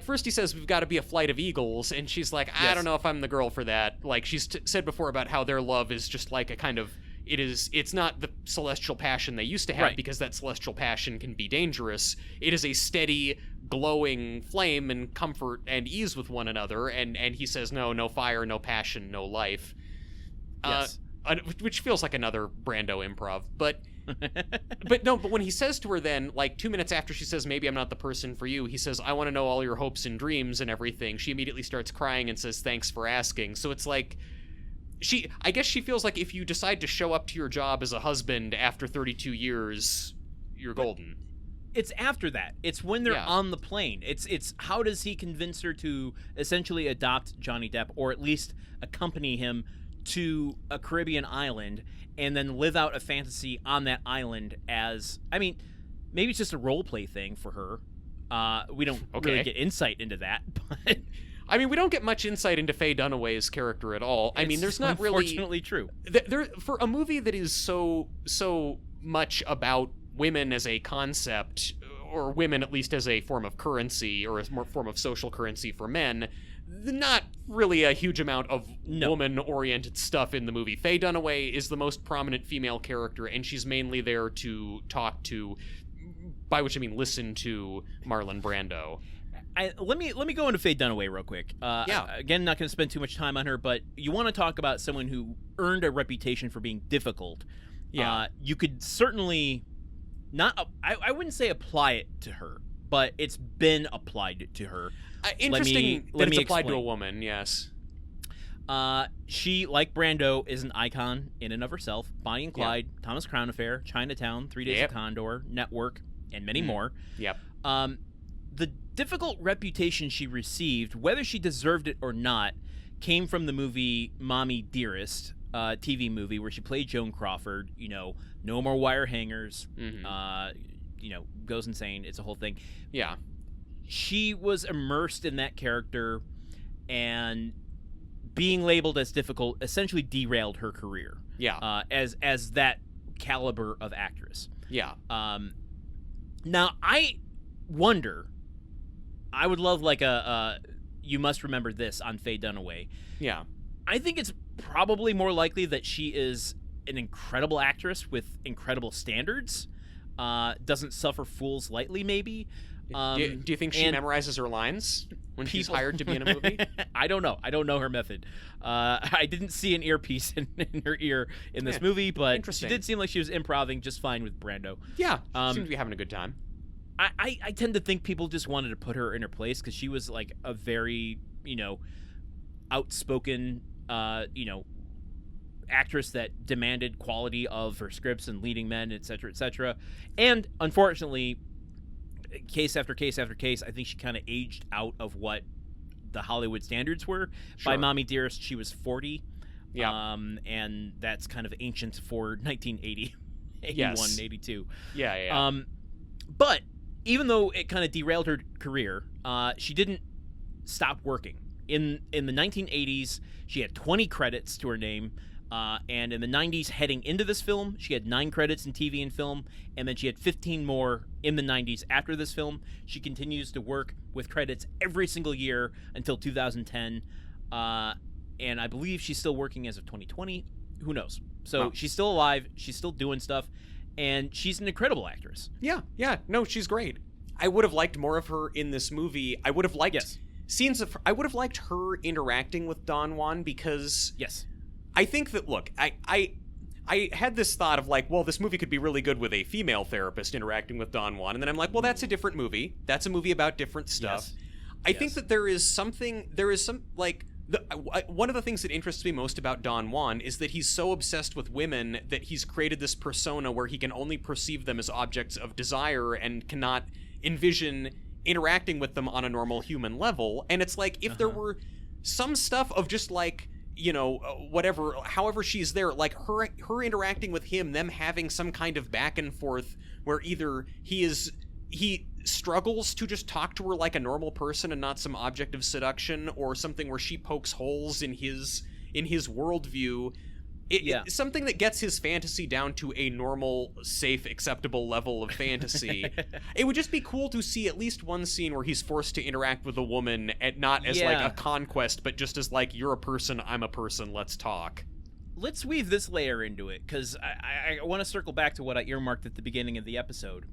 first he says, we've got to be a flight of eagles, and she's like, I don't know if I'm the girl for that. Like, she's said before about how their love is just like a kind of, it's not the celestial passion they used to have, because that celestial passion can be dangerous. It is a steady, glowing flame and comfort and ease with one another, and he says, no fire, no passion, no life. Which feels like another Brando improv, but when he says to her then, 2 minutes after she says, maybe I'm not the person for you, he says, I want to know all your hopes and dreams and everything. She immediately starts crying and says, thanks for asking. So it's like, I guess she feels like if you decide to show up to your job as a husband after 32 years, you're golden. It's after that. It's when they're on the plane. It's how does he convince her to essentially adopt Johnny Depp, or at least accompany him to a Caribbean island, and then live out a fantasy on that island as, maybe it's just a role play thing for her. We don't really get insight into that, but... we don't get much insight into Faye Dunaway's character at all. There's not really... Unfortunately true. For a movie that is so much about women as a concept, or women at least as a form of currency, or a form of social currency for men, not really a huge amount of woman-oriented stuff in the movie. Faye Dunaway is the most prominent female character, and she's mainly there to talk to, by which I mean listen to, Marlon Brando. Let me go into Faye Dunaway real quick. Again, not going to spend too much time on her, but you want to talk about someone who earned a reputation for being difficult. You could certainly not... I wouldn't say apply it to her, but it's been applied to her. Interesting that it's applied to a woman, yes. She, like Brando, is an icon in and of herself. Bonnie and Clyde, Thomas Crown Affair, Chinatown, 3 Days of Condor, Network, and many more. Yep. The difficult reputation she received, whether she deserved it or not, came from the movie Mommy Dearest, TV movie where she played Joan Crawford. No more wire hangers. Goes insane. It's a whole thing. Yeah. She was immersed in that character, and being labeled as difficult essentially derailed her career. Yeah. As that caliber of actress. Yeah. Now I wonder. I would love a you must remember this on Faye Dunaway. Yeah. I think it's probably more likely that she is an incredible actress with incredible standards. doesn't suffer fools lightly, maybe. Do you think she memorizes her lines when she's hired to be in a movie? I don't know. I don't know her method. I didn't see an earpiece in her ear in this movie, but she did seem like she was improving just fine with Brando. Yeah, seemed to be having a good time. I tend to think people just wanted to put her in her place because she was like a very, outspoken, actress that demanded quality of her scripts and leading men, etc., etc. And unfortunately, case after case after case, I think she kind of aged out of what the Hollywood standards were. By Mommy Dearest, she was 40. Yeah. And that's kind of ancient for 1980, 81, 82. Yeah. But even though it kind of derailed her career, she didn't stop working. In the 1980s, she had 20 credits to her name. And in the 90s, heading into this film, she had 9 credits in TV and film, and then she had 15 more in the 90s after this film. She continues to work with credits every single year until 2010, and I believe she's still working as of 2020. Who knows? So she's still alive, she's still doing stuff, and she's an incredible actress. Yeah. No, she's great. I would have liked more of her in this movie. I would have liked scenes of. I would have liked her interacting with Don Juan because I think that, look, I had this thought of like, well, this movie could be really good with a female therapist interacting with Don Juan, and then I'm like, well, that's a different movie. That's a movie about different stuff. I think that there is some, like, one of the things that interests me most about Don Juan is that he's so obsessed with women that he's created this persona where he can only perceive them as objects of desire and cannot envision interacting with them on a normal human level. And it's like, if there were some stuff of just like, whatever, however she's there, like her interacting with him, them having some kind of back and forth where either he struggles to just talk to her like a normal person and not some object of seduction, or something where she pokes holes in his worldview. Something that gets his fantasy down to a normal, safe, acceptable level of fantasy. It would just be cool to see at least one scene where he's forced to interact with a woman, and not as like a conquest, but just as like, you're a person, I'm a person, let's talk. Let's weave this layer into it, because I want to circle back to what I earmarked at the beginning of the episode.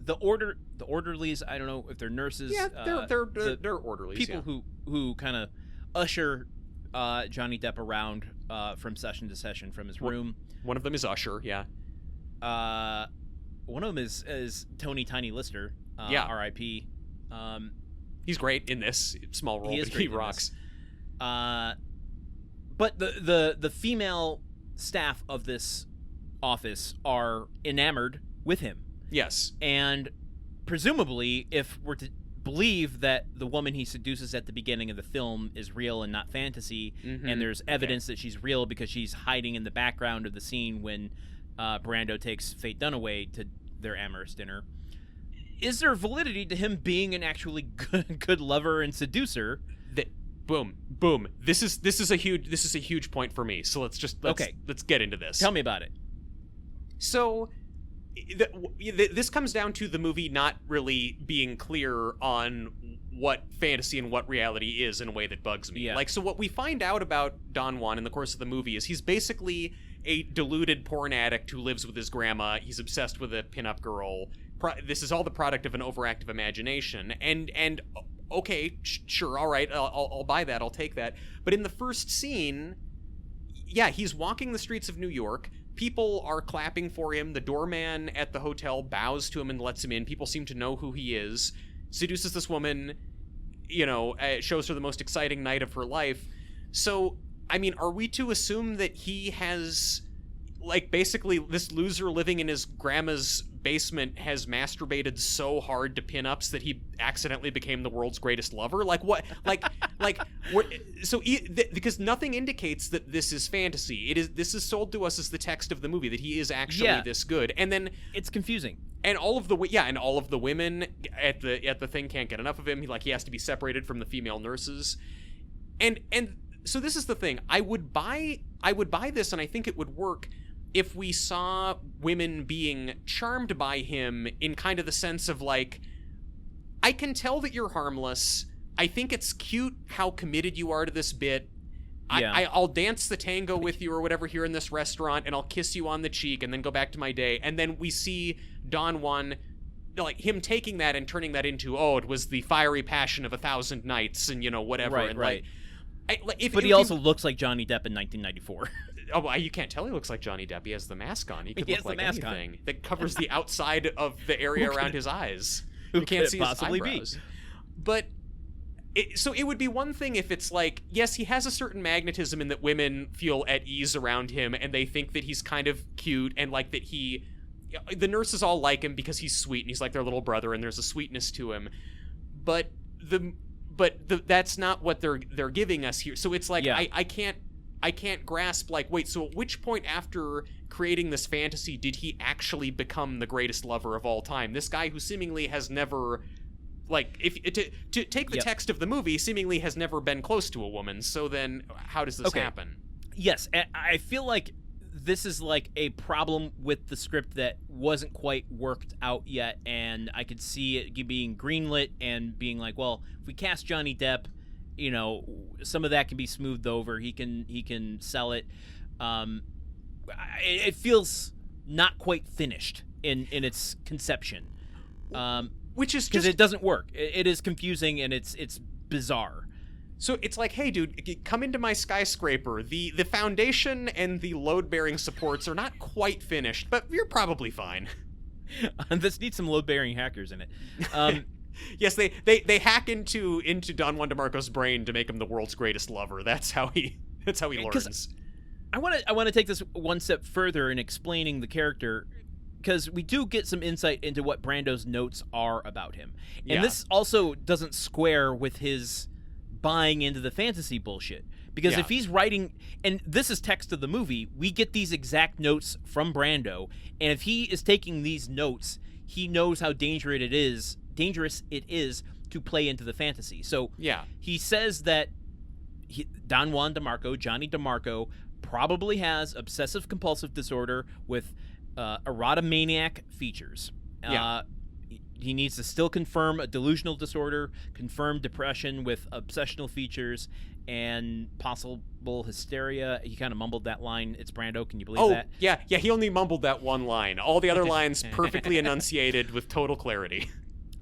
The orderlies, I don't know if they're nurses. Yeah, they're orderlies. People who kind of usher Johnny Depp around from session to session from his room. One of them is Usher, yeah. One of them is Tony Tiny Lister, R.I.P. He's great in this small role, but he rocks. But the female staff of this office are enamored with him. Yes. And presumably, if we're to believe that the woman he seduces at the beginning of the film is real and not fantasy, and there's evidence that she's real because she's hiding in the background of the scene when Brando takes Faye Dunaway to their amorous dinner, is there validity to him being an actually good lover and seducer? Boom. This is a huge point for me. So let's get into this. Tell me about it. So this comes down to the movie not really being clear on what fantasy and what reality is in a way that bugs me. Like, so what we find out about Don Juan in the course of the movie is he's basically a deluded porn addict who lives with his grandma. He's obsessed with a pinup girl. This is all the product of an overactive imagination. And okay, sure, all right, I'll buy that, I'll take that. But in the first scene, he's walking the streets of New York. People are clapping for him. The doorman at the hotel bows to him and lets him in. People seem to know who he is. Seduces this woman, shows her the most exciting night of her life. So, I mean, are we to assume that he has, like, basically this loser living in his grandma's basement has masturbated so hard to pinups that he accidentally became the world's greatest lover? Like, what? Because nothing indicates that this is fantasy. This is sold to us as the text of the movie, that he is actually this good. And then it's confusing. And all of the women at the thing can't get enough of him. He has to be separated from the female nurses. And so this is the thing. I would buy this, and I think it would work if we saw women being charmed by him in kind of the sense of like, I can tell that you're harmless. I think it's cute how committed you are to this bit. I'll dance the tango with you or whatever here in this restaurant, and I'll kiss you on the cheek and then go back to my day. And then we see Don Juan, like him taking that and turning that into, it was the fiery passion of 1,000 nights and, whatever. Right, and right. But he also looks like Johnny Depp in 1994. Oh, well, you can't tell he looks like Johnny Depp. He has the mask on. He could look like anything that covers the outside of the area around his eyes. You can't see his eyebrows. But so it would be one thing if it's like, yes, he has a certain magnetism in that women feel at ease around him and they think that he's kind of cute and like that the nurses all like him because he's sweet and he's like their little brother and there's a sweetness to him. But that's not what they're giving us here. So it's like I can't grasp, like, wait, so at which point after creating this fantasy did he actually become the greatest lover of all time? This guy who seemingly has never, like, to take the text of the movie, seemingly has never been close to a woman. So then how does this happen? Yes, I feel like this is like a problem with the script that wasn't quite worked out yet, and I could see it being greenlit and being like, well, if we cast Johnny Depp, some of that can be smoothed over. He can sell it. It feels not quite finished in its conception, which is because it doesn't work. It is confusing and it's bizarre. So it's like, hey, dude, come into my skyscraper. The foundation and the load-bearing supports are not quite finished, but you're probably fine. This needs some load-bearing hackers in it. Yes, they hack into Don Juan DeMarco's brain to make him the world's greatest lover. That's how he learns. I want to take this one step further in explaining the character, because we do get some insight into what Brando's notes are about him. And this also doesn't square with his buying into the fantasy bullshit. Because if he's writing, and this is text of the movie, we get these exact notes from Brando, and if he is taking these notes, he knows how dangerous it is to play into the fantasy. So he says that Don Juan DeMarco, Johnny DeMarco, probably has obsessive compulsive disorder with erotomaniac features. He needs to still confirm a delusional disorder, confirm depression with obsessional features, and possible hysteria. He kind of mumbled that line. It's Brando. Can you believe that? Yeah. He only mumbled that one line. All the other lines perfectly enunciated with total clarity.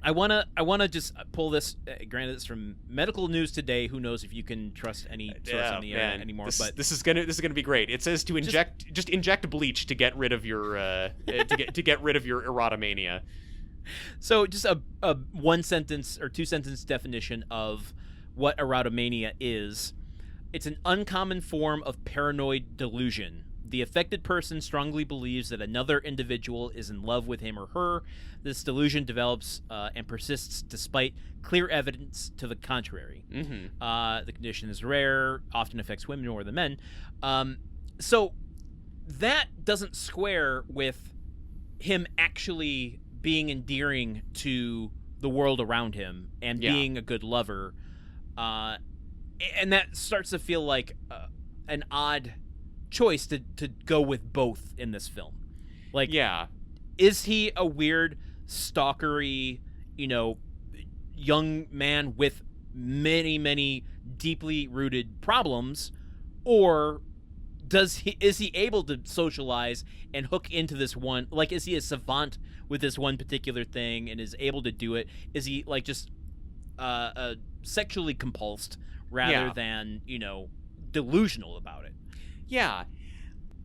I wanna just pull this. Granted, it's from Medical News Today. Who knows if you can trust any source on the internet anymore? But this is gonna be great. It says to inject bleach to get rid of your to get rid of your erotomania. So just a one sentence or two sentence definition of what erotomania is. It's an uncommon form of paranoid delusion. The affected person strongly believes that another individual is in love with him or her. This delusion develops and persists despite clear evidence to the contrary. Mm-hmm. The condition is rare, often affects women more than men. So that doesn't square with him actually being endearing to the world around him and being a good lover. And that starts to feel like an odd choice to go with both in this film. Like, is he a weird, stalkery, young man with many, many deeply rooted problems, or is he able to socialize and hook into this one? Like, is he a savant with this one particular thing and is able to do it? Is he like just sexually compulsed rather than delusional about it? Yeah.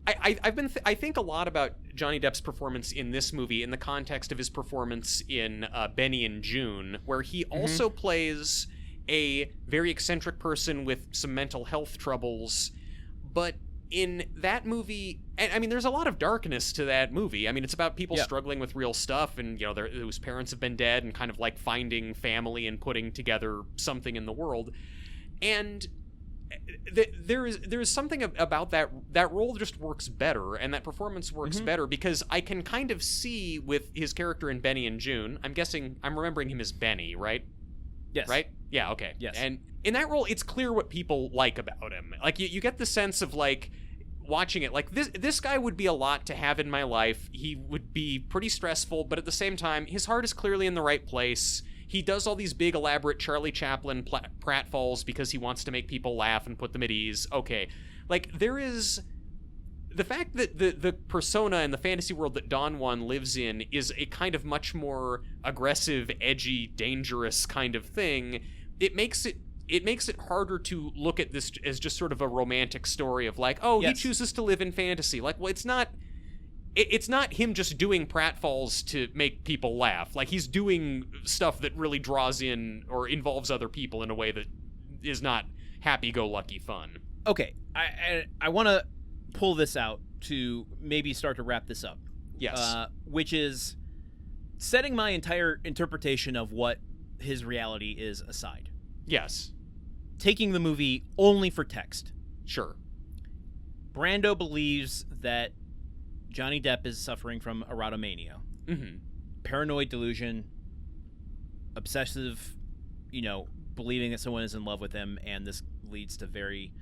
I think a lot about Johnny Depp's performance in this movie in the context of his performance in Benny and June, where he also plays a very eccentric person with some mental health troubles. But in that movie, and I mean, there's a lot of darkness to that movie. I mean, it's about people struggling with real stuff, and whose parents have been dead, and kind of like finding family and putting together something in the world. And there's something about that role just works better, and that performance works better, because I can kind of see with his character in Benny and June, I'm remembering him as Benny, right? Yes. Right? Yeah, okay. Yes. And in that role, it's clear what people like about him. Like, you get the sense of, like, watching it, like, this guy would be a lot to have in my life. He would be pretty stressful, but at the same time, his heart is clearly in the right place. he does all these big elaborate Charlie Chaplin pratfalls because he wants to make people laugh and put them at ease. Okay. Like, there is the fact that the persona and the fantasy world that Don Juan lives in is a kind of much more aggressive, edgy, dangerous kind of thing. It makes it harder to look at this as just sort of a romantic story of like, oh, yes. he chooses to live in fantasy. Like, well, it's not him just doing pratfalls to make people laugh. Like, he's doing stuff that really draws in or involves other people in a way that is not happy-go-lucky fun. Okay, I want to pull this out to maybe start to wrap this up. Yes. Which is setting my entire interpretation of what his reality is aside. Yes. Taking the movie only for text. Sure. Brando believes that Johnny Depp is suffering from erotomania. Mm-hmm. Paranoid delusion, obsessive, believing that someone is in love with him, and this leads to very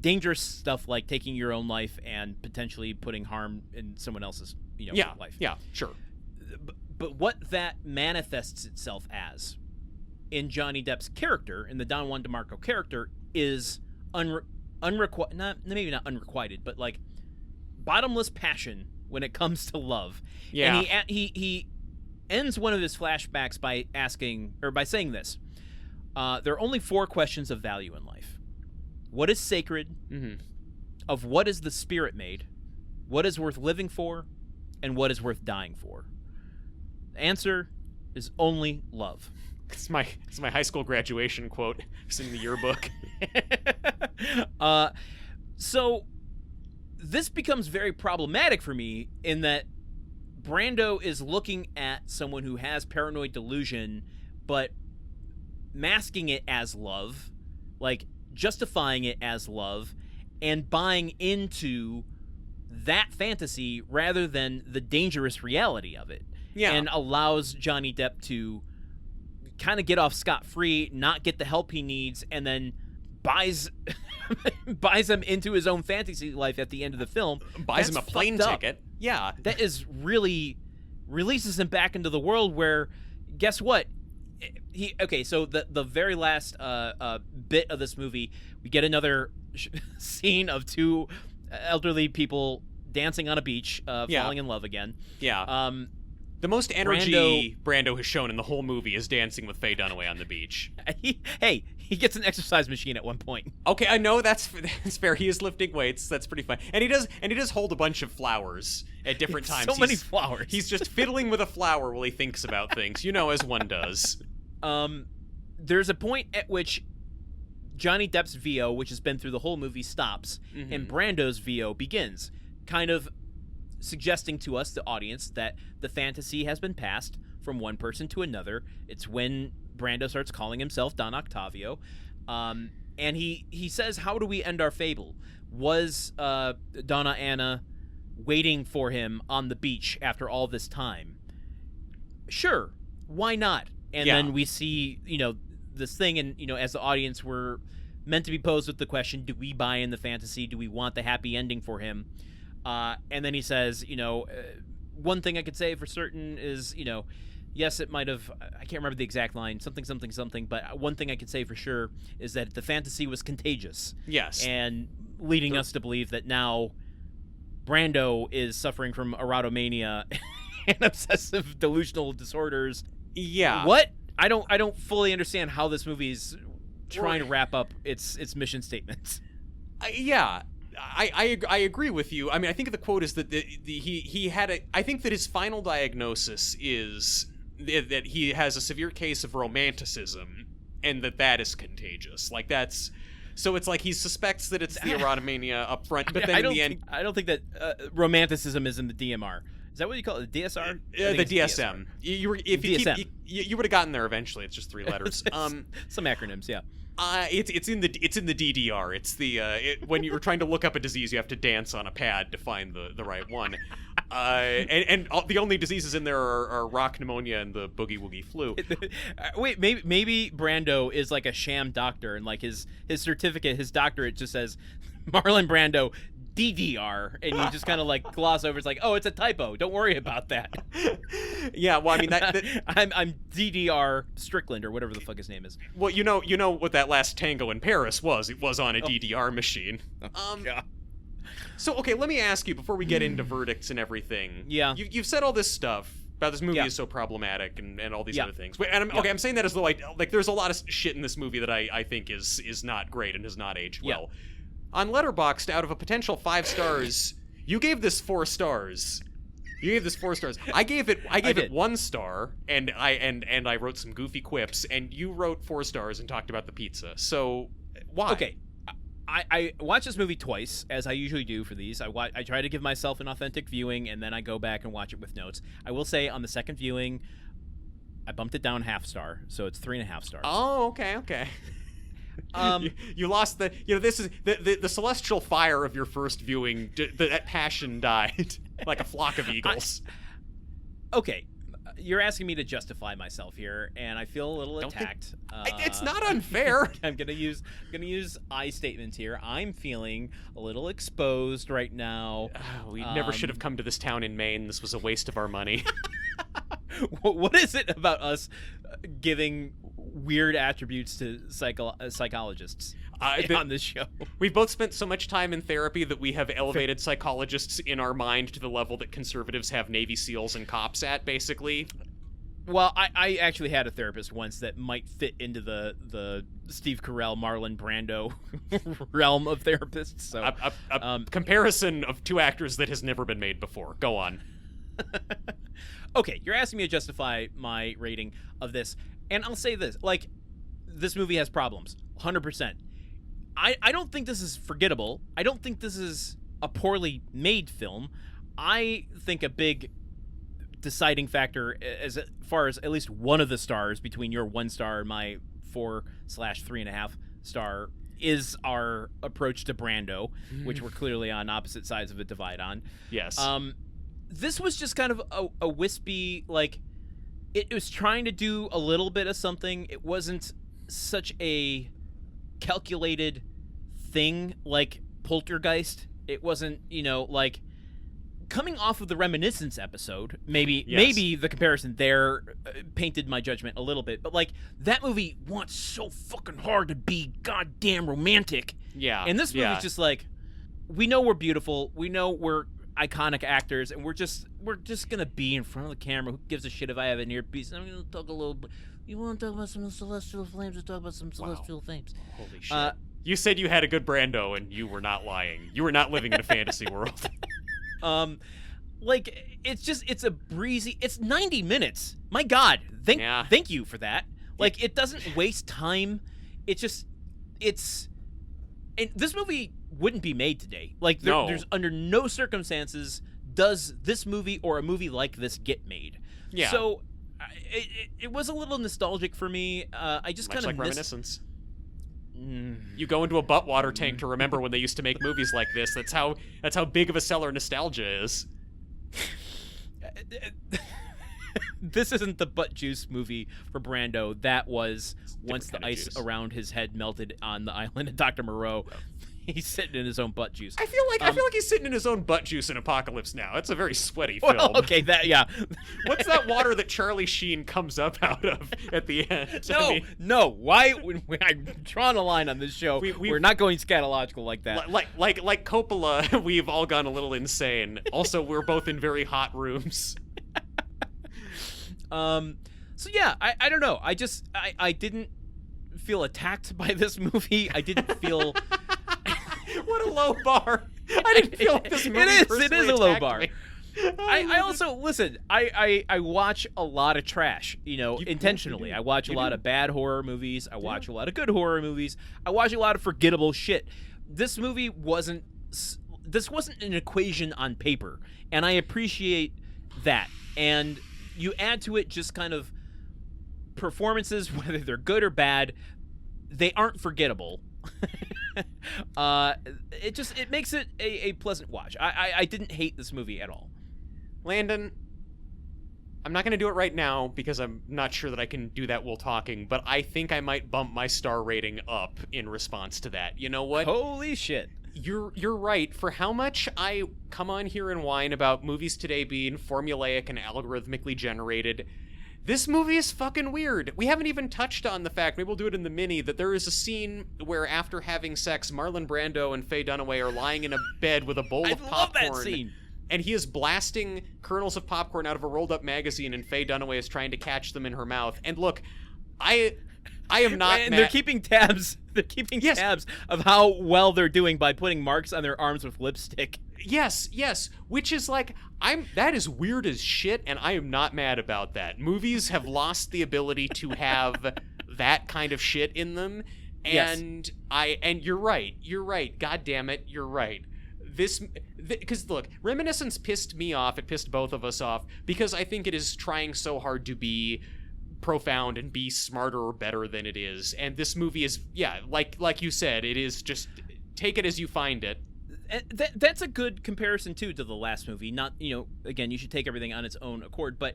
dangerous stuff like taking your own life and potentially putting harm in someone else's, life. Yeah, sure. But what that manifests itself as in Johnny Depp's character, in the Don Juan DeMarco character, is maybe not unrequited, but like bottomless passion when it comes to love. Yeah. And he ends one of his flashbacks by saying this: there are only 4 questions of value in life. What is sacred? Mm-hmm. Of what is the spirit made? What is worth living for? And what is worth dying for? The answer is only love. It's my high school graduation quote. It's in the yearbook. So this becomes very problematic for me in that Brando is looking at someone who has paranoid delusion, but masking it as love, like justifying it as love, and buying into that fantasy rather than the dangerous reality of it. Yeah. And allows Johnny Depp to kind of get off scot-free, not get the help he needs, and then buys him into his own fantasy life at the end of the film. Buys him a plane ticket. Yeah. That is really releases him back into the world where, guess what? So the very last bit of this movie, we get another scene of 2 elderly people dancing on a beach, falling in love again. Yeah. The most energy Brando has shown in the whole movie is dancing with Faye Dunaway on the beach. He gets an exercise machine at one point. Okay, I know that's fair. He is lifting weights. That's pretty fun. And he does hold a bunch of flowers at different times. So many flowers. He's just fiddling with a flower while he thinks about things, as one does. There's a point at which Johnny Depp's VO, which has been through the whole movie, stops, Mm-hmm. and Brando's VO begins, kind of suggesting to us, the audience, that the fantasy has been passed from one person to another. It's when Brando starts calling himself Don Octavio, and he says, "How do we end our fable? Was Donna Anna waiting for him on the beach after all this time? Sure, why not?" And then we see, this thing, and, as the audience, we're meant to be posed with the question, do we buy in the fantasy? Do we want the happy ending for him? And then he says, one thing I could say for certain is, yes, it might have, I can't remember the exact line, something, but one thing I could say for sure is that the fantasy was contagious. Yes. And leading us to believe that now Brando is suffering from erotomania and obsessive delusional disorders. Yeah. What? I don't fully understand how this movie's trying to wrap up its mission statements. Yeah. I agree with you. I mean, I think the quote is that he had I think that his final diagnosis is that he has a severe case of romanticism, and that is contagious. Like, that's, so it's like he suspects that it's the erotomania up front, but then in the end, I don't think that romanticism is in the DMR. Is that what you call it? The DSR? The DSM. You would have gotten there eventually. It's just 3 letters. Some acronyms, yeah. It's in the DDR. It's when you're trying to look up a disease, you have to dance on a pad to find the right one. And the only diseases in there are rock pneumonia and the boogie woogie flu. Wait, maybe Brando is like a sham doctor, and like his certificate, his doctorate just says Marlon Brando DDR, and you just kind of like gloss over. It's like, oh, it's a typo. Don't worry about that. Yeah, well, I mean that I'm DDR Strickland or whatever the fuck his name is. Well, you know what that last tango in Paris was. It was on a DDR machine. Yeah. So okay, let me ask you before we get into verdicts and everything. Yeah. You've said all this stuff about this movie is so problematic and all these other things. And I'm saying that as though like there's a lot of shit in this movie that I think is not great and has not aged well. On Letterboxd, out of a potential 5 stars, you gave this 4 stars. You gave this 4 stars. I gave it 1 star, and I wrote some goofy quips, and you wrote 4 stars and talked about the pizza. So why? Okay. I watched this movie twice, as I usually do for these. I try to give myself an authentic viewing, and then I go back and watch it with notes. I will say, on the second viewing, I bumped it down 0.5 star, so it's 3.5 stars. Oh, okay. You lost this is the celestial fire of your first viewing. That passion died like a flock of eagles. Okay. You're asking me to justify myself here, and I feel a little attacked. It's not unfair. I'm gonna use I statements here. I'm feeling a little exposed right now. We never should have come to this town in Maine. This was a waste of our money. What is it about us giving weird attributes to psychologists on this show? We've both spent so much time in therapy that we have elevated psychologists in our mind to the level that conservatives have Navy SEALs and cops at, basically. Well, I actually had a therapist once that might fit into the Steve Carell, Marlon Brando realm of therapists. So a comparison of 2 actors that has never been made before. Go on. Okay, you're asking me to justify my rating of this, and I'll say this: like, this movie has problems, 100%. I don't think this is forgettable. I don't think this is a poorly made film. I think a big deciding factor as far as at least one of the stars between your 1 star and my 4/3.5 star is our approach to Brando, which we're clearly on opposite sides of a divide on. Yes. This was just kind of a wispy, like, it was trying to do a little bit of something. It wasn't such a calculated thing like Poltergeist. It wasn't, like, coming off of the Reminiscence episode, maybe the comparison there painted my judgment a little bit, but, like, that movie wants so fucking hard to be goddamn romantic. Yeah. And this movie's just like, we know we're beautiful, we know we're iconic actors, and we're just gonna be in front of the camera. Who gives a shit if I have an earpiece? I'm gonna talk a little bit. You want to talk about some celestial flames? Let's talk about some celestial flames. Holy shit! You said you had a good Brando, and you were not lying. You were not living in a fantasy world. Like, it's a breezy. It's 90 minutes. My God, thank you for that. Like, it doesn't waste time. And this movie wouldn't be made today. Like, there's under no circumstances does this movie or a movie like this get made. Yeah. So it was a little nostalgic for me. I just kind of Reminiscence. You go into a butt water tank to remember when they used to make movies like this. That's how big of a seller nostalgia is. This isn't the butt juice movie for Brando. That was once the ice around his head melted on the island of Dr. Moreau. He's sitting in his own butt juice. I feel like he's sitting in his own butt juice in Apocalypse Now. It's a very sweaty film. Well, okay, What's that water that Charlie Sheen comes up out of at the end? No. Why? I'm drawing a line on this show. We're not going scatological like that. Like Coppola, we've all gone a little insane. Also, we're both in very hot rooms. So yeah, I don't know. I didn't feel attacked by this movie. I didn't feel. What a low bar! I didn't feel like this movie. It is a low bar. Me. I also listen. I watch a lot of trash. Intentionally. I watch a lot of bad horror movies. I watch a lot of good horror movies. I watch a lot of forgettable shit. This movie wasn't. This wasn't an equation on paper, and I appreciate that. And you add to it just kind of performances, whether they're good or bad, they aren't forgettable. It makes it a pleasant watch. I didn't hate this movie at all. Landon, I'm not going to do it right now because I'm not sure that I can do that while talking, but I think I might bump my star rating up in response to that. You know what? Holy shit. You're right. For how much I come on here and whine about movies today being formulaic and algorithmically generated, this movie is fucking weird. We haven't even touched on the fact, maybe we'll do it in the mini, that there is a scene where after having sex, Marlon Brando and Faye Dunaway are lying in a bed with a bowl of popcorn. I love that scene. And he is blasting kernels of popcorn out of a rolled-up magazine, and Faye Dunaway is trying to catch them in her mouth. And look, I am not and they're keeping tabs. They're keeping tabs of how well they're doing by putting marks on their arms with lipstick. Yes, which is like, that is weird as shit, and I am not mad about that. Movies have lost the ability to have that kind of shit in them, and you're right. God damn it, you're right. Because look, Reminiscence pissed me off. It pissed both of us off because I think it is trying so hard to be profound and be smarter or better than it is. And this movie is, like you said, it is just take it as you find it. That's a good comparison too to the last movie. Not, again, you should take everything on its own accord, but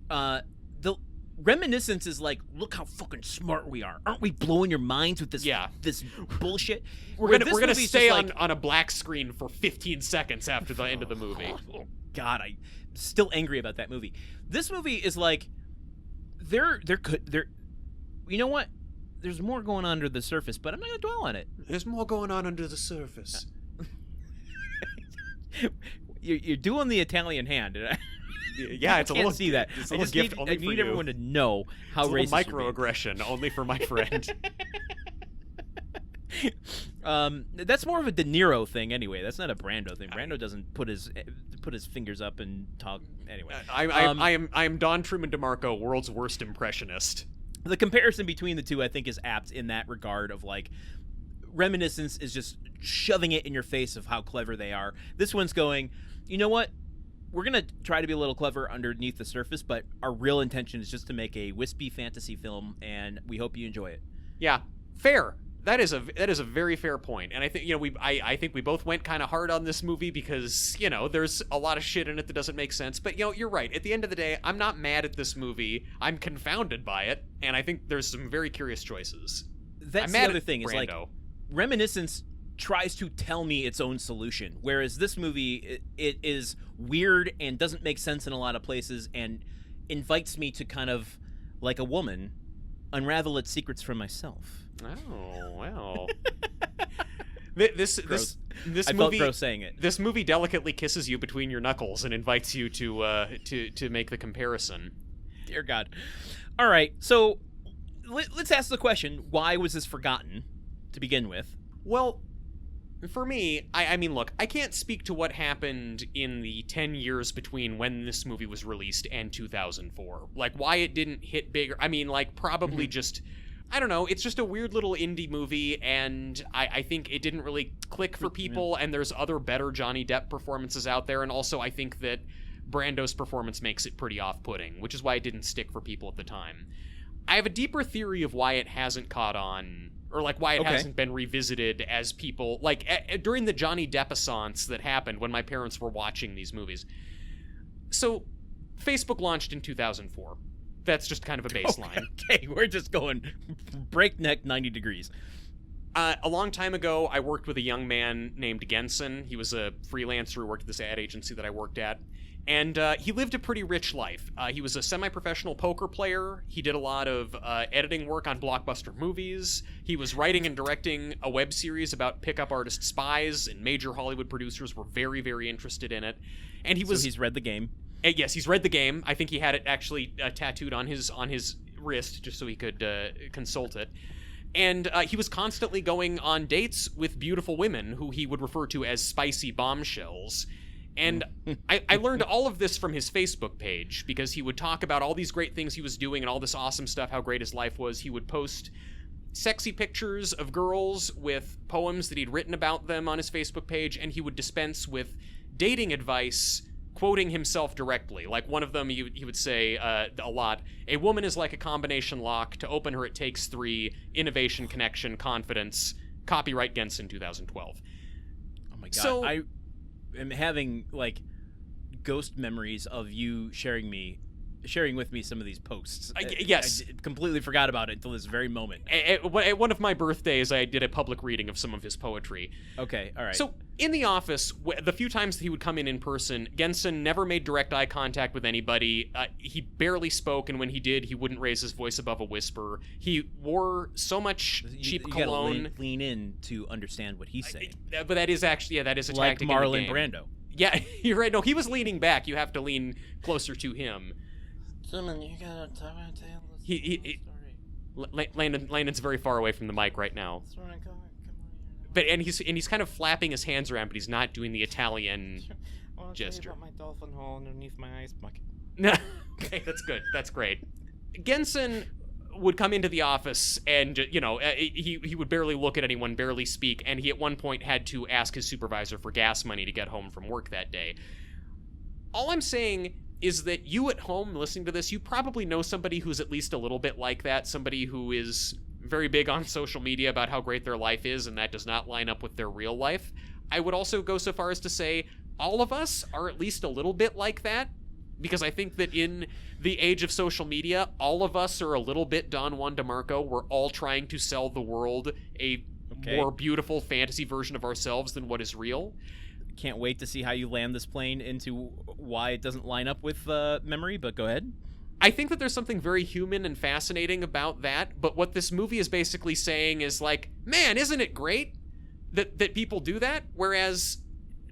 the Reminiscence is like, look how fucking smart we are. Aren't we blowing your minds with this this bullshit? We're gonna stay on a black screen for 15 seconds after the end of the movie. Oh God, I'm still angry about that movie. This movie is like, they're you know what? There's more going on under the surface, but I'm not gonna dwell on it. There's more going on under the surface. You're doing the Italian hand. Yeah, it's a little. See that? It's a little gift only for you. I need everyone to know how it's a racist. Microaggression only for my friend. That's more of a De Niro thing, anyway. That's not a Brando thing. Brando doesn't put his fingers up and talk. Anyway, I am Don Truman DeMarco, world's worst impressionist. The comparison between the two, I think, is apt in that regard of like, Reminiscence is just shoving it in your face of how clever they are. This one's going, you know what? We're going to try to be a little clever underneath the surface, but our real intention is just to make a wispy fantasy film, and we hope you enjoy it. Yeah, fair. That is a very fair point. And I think, I think we both went kind of hard on this movie because, there's a lot of shit in it that doesn't make sense. But, you're right. At the end of the day, I'm not mad at this movie. I'm confounded by it, and I think there's some very curious choices. That's the other thing. Is like, Reminiscence tries to tell me its own solution, whereas this movie, it is weird and doesn't make sense in a lot of places and invites me to kind of, like a woman, unravel its secrets from myself. Oh, wow. This I felt gross saying it. This movie delicately kisses you between your knuckles and invites you to make the comparison. Dear God. All right, so let's ask the question, why was this forgotten to begin with? Well, for me, I mean, look, I can't speak to what happened in the 10 years between when this movie was released and 2004. Like, why it didn't hit bigger. I mean, like, probably just, I don't know, it's just a weird little indie movie, and I think it didn't really click for people, and there's other better Johnny Depp performances out there, and also I think that Brando's performance makes it pretty off-putting, which is why it didn't stick for people at the time. I have a deeper theory of why it hasn't caught on, or like why it hasn't been revisited as people, like during the Johnny Depp-assance that happened when my parents were watching these movies. So, Facebook launched in 2004. That's just kind of a baseline. Okay, we're just going breakneck 90 degrees. A long time ago, I worked with a young man named Genson. He was a freelancer who worked at this ad agency that I worked at. And he lived a pretty rich life. He was a semi-professional poker player. He did a lot of editing work on blockbuster movies. He was writing and directing a web series about pickup artist spies, and major Hollywood producers were very, very interested in it. And So he's read the game. Yes, he's read the game. I think he had it actually tattooed on his wrist just so he could consult it. And he was constantly going on dates with beautiful women who he would refer to as spicy bombshells. And I learned all of this from his Facebook page because he would talk about all these great things he was doing and all this awesome stuff, how great his life was. He would post sexy pictures of girls with poems that he'd written about them on his Facebook page, and he would dispense with dating advice, quoting himself directly. Like one of them, he would say a lot, "A woman is like a combination lock. To open her, it takes 3. Innovation, connection, confidence. Copyright Genson 2012. Oh my God. So, I'm having like ghost memories of you sharing me sharing with me some of these posts. Yes. I completely forgot about it until this very moment. At one of my birthdays, I did a public reading of some of his poetry. Okay, all right. So, in the office, the few times that he would come in person, Genson never made direct eye contact with anybody. He barely spoke, and when he did, he wouldn't raise his voice above a whisper. He wore so much cheap cologne. You gotta lean in to understand what he's saying. But that is actually, that is a like tactic Marlon in the game. Brando. Yeah, you're right. No, he was leaning back. You have to lean closer to him. Truman, you gotta tell the story. Landon's very far away from the mic right now. Truman, come on here. But he's kind of flapping his hands around, but he's not doing the Italian gesture. About my dolphin hole underneath my ice bucket. Okay, that's good. That's great. Genson would come into the office and, he would barely look at anyone, barely speak, and he at one point had to ask his supervisor for gas money to get home from work that day. All I'm saying is that you at home listening to this, you probably know somebody who's at least a little bit like that, somebody who is very big on social media about how great their life is, and that does not line up with their real life. I would also go so far as to say all of us are at least a little bit like that, because I think that in the age of social media, all of us are a little bit Don Juan DeMarco. We're all trying to sell the world a more beautiful fantasy version of ourselves than what is real. Can't wait to see how you land this plane into why it doesn't line up with memory, but go ahead. I think that there's something very human and fascinating about that, but what this movie is basically saying is like, man, isn't it great that people do that? Whereas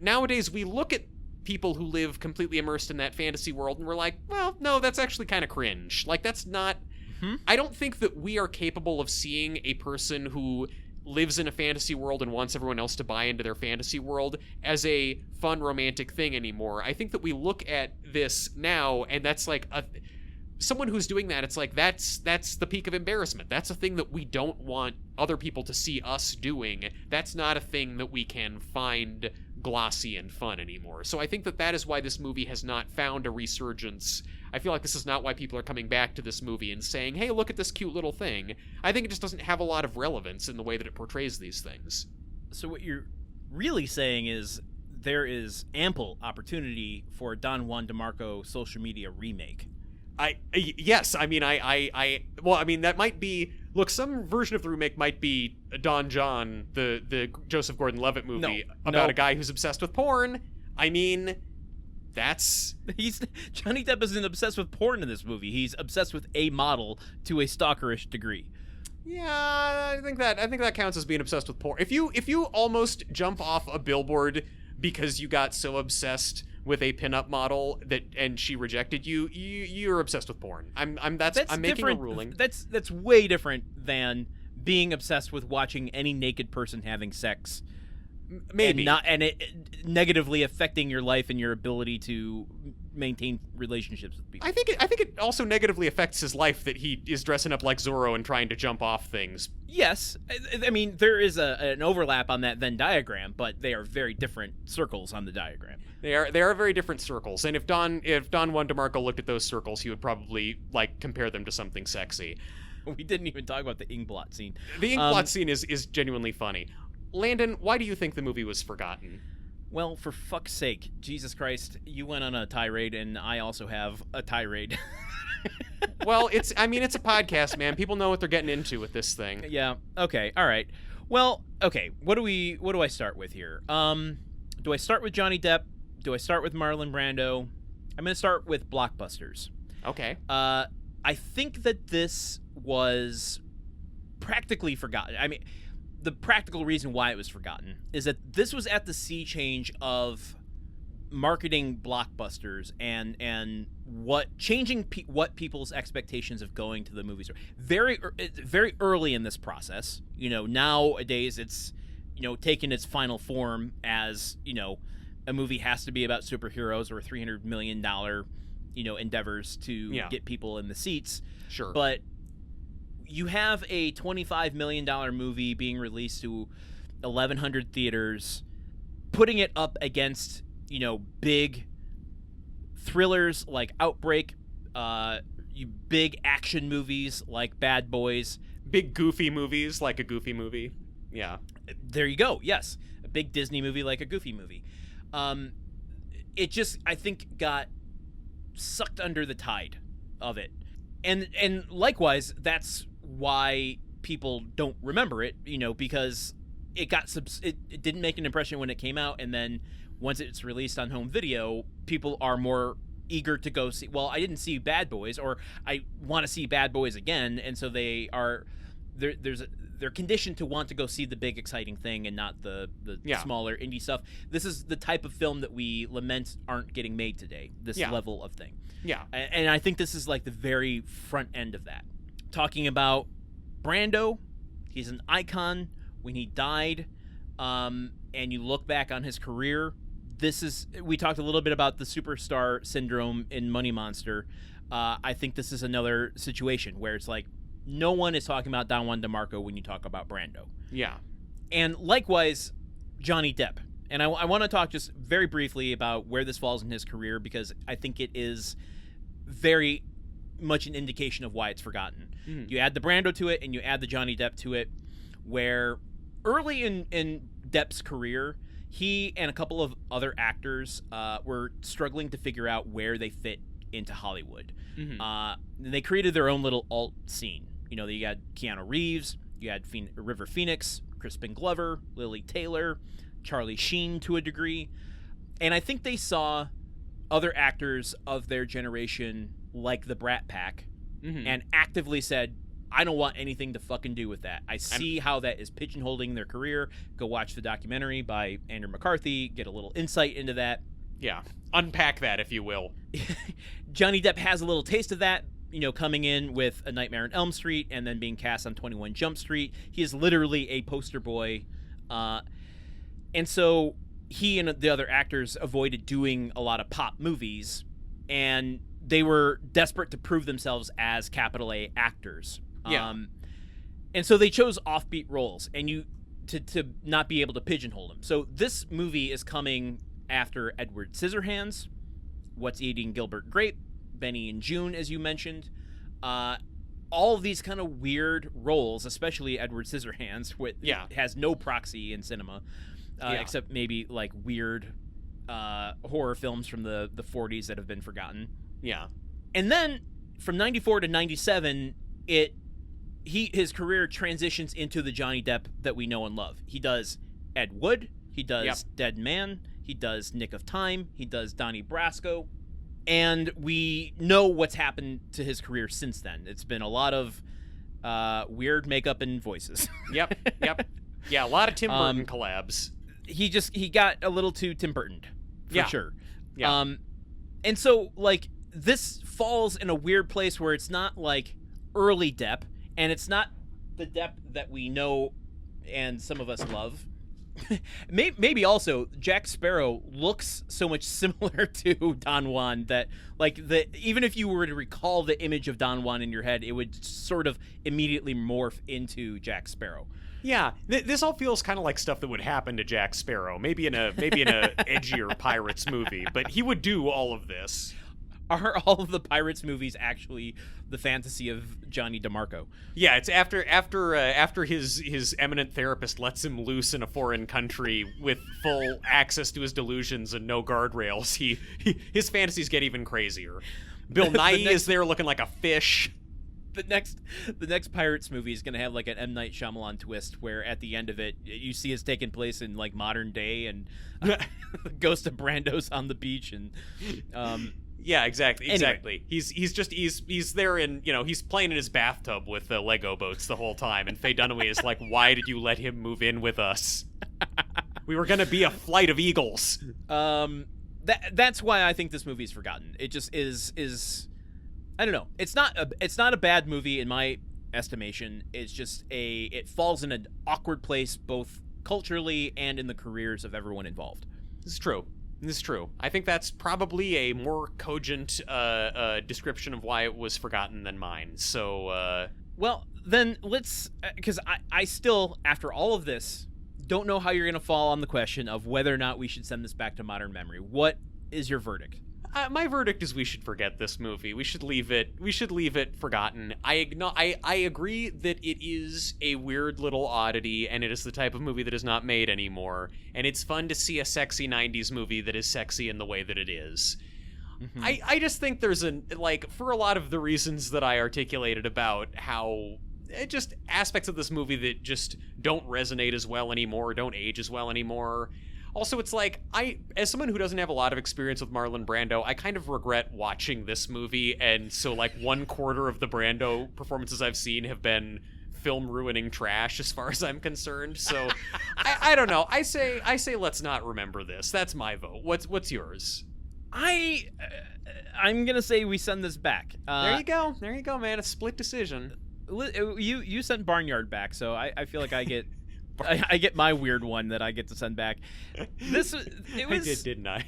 nowadays we look at people who live completely immersed in that fantasy world and we're like, well, no, that's actually kind of cringe. Like, that's not... I don't think that we are capable of seeing a person who lives in a fantasy world and wants everyone else to buy into their fantasy world as a fun romantic thing anymore. I think that we look at this now and that's like someone who's doing that, it's like that's the peak of embarrassment. That's a thing that we don't want other people to see us doing. That's not a thing that we can find glossy and fun anymore. So I think that is why this movie has not found a resurgence. I feel like this is not why people are coming back to this movie and saying, hey, look at this cute little thing. I think it just doesn't have a lot of relevance in the way that it portrays these things. So what you're really saying is there is ample opportunity for a Don Juan DeMarco social media remake. Yes, I mean, that might be... Look, some version of the remake might be Don John, the Joseph Gordon-Levitt movie about a guy who's obsessed with porn. I mean, that's... Johnny Depp isn't obsessed with porn in this movie. He's obsessed with a model to a stalkerish degree. Yeah, I think that counts as being obsessed with porn. If you almost jump off a billboard because you got so obsessed with a pinup model and she rejected you, you're obsessed with porn. I'm making a ruling. That's way different than being obsessed with watching any naked person having sex. Maybe. And it negatively affecting your life and your ability to maintain relationships with people. I think it also negatively affects his life that he is dressing up like Zorro and trying to jump off things. Yes. I mean, there is an overlap on that Venn diagram, but they are very different circles on the diagram. They are very different circles, and if Don Juan DeMarco looked at those circles, he would probably compare them to something sexy. We didn't even talk about the inkblot scene. The inkblot scene is genuinely funny. Landon, why do you think the movie was forgotten? Well, for fuck's sake, Jesus Christ, you went on a tirade, and I also have a tirade. Well, it's a podcast, man. People know what they're getting into with this thing. Yeah. Okay. All right. Well, okay. What do I start with here? Do I start with Johnny Depp? Do I start with Marlon Brando? I'm going to start with blockbusters. Okay. I think that this was practically forgotten. I mean, the practical reason why it was forgotten is that this was at the sea change of marketing blockbusters and what people's expectations of going to the movies are. Very early in this process. Nowadays it's taken its final form as a movie has to be about superheroes or $300 million endeavors to get people in the seats. Sure. But you have a $25 million movie being released to 1,100 theaters, putting it up against, big thrillers like Outbreak, big action movies like Bad Boys. Big goofy movies like a Goofy movie. Yeah. There you go. Yes. A big Disney movie like a Goofy movie. It just, I think, got sucked under the tide of it. And likewise, that's why people don't remember it, because it didn't make an impression when it came out, and then once it's released on home video, people are more eager to go see. Well, I didn't see Bad Boys, or I want to see Bad Boys again, and so they're conditioned to want to go see the big exciting thing and not the smaller indie stuff. This is the type of film that we lament aren't getting made today. This level of thing. Yeah, and I think this is like the very front end of that. Talking about Brando, he's an icon. When he died, and you look back on his career, we talked a little bit about the superstar syndrome in Money Monster. I think this is another situation where it's like no one is talking about Don Juan DeMarco when you talk about Brando. Yeah. And likewise, Johnny Depp. And I want to talk just very briefly about where this falls in his career, because I think it is very much an indication of why it's forgotten. You add the Brando to it, and you add the Johnny Depp to it, where early in Depp's career, he and a couple of other actors were struggling to figure out where they fit into Hollywood. They created their own little alt scene. You had Keanu Reeves, you had River Phoenix, Crispin Glover, Lily Taylor, Charlie Sheen to a degree. And I think they saw other actors of their generation like the Brat Pack and actively said, I don't want anything to fucking do with that. I see how that is pigeonholing their career. Go watch the documentary by Andrew McCarthy, get a little insight into that. Yeah, unpack that, if you will. Johnny Depp has a little taste of that, coming in with A Nightmare on Elm Street and then being cast on 21 Jump Street. He is literally a poster boy. And so he and the other actors avoided doing a lot of pop movies, and they were desperate to prove themselves as capital A actors. And so they chose offbeat roles, and to not be able to pigeonhole them. So this movie is coming after Edward Scissorhands, What's Eating Gilbert Grape, Benny and June, as you mentioned. All of these kind of weird roles, especially Edward Scissorhands, which has no proxy in cinema, except maybe like weird horror films from the 40s that have been forgotten. Yeah. And then from 94 to 97, his career transitions into the Johnny Depp that we know and love. He does Ed Wood, he does Dead Man, he does Nick of Time, he does Donnie Brasco, and we know what's happened to his career since then. It's been a lot of weird makeup and voices. Yep. Yeah, a lot of Tim Burton collabs. He got a little too Tim Burtoned, for sure. Yeah. And so, like, this falls in a weird place where it's not, like, early Depp, and it's not the Depp that we know and some of us love. Maybe also Jack Sparrow looks so much similar to Don Juan that, like, even if you were to recall the image of Don Juan in your head, it would sort of immediately morph into Jack Sparrow. Yeah, this all feels kind of like stuff that would happen to Jack Sparrow, maybe in a edgier Pirates movie, but he would do all of this. Are all of the Pirates movies actually the fantasy of Johnny DeMarco? Yeah, it's after his eminent therapist lets him loose in a foreign country with full access to his delusions and no guardrails. His fantasies get even crazier. Bill Nighy is there looking like a fish. The next Pirates movie is going to have like an M. Night Shyamalan twist where at the end of it you see it's taking place in like modern day and the ghost of Brando's on the beach and yeah, exactly. Anyway. He's there in, he's playing in his bathtub with the Lego boats the whole time, and Faye Dunaway is like, why did you let him move in with us? We were gonna be a flight of eagles. That's why I think this movie is forgotten. It just is I don't know. It's not a bad movie in my estimation. It's just it falls in an awkward place both culturally and in the careers of everyone involved. This is true. I think that's probably a more cogent description of why it was forgotten than mine. So, well, then let's, because I still, after all of this, don't know how you're going to fall on the question of whether or not we should send this back to modern memory. What is your verdict? My verdict is we should forget this movie. We should leave it forgotten. I agree that it is a weird little oddity, and it is the type of movie that is not made anymore. And it's fun to see a sexy 90s movie that is sexy in the way that it is. I just think there's for a lot of the reasons that I articulated about how just aspects of this movie that just don't resonate as well anymore, don't age as well anymore. Also, it's like, as someone who doesn't have a lot of experience with Marlon Brando, I kind of regret watching this movie, and so, 1/4 of the Brando performances I've seen have been film-ruining trash, as far as I'm concerned. So, I don't know. I say let's not remember this. That's my vote. What's yours? I'm gonna say we send this back. There you go, man. A split decision. You sent Barnyard back, so I feel like I get... I get my weird one that I get to send back. I did, didn't I?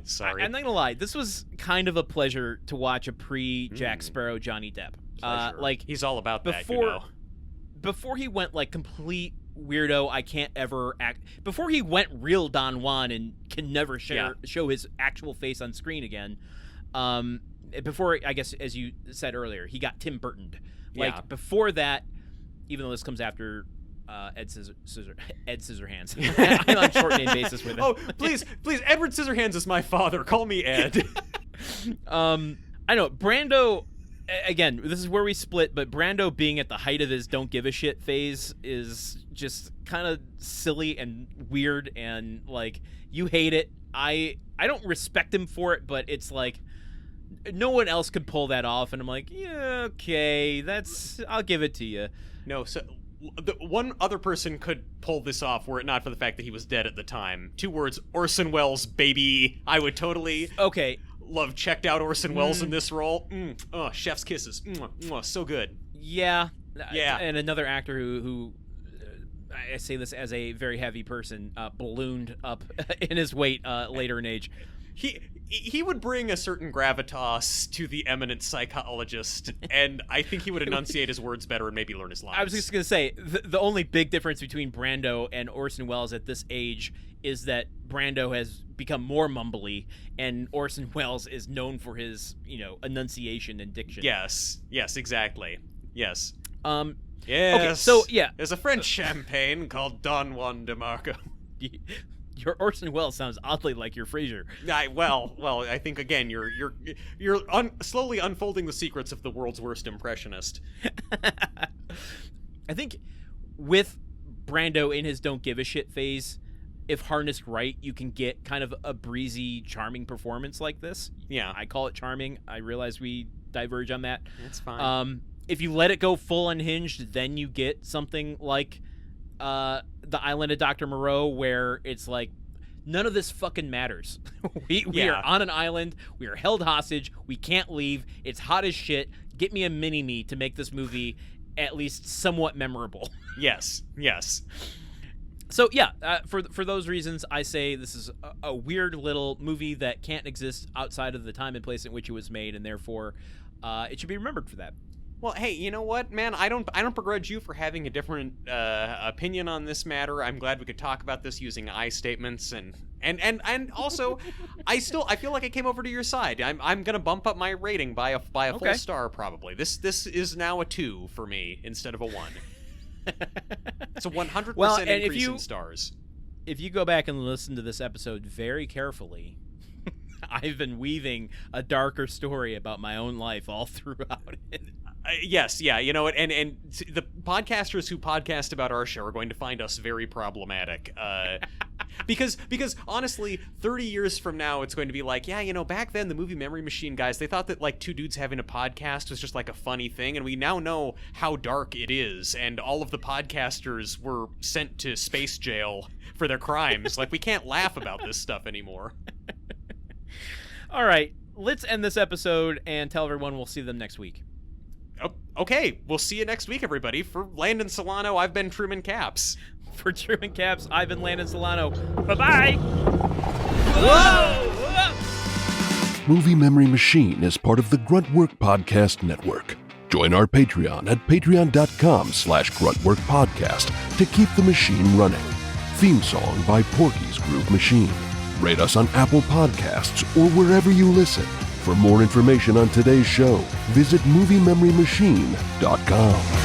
Sorry. I'm not gonna lie. This was kind of a pleasure to watch a pre-Jack Sparrow Johnny Depp. He's all about that. Before he went complete weirdo, I can't ever act. Before he went real Don Juan and can never show his actual face on screen again. Before, I guess, as you said earlier, he got Tim Burtoned. Before that, even though this comes after. Ed Scissorhands. I'm on short name basis with him. Oh, please, Edward Scissorhands is my father. Call me Ed. I know Brando. Again, this is where we split. But Brando being at the height of his "don't give a shit" phase is just kind of silly and weird, and you hate it. I don't respect him for it, but it's no one else could pull that off, and I'm like, yeah, okay, I'll give it to you. No, so. One other person could pull this off were it not for the fact that he was dead at the time. 2 words, Orson Welles, baby. I would totally love checked out Orson Welles in this role. Oh, chef's kisses. So good. Yeah. And another actor who I say this as a very heavy person, ballooned up in his weight later in age. He would bring a certain gravitas to the eminent psychologist, and I think he would enunciate his words better and maybe learn his lines. I was just going to say, the only big difference between Brando and Orson Welles at this age is that Brando has become more mumbly, and Orson Welles is known for his, enunciation and diction. Yes, exactly. Yes. Yes. Okay, so, yeah. There's a French champagne called Don Juan DeMarco. Your Orson Welles sounds oddly like your Frasier. Well, I think again you're slowly unfolding the secrets of the world's worst impressionist. I think with Brando in his don't give a shit phase, if harnessed right, you can get kind of a breezy, charming performance like this. Yeah, I call it charming. I realize we diverge on that. That's fine. If you let it go full unhinged, then you get something like The Island of Dr. Moreau, where it's none of this fucking matters. we are on an island. We are held hostage. We can't leave. It's hot as shit. Get me a mini-me to make this movie at least somewhat memorable. Yes. So, for those reasons, I say this is a weird little movie that can't exist outside of the time and place in which it was made, and therefore it should be remembered for that. Well, hey, you know what, man? I don't begrudge you for having a different opinion on this matter. I'm glad we could talk about this using I statements, and also, I feel like I came over to your side. I'm gonna bump up my rating by a full star probably. This is now a 2 for me instead of a 1. It's a 100% increase in stars. If you go back and listen to this episode very carefully, I've been weaving a darker story about my own life all throughout it. Yes, yeah, you know what, and the podcasters who podcast about our show are going to find us very problematic, because honestly, 30 years from now, it's going to be back then the movie Memory Machine guys, they thought that 2 dudes having a podcast was just a funny thing, and we now know how dark it is, and all of the podcasters were sent to space jail for their crimes. We can't laugh about this stuff anymore. All right, let's end this episode and tell everyone we'll see them next week. Oh, okay, we'll see you next week, everybody. For Landen Solano, I've been Truman Caps. For Truman Caps, I've been Landen Solano. Bye-bye! Whoa! Movie Memory Machine is part of the Gruntwork Podcast Network. Join our Patreon at patreon.com/gruntworkpodcast to keep the machine running. Theme song by Porky's Groove Machine. Rate us on Apple Podcasts or wherever you listen. For more information on today's show, visit MovieMemoryMachine.com.